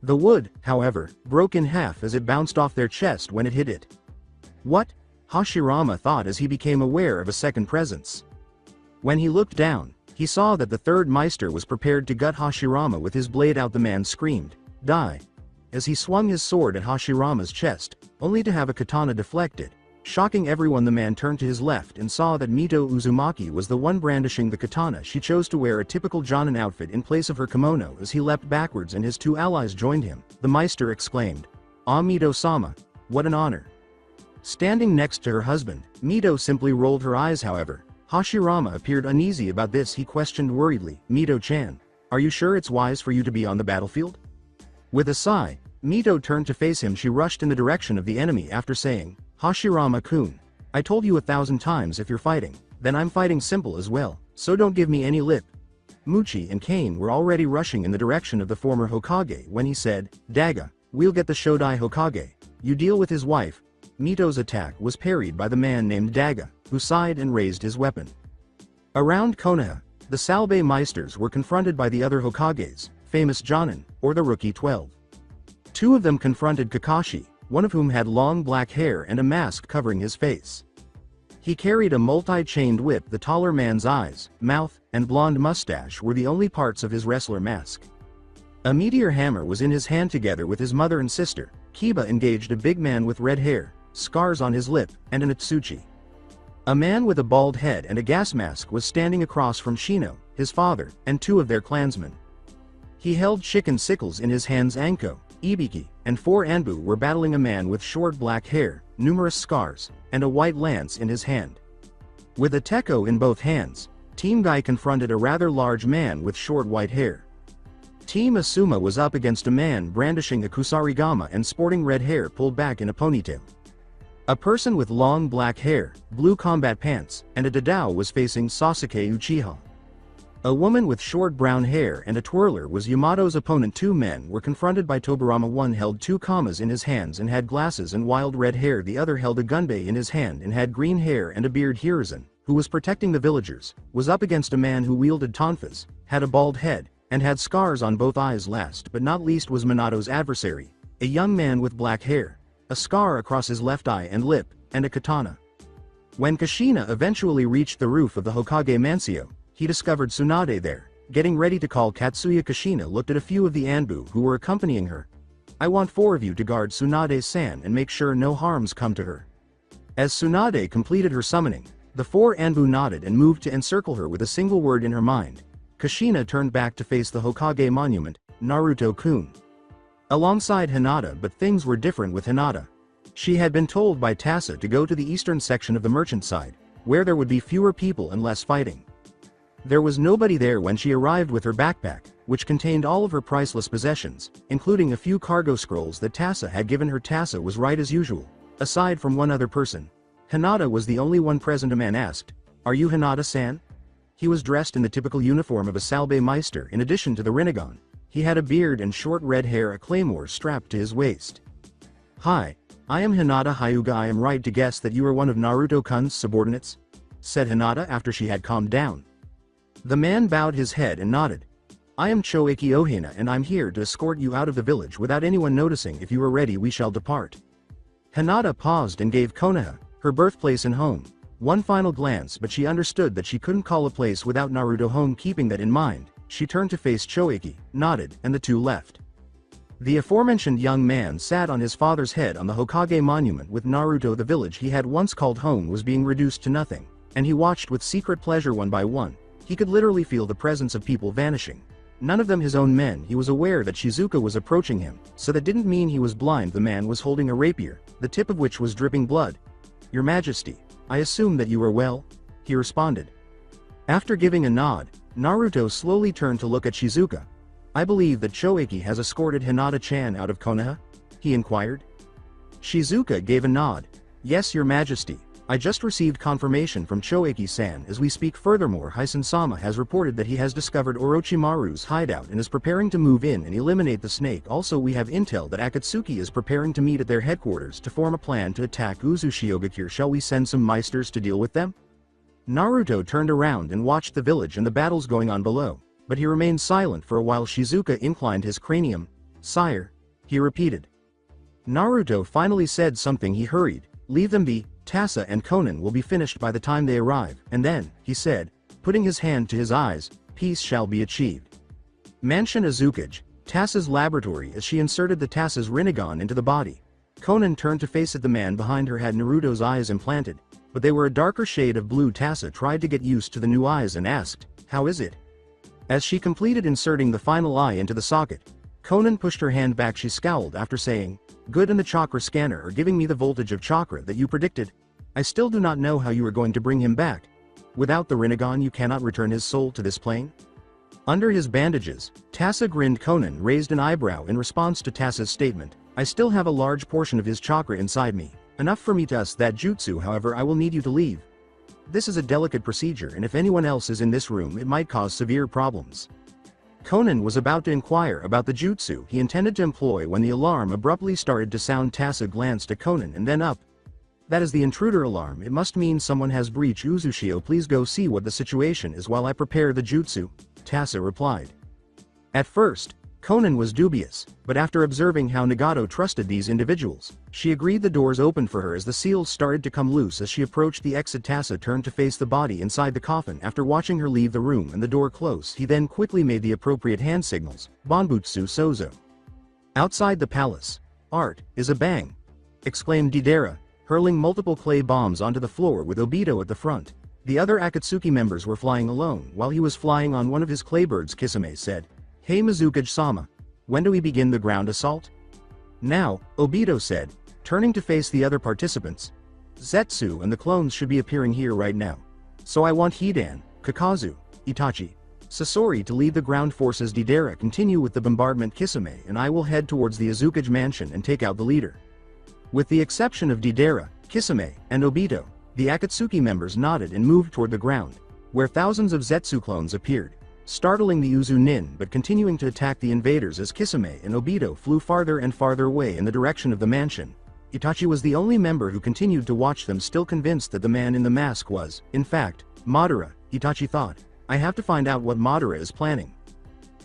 The wood, however, broke in half as it bounced off their chest when it hit it. What? Hashirama thought as he became aware of a second presence. When he looked down, he saw that the 3rd Meister was prepared to gut Hashirama with his blade out. The man screamed, Die! As he swung his sword at Hashirama's chest, only to have a katana deflected. Shocking everyone, the man turned to his left and saw that Mito Uzumaki was the one brandishing the katana. She chose to wear a typical Jonin outfit in place of her kimono. As he leapt backwards and his 2 allies joined him, the Meister exclaimed, Ah, Mito-sama, what an honor. Standing next to her husband, Mito simply rolled her eyes. However, Hashirama appeared uneasy about this. He questioned worriedly, Mito-chan, are you sure it's wise for you to be on the battlefield? With a sigh, Mito turned to face him. She rushed in the direction of the enemy after saying, Hashirama-kun, I told you 1,000 times if you're fighting, then I'm fighting. Simple as well, so don't give me any lip. Muchi and Kane were already rushing in the direction of the former Hokage when he said, Daga, we'll get the Shodai Hokage, you deal with his wife. Mito's attack was parried by the man named Daga, who sighed and raised his weapon. Around Konoha, the Salbe Meisters were confronted by the other Hokages, famous Jonin, or the Rookie 12. 2 of them confronted Kakashi, one of whom had long black hair and a mask covering his face. He carried a multi-chained whip. The taller man's eyes, mouth, and blonde mustache were the only parts of his wrestler mask. A meteor hammer was in his hand. Together with his mother and sister, Kiba engaged a big man with red hair, scars on his lip, and an Atsuchi. A man with a bald head and a gas mask was standing across from Shino. his father, and 2 of their clansmen. He held chicken sickles in his hands. Anko, Ibiki, and 4 Anbu were battling a man with short black hair, numerous scars, and a white lance in his hand. With a teko in both hands, Team Guy confronted a rather large man with short white hair. Team Asuma was up against a man brandishing a kusarigama and sporting red hair pulled back in a ponytail. A person with long black hair, blue combat pants, and a dadao was facing Sasuke Uchiha. A woman with short brown hair and a twirler was Yamato's opponent. 2 men were confronted by Tobirama. One held 2 kamas in his hands and had glasses and wild red hair. The other held a gunbei in his hand and had green hair and a beard. Hiruzen, who was protecting the villagers, was up against a man who wielded tonfas, had a bald head, and had scars on both eyes. Last but not least was Minato's adversary, a young man with black hair, a scar across his left eye and lip, and a katana. When Kushina eventually reached the roof of the Hokage Mansio, he discovered Tsunade there. Getting ready to call Katsuya, Kushina looked at a few of the Anbu who were accompanying her. "I want 4 of you to guard Tsunade-san and make sure no harms come to her." As Tsunade completed her summoning, the 4 Anbu nodded and moved to encircle her with a single word in her mind. Kushina turned back to face the Hokage monument, Naruto-kun. Alongside Hinata, but things were different with Hinata. She had been told by Tasa to go to the eastern section of the merchant side, where there would be fewer people and less fighting. There was nobody there when she arrived with her backpack, which contained all of her priceless possessions, including a few cargo scrolls that Tasa had given her. Tasa was right as usual, aside from one other person. Hinata was the only one present. A man asked, "Are you Hinata-san?" He was dressed in the typical uniform of a Salbe Meister. In addition to the Rinnegan, he had a beard and short red hair, a claymore strapped to his waist. "Hi, I am Hinata Hyuga. I am right to guess that you are one of Naruto-kun's subordinates?" said Hinata after she had calmed down. The man bowed his head and nodded. "I am Choeki Ohina and I'm here to escort you out of the village without anyone noticing. If you are ready we shall depart." Hinata paused and gave Konoha, her birthplace and home, one final glance, but she understood that she couldn't call a place without Naruto home. Keeping that in mind, she turned to face Choeki, nodded, and the 2 left. The aforementioned young man sat on his father's head on the Hokage monument with Naruto. The village he had once called home was being reduced to nothing, and he watched with secret pleasure. One by one, he could literally feel the presence of people vanishing. None of them his own men. He was aware that Shizuka was approaching him, so that didn't mean he was blind. The man was holding a rapier, the tip of which was dripping blood. "Your Majesty, I assume that you are well?" he responded. After giving a nod, Naruto slowly turned to look at Shizuka. "I believe that Choeki has escorted Hinata-chan out of Konoha?" he inquired. Shizuka gave a nod. "Yes, Your Majesty. I just received confirmation from Choeki-san as we speak. Furthermore, Heisen-sama has reported that he has discovered Orochimaru's hideout and is preparing to move in and eliminate the snake. Also, we have intel that Akatsuki is preparing to meet at their headquarters to form a plan to attack Usuzu Shioakir. Shall we send some meisters to deal with them?" Naruto turned around and watched the village and the battles going on below, but he remained silent for a while. Shizuka inclined his cranium. "Sire," he repeated. Naruto finally said something. He hurried. "Leave them be. Tasa and Conan will be finished by the time they arrive." And then, he said, putting his hand to his eyes, "Peace shall be achieved." Mansion Azukage, Tasa's laboratory. As she inserted the Tasa's Rinnegan into the body, Conan turned to face it. The man behind her had Naruto's eyes implanted, but they were a darker shade of blue. Tasa tried to get used to the new eyes and asked, "How is it?" As she completed inserting the final eye into the socket, Conan pushed her hand back. She scowled after saying, "Good, and the chakra scanner are giving me the voltage of chakra that you predicted. I still do not know how you are going to bring him back. Without the Rinnegan you cannot return his soul to this plane?" Under his bandages, Tasa grinned. Conan raised an eyebrow in response to Tasa's statement. "I still have a large portion of his chakra inside me, enough for me to use that jutsu. However, I will need you to leave. This is a delicate procedure, and if anyone else is in this room it might cause severe problems." Conan was about to inquire about the jutsu he intended to employ when the alarm abruptly started to sound. Tasa glanced at Conan and then up. "That is the intruder alarm. It must mean someone has breached Uzushio. Please go see what the situation is while I prepare the jutsu," Tasa replied. At first, Conan was dubious, but after observing how Nagato trusted these individuals, she agreed. The doors opened for her as the seals started to come loose. As she approached the exit, Tasa turned to face the body inside the coffin. After watching her leave the room and the door close, he then quickly made the appropriate hand signals. "Bonbutsu Sozo." Outside the palace, "Art is a bang!" exclaimed Deidara, hurling multiple clay bombs onto the floor with Obito at the front. The other Akatsuki members were flying alone. While he was flying on one of his claybirds, Kisame said, "Hey Mizukage-sama, when do we begin the ground assault?" "Now," Obito said, turning to face the other participants. "Zetsu and the clones should be appearing here right now. So I want Hidan, Kakazu, Itachi, Sasori to lead the ground forces. Deidara continue with the bombardment. Kisame and I will head towards the Azukage mansion and take out the leader." With the exception of Deidara, Kisame, and Obito, the Akatsuki members nodded and moved toward the ground, where thousands of Zetsu clones appeared, startling the Uzu Nin but continuing to attack the invaders as Kisame and Obito flew farther and farther away in the direction of the mansion. Itachi was the only member who continued to watch them, still convinced that the man in the mask was, in fact, Madara. Itachi thought, "I have to find out what Madara is planning."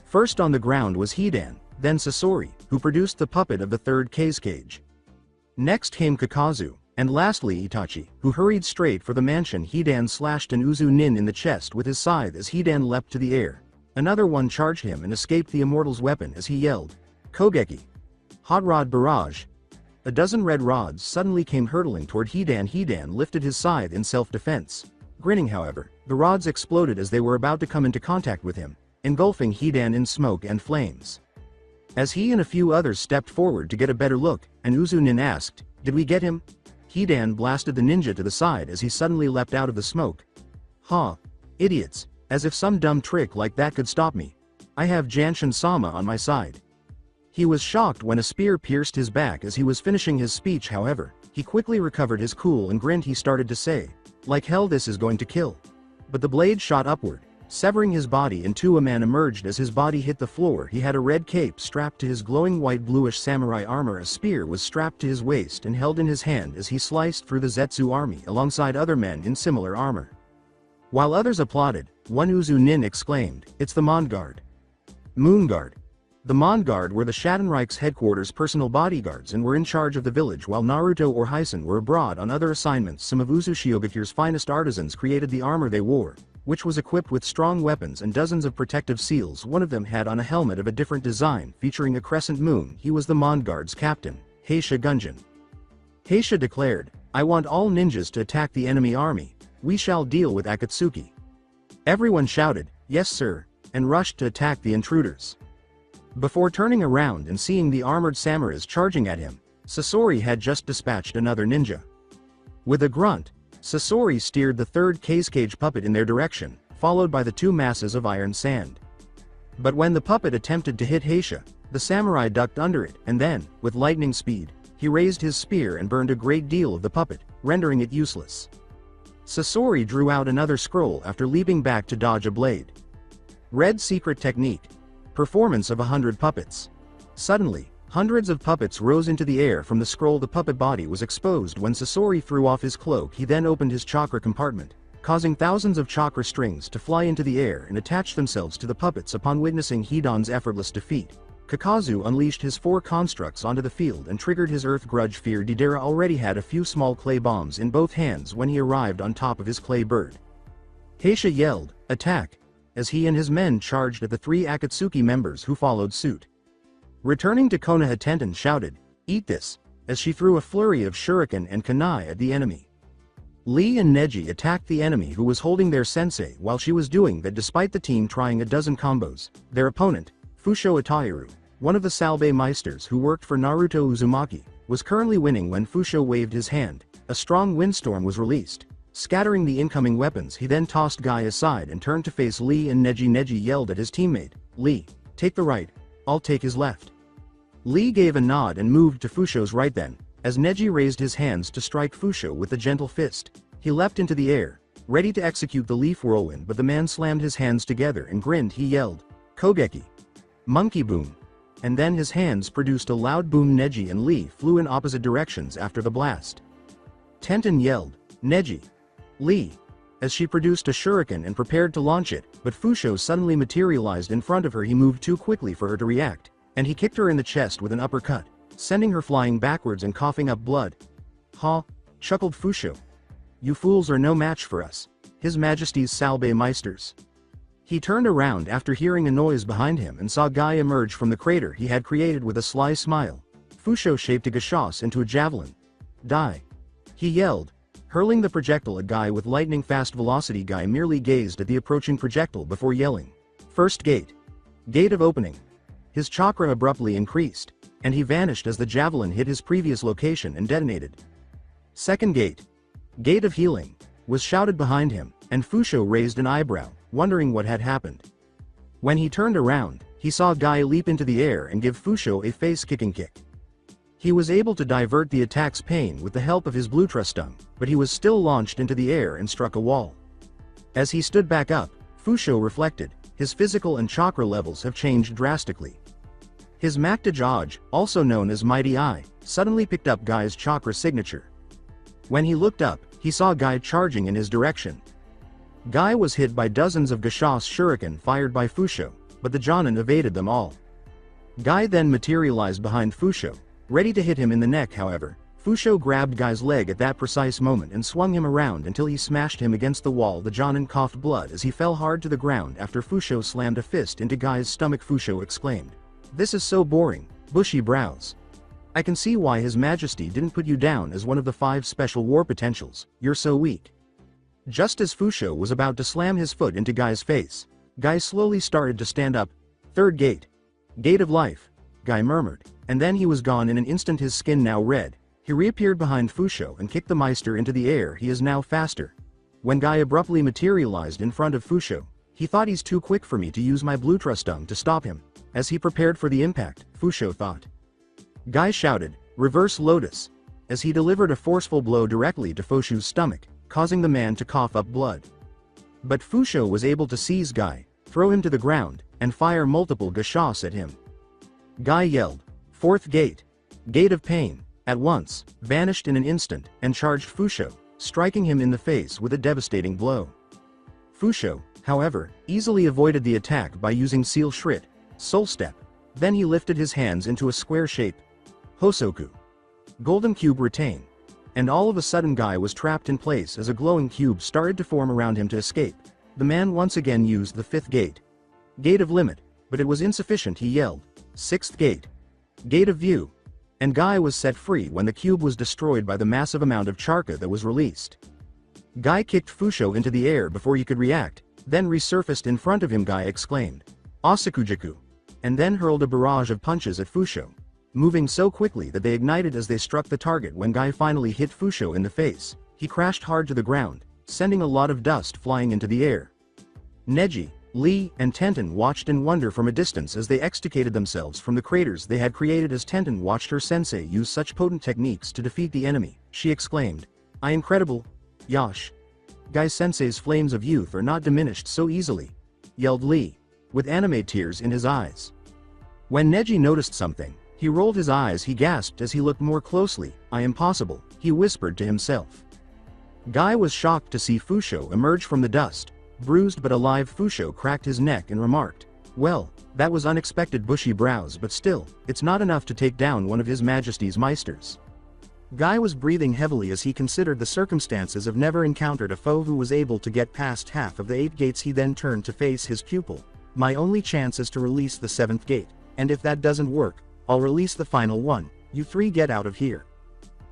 First on the ground was Hidan, then Sasori, who produced the puppet of the third cage. Next came Kakazu, and lastly Itachi, who hurried straight for the mansion. Hidan slashed an Uzu Nin in the chest with his scythe as Hidan leapt to the air. Another one charged him and escaped the immortal's weapon as he yelled, "Kogeki! Hot Rod Barrage!" A dozen red rods suddenly came hurtling toward Hidan. Hidan lifted his scythe in self-defense. Grinning, however, the rods exploded as they were about to come into contact with him, engulfing Hidan in smoke and flames. As he and a few others stepped forward to get a better look, an Uzu Nin asked, "Did we get him?" Hidan blasted the ninja to the side as he suddenly leapt out of the smoke. "Ha! Idiots, as if some dumb trick like that could stop me. I have Janshin-sama on my side." He was shocked when a spear pierced his back as he was finishing his speech. However, he quickly recovered his cool and grinned. He started to say, "Like hell, this is going to kill." But the blade shot upward, severing his body in two. A man emerged as his body hit the floor. He had a red cape strapped to his glowing white bluish samurai armor. A spear was strapped to his waist and held in his hand as he sliced through the Zetsu army alongside other men in similar armor. While others applauded, one Uzu Nin exclaimed, "It's the Mon Guard." Moon Guard. The Mon Guard were the Schadenreich's headquarters' personal bodyguards and were in charge of the village while Naruto or Heisen were abroad on other assignments. Some of Uzu Shioakir's finest artisans created the armor they wore, which was equipped with strong weapons and dozens of protective seals. One of them had on a helmet of a different design featuring a crescent moon. He was the Mon Guard's captain, Heisha Gunjin. Heisha declared, "I want all ninjas to attack the enemy army. We shall deal with Akatsuki." Everyone shouted, "Yes sir," and rushed to attack the intruders. Before turning around and seeing the armored samurais charging at him, Sasori had just dispatched another ninja. With a grunt, Sasori steered the third cage puppet in their direction, followed by the two masses of iron sand. But when the puppet attempted to hit Heisha, the samurai ducked under it, and then, with lightning speed, he raised his spear and burned a great deal of the puppet, rendering it useless. Sasori drew out another scroll after leaping back to dodge a blade. Red secret technique. Performance of 100 puppets. Suddenly, hundreds of puppets rose into the air from the scroll. The puppet body was exposed when Sasori threw off his cloak. He then opened his chakra compartment, causing thousands of chakra strings to fly into the air and attach themselves to the puppets. Upon witnessing Hidan's effortless defeat, Kakazu unleashed his 4 constructs onto the field and triggered his Earth Grudge Fear. Deidara already had a few small clay bombs in both hands when he arrived on top of his clay bird. Heisha yelled, "Attack!" as he and his men charged at the 3 Akatsuki members who followed suit. Returning to Konoha, Tenten shouted, "Eat this," as she threw a flurry of shuriken and kunai at the enemy. Lee and Neji attacked the enemy who was holding their sensei. While she was doing that, despite the team trying a dozen combos, their opponent, Fusho Itaeru, one of the Salbe Meisters who worked for Naruto Uzumaki, was currently winning when Fusho waved his hand. A strong windstorm was released, scattering the incoming weapons. He then tossed Guy aside and turned to face Lee and Neji. Neji yelled at his teammate, "Lee, take the right, I'll take his left." Lee gave a nod and moved to Fusho's right. Then, as Neji raised his hands to strike Fusho with a gentle fist, he leapt into the air, ready to execute the leaf whirlwind, but the man slammed his hands together and grinned. He yelled, "Kogeki! Monkey boom!" And then his hands produced a loud boom. Neji and Lee flew in opposite directions after the blast. Tenten yelled, "Neji! Lee!" as she produced a shuriken and prepared to launch it, but Fusho suddenly materialized in front of her. He moved too quickly for her to react, and he kicked her in the chest with an uppercut, sending her flying backwards and coughing up blood. "Ha!" chuckled Fusho. "You fools are no match for us, His Majesty's Salbe Meisters." He turned around after hearing a noise behind him and saw Guy emerge from the crater he had created with a sly smile. Fusho shaped a gashos into a javelin. "Die!" he yelled. hurling the projectile at Guy with lightning-fast velocity. Guy merely gazed at the approaching projectile before yelling. First gate. Gate of opening. His chakra abruptly increased, and he vanished as the javelin hit his previous location and detonated. Second gate. Gate of healing, was shouted behind him, and Fusho raised an eyebrow, wondering what had happened. When he turned around, he saw Guy leap into the air and give Fusho a face-kicking kick. He was able to divert the attack's pain with the help of his blue trustung, but he was still launched into the air and struck a wall. As he stood back up, Fusho reflected, his physical and chakra levels have changed drastically. His Maktajaj, also known as Mighty Eye, suddenly picked up Guy's chakra signature. When he looked up, he saw Guy charging in his direction. Guy was hit by dozens of Gashos shuriken fired by Fusho, but the Jonin evaded them all. Guy then materialized behind Fusho, ready to hit him in the neck. However, Fusho grabbed Guy's leg at that precise moment and swung him around until he smashed him against the wall. The Jonin coughed blood as he fell hard to the ground after Fusho slammed a fist into Guy's stomach. Fusho exclaimed, "This is so boring, bushy brows. I can see why His Majesty didn't put you down as one of the 5 special war potentials, you're so weak." Just as Fusho was about to slam his foot into Guy's face, Guy slowly started to stand up. Third gate. Gate of life, Guy murmured, and then he was gone in an instant. His skin now red, he reappeared behind Fusho and kicked the Meister into the air. He is now faster. When Guy abruptly materialized in front of Fusho, he thought, he's too quick for me to use my blue trustung to stop him. As he prepared for the impact, Fusho thought. Guy shouted, "Reverse Lotus," as he delivered a forceful blow directly to Fusho's stomach, causing the man to cough up blood. But Fusho was able to seize Guy, throw him to the ground, and fire multiple gashos at him. Guy yelled, "Fourth gate. Gate of pain," at once, vanished in an instant, and charged Fusho, striking him in the face with a devastating blow. Fusho, however, easily avoided the attack by using Seal Shrit, Soul Step. Then he lifted his hands into a square shape. Hosoku. Golden Cube retain. And all of a sudden Guy was trapped in place as a glowing cube started to form around him to escape. The man once again used the 5th gate. Gate of limit, but it was insufficient. He yelled, "6th gate. Gate of view." And Guy was set free when the cube was destroyed by the massive amount of charka that was released. Guy kicked Fusho into the air before he could react, then resurfaced in front of him. Guy exclaimed, "Asakujaku," and then hurled a barrage of punches at Fusho, moving so quickly that they ignited as they struck the target. When Guy finally hit Fusho in the face, he crashed hard to the ground, sending a lot of dust flying into the air. Neji, Lee, and Tenten watched in wonder from a distance as they extricated themselves from the craters they had created. As Tenten watched her sensei use such potent techniques to defeat the enemy, she exclaimed, "I incredible, Yash. Guy sensei's flames of youth are not diminished so easily," yelled Lee, with anime tears in his eyes. When Neji noticed something, he rolled his eyes. He gasped as he looked more closely. "I am possible," he whispered to himself. Guy was shocked to see Fusho emerge from the dust. Bruised but alive, Fusho cracked his neck and remarked, "Well, that was unexpected." Bushy brows, but still, it's not enough to take down one of His Majesty's Meisters. Guy was breathing heavily as he considered the circumstances of never encountered a foe who was able to get past half of the 8 gates. He then turned to face his pupil. "My only chance is to release the 7th gate, and if that doesn't work, I'll release the final one. You 3 get out of here.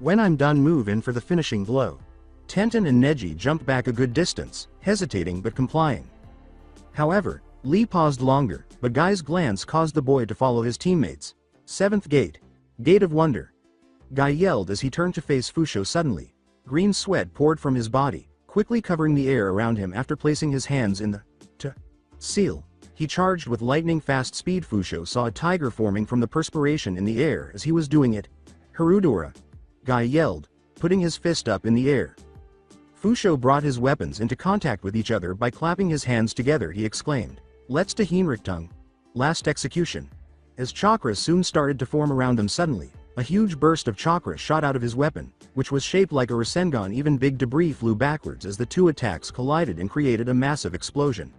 When I'm done, move in for the finishing blow." Tenten and Neji jumped back a good distance, hesitating but complying. However, Lee paused longer, but Guy's glance caused the boy to follow his teammates. 7th gate. Gate of wonder. Guy yelled as he turned to face Fusho. Suddenly, green sweat poured from his body, quickly covering the air around him. After placing his hands in the seal, he charged with lightning-fast speed. Fusho saw a tiger forming from the perspiration in the air as he was doing it. "Harudora!" Guy yelled, putting his fist up in the air. Fusho brought his weapons into contact with each other by clapping his hands together. He exclaimed, "Let's to Hinrichtung. Last execution." As chakra soon started to form around them. Suddenly, a huge burst of chakra shot out of his weapon, which was shaped like a Rasengan. Even big debris flew backwards as the 2 attacks collided and created a massive explosion.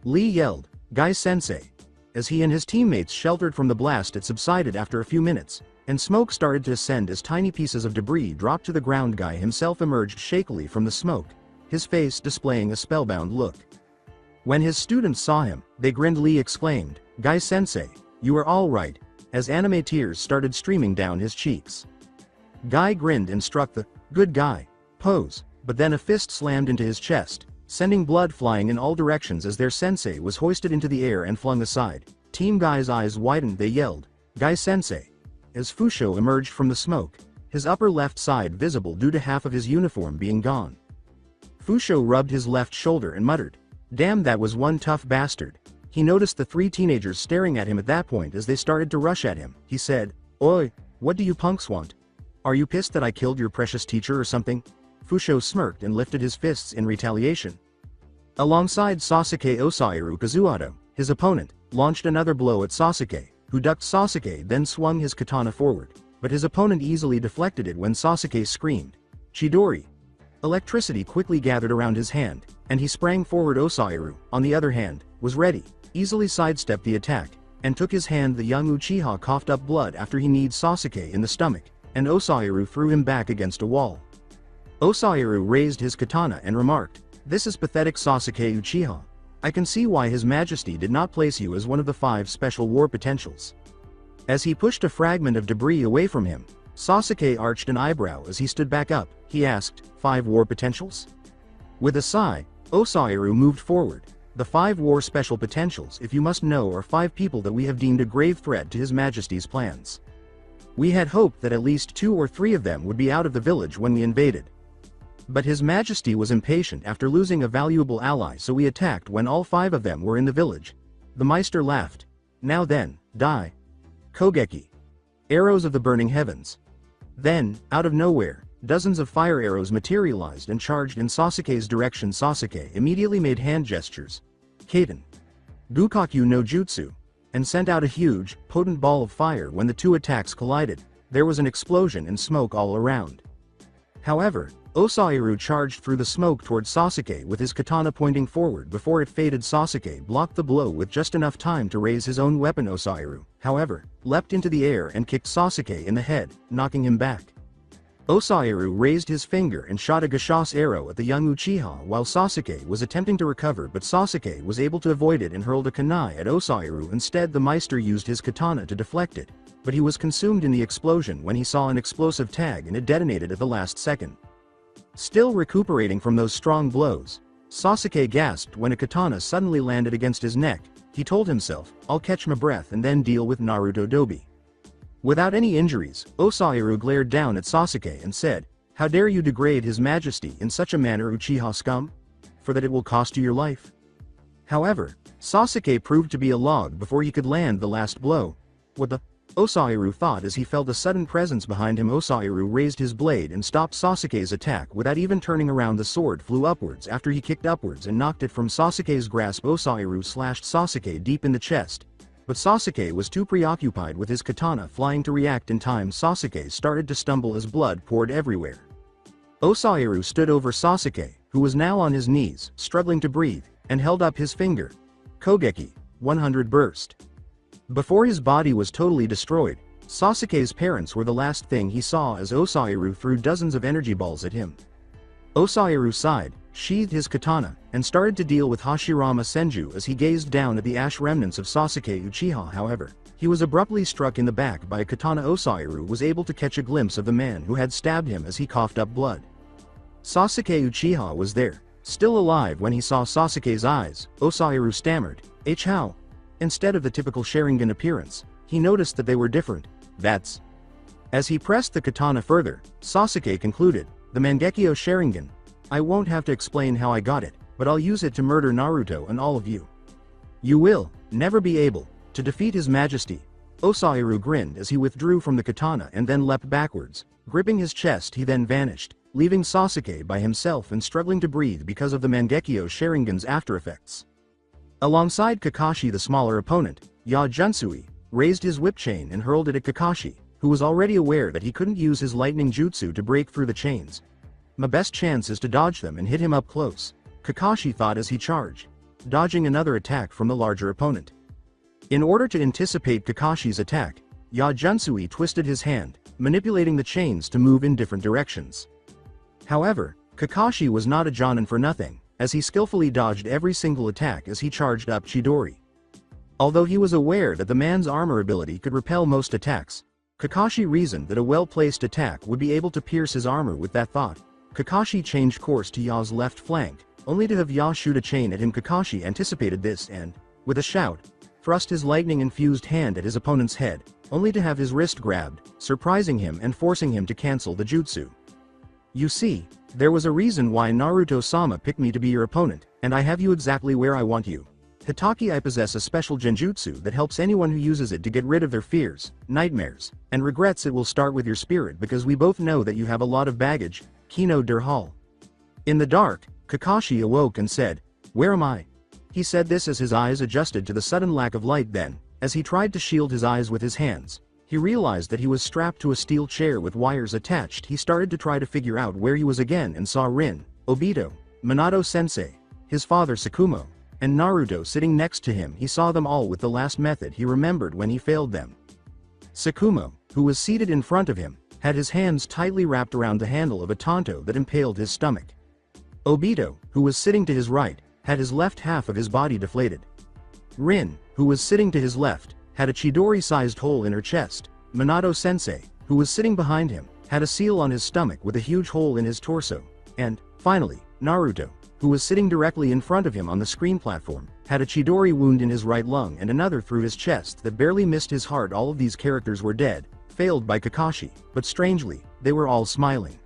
Lee yelled, "Guy-sensei!" As he and his teammates sheltered from the blast. It subsided after a few minutes, and smoke started to ascend as tiny pieces of debris dropped to the ground. Guy himself emerged shakily from the smoke, his face displaying a spellbound look. When his students saw him, they grinned. Lee exclaimed, "Guy-sensei, you are all right," as anime tears started streaming down his cheeks. Guy grinned and struck the good guy pose, but then a fist slammed into his chest, sending blood flying in all directions as their sensei was hoisted into the air and flung aside. Team Guy's eyes widened. They yelled, "Guy Sensei!" As Fusho emerged from the smoke, his upper left side visible due to half of his uniform being gone. Fusho rubbed his left shoulder and muttered, "Damn, that was one tough bastard." He noticed the three teenagers staring at him at that point as they started to rush at him. He said, "Oi, what do you punks want? Are you pissed that I killed your precious teacher or something?" Fusho smirked and lifted his fists in retaliation. Alongside Sasuke, Osairo Kazuado, his opponent, launched another blow at Sasuke, who ducked. Sasuke then swung his katana forward, but his opponent easily deflected it when Sasuke screamed, "Chidori!" Electricity quickly gathered around his hand, and he sprang forward. Osairo, on the other hand, was ready, easily sidestepped the attack, and took his hand. The young Uchiha coughed up blood after he kneed Sasuke in the stomach, and Osairo threw him back against a wall. Osairo raised his katana and remarked, "This is pathetic, Sasuke Uchiha. I can see why His Majesty did not place you as one of the 5 special war potentials." As he pushed a fragment of debris away from him, Sasuke arched an eyebrow as he stood back up. He asked, "5 war potentials?" With a sigh, Osairo moved forward. "The 5 war special potentials, if you must know, are 5 people that we have deemed a grave threat to His Majesty's plans. We had hoped that at least 2 or 3 of them would be out of the village when we invaded. But His Majesty was impatient after losing a valuable ally, so we attacked when all 5 of them were in the village." The Meister laughed. "Now then, die. Kogeki. Arrows of the burning heavens." Then, out of nowhere, dozens of fire arrows materialized and charged in Sasuke's direction. Sasuke immediately made hand gestures, Katen, Gukaku no Jutsu, and sent out a huge, potent ball of fire. When the 2 attacks collided, there was an explosion and smoke all around. However, Osairo charged through the smoke towards Sasuke with his katana pointing forward. Before it faded, Sasuke blocked the blow with just enough time to raise his own weapon. Osairo, however, leapt into the air and kicked Sasuke in the head, knocking him back. Osairo raised his finger and shot a Gashos arrow at the young Uchiha while Sasuke was attempting to recover, but Sasuke was able to avoid it and hurled a kunai at Osairo instead. The Meister used his katana to deflect it, but he was consumed in the explosion when he saw an explosive tag and it detonated at the last second. Still recuperating from those strong blows, Sasuke gasped when a katana suddenly landed against his neck. He told himself, "I'll catch my breath and then deal with Naruto Dobi." Without any injuries, Osairo glared down at Sasuke and said, "How dare you degrade His Majesty in such a manner, Uchiha scum? For that it will cost you your life." However, Sasuke proved to be a log before he could land the last blow. "What the?" Osairo thought as he felt a sudden presence behind him. Osairo raised his blade and stopped Sasuke's attack without even turning around. The sword flew upwards after he kicked upwards and knocked it from Sasuke's grasp. Osairo slashed Sasuke deep in the chest, but Sasuke was too preoccupied with his katana flying to react in time. Sasuke started to stumble as blood poured everywhere. Osairo stood over Sasuke, who was now on his knees, struggling to breathe, and held up his finger. Kogeki, 100 burst. Before his body was totally destroyed, Sasuke's parents were the last thing he saw as Osairo threw dozens of energy balls at him. Osairo sighed, sheathed his katana, and started to deal with Hashirama Senju as he gazed down at the ash remnants of Sasuke Uchiha. However, he was abruptly struck in the back by a katana. Osairo was able to catch a glimpse of the man who had stabbed him as he coughed up blood. Sasuke Uchiha was there, still alive. When he saw Sasuke's eyes, Osairo stammered, "H how?" Instead of the typical Sharingan appearance, he noticed that they were different. "That's..." As he pressed the katana further, Sasuke concluded, "The Mangekyo Sharingan. I won't have to explain how I got it, but I'll use it to murder Naruto and all of you. You will never be able to defeat His Majesty." Osairo grinned as he withdrew from the katana and then leapt backwards, gripping his chest. He then vanished, leaving Sasuke by himself and struggling to breathe because of the Mangekyo Sharingan's aftereffects. Alongside Kakashi, the smaller opponent, Yajunsui, raised his whip chain and hurled it at Kakashi, who was already aware that he couldn't use his lightning jutsu to break through the chains. "My best chance is to dodge them and hit him up close," Kakashi thought as he charged, dodging another attack from the larger opponent. In order to anticipate Kakashi's attack, Yajunsui twisted his hand, manipulating the chains to move in different directions. However, Kakashi was not a Jonin for nothing, as he skillfully dodged every single attack as he charged up Chidori. Although he was aware that the man's armor ability could repel most attacks, Kakashi reasoned that a well-placed attack would be able to pierce his armor. With that thought, Kakashi changed course to Ya's left flank, only to have Ya shoot a chain at him. Kakashi anticipated this and, with a shout, thrust his lightning-infused hand at his opponent's head, only to have his wrist grabbed, surprising him and forcing him to cancel the jutsu. You see, there was a reason why Naruto-sama picked me to be your opponent, and I have you exactly where I want you. Hitaki, I possess a special genjutsu that helps anyone who uses it to get rid of their fears, nightmares, and regrets. It will start with your spirit because we both know that you have a lot of baggage. Kino der Hall. In the dark, Kakashi awoke and said, "Where am I?" He said this as his eyes adjusted to the sudden lack of light. Then, as he tried to shield his eyes with his hands, he realized that he was strapped to a steel chair with wires attached. He started to try to figure out where he was again and saw Rin, Obito, Minato-sensei, his father Tsukumo, and Naruto sitting next to him. He saw them all with the last method he remembered when he failed them. Tsukumo, who was seated in front of him, had his hands tightly wrapped around the handle of a tanto that impaled his stomach. Obito, who was sitting to his right, had his left half of his body deflated. Rin, who was sitting to his left, had a Chidori-sized hole in her chest. Minato-sensei, who was sitting behind him, had a seal on his stomach with a huge hole in his torso. And, finally, Naruto, who was sitting directly in front of him on the screen platform, had a Chidori wound in his right lung and another through his chest that barely missed his heart. All of these characters were dead, failed by Kakashi, but strangely, they were all smiling.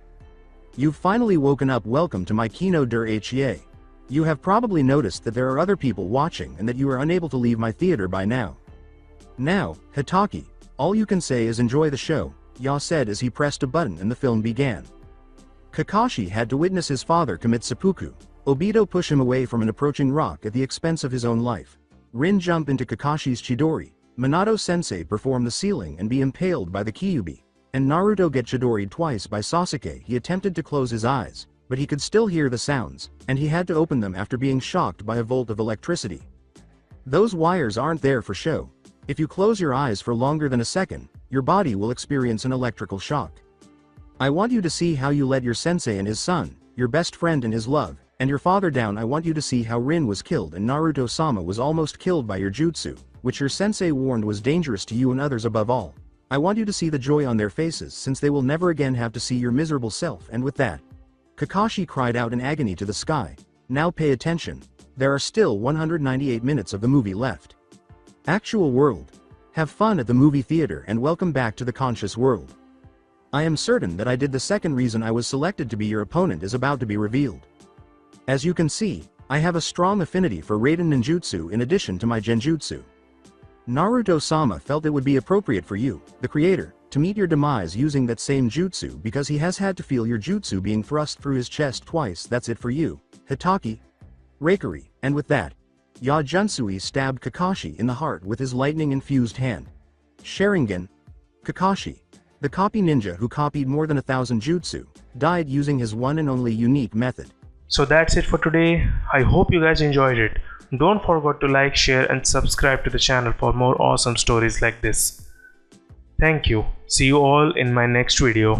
You've finally woken up. Welcome to my Kino der Hie. You have probably noticed that there are other people watching and that you are unable to leave my theater by now. Now, Hitaki, all you can say is enjoy the show, Ya said as he pressed a button and the film began. Kakashi had to witness his father commit seppuku, Obito push him away from an approaching rock at the expense of his own life, Rin jump into Kakashi's Chidori, Minato-sensei perform the ceiling and be impaled by the Kyuubi, and Naruto get Chidori'd twice by Sasuke. He attempted to close his eyes, but he could still hear the sounds, and he had to open them after being shocked by a volt of electricity. Those wires aren't there for show. If you close your eyes for longer than a second, your body will experience an electrical shock. I want you to see how you let your sensei and his son, your best friend and his love, and your father down. I want you to see how Rin was killed and Naruto-sama was almost killed by your jutsu, which your sensei warned was dangerous to you and others. Above all, I want you to see the joy on their faces since they will never again have to see your miserable self. And with that, Kakashi cried out in agony to the sky. Now pay attention. There are still 198 minutes of the movie left. Actual world. Have fun at the movie theater and welcome back to the conscious world. I am certain that I did. The second reason I was selected to be your opponent is about to be revealed. As you can see, I have a strong affinity for Raiden ninjutsu in addition to my genjutsu. Naruto-sama felt it would be appropriate for you, the creator, to meet your demise using that same jutsu because he has had to feel your jutsu being thrust through his chest twice. That's it for you, Hitaki. Reikari. And with that, Ya Junsui stabbed Kakashi in the heart with his lightning-infused hand. Sharingan. Kakashi, the copy ninja who copied more than 1,000 jutsu, died using his one and only unique method. So that's it for today. I hope you guys enjoyed it. Don't forget to like, share and subscribe to the channel for more awesome stories like this. Thank you. See you all in my next video.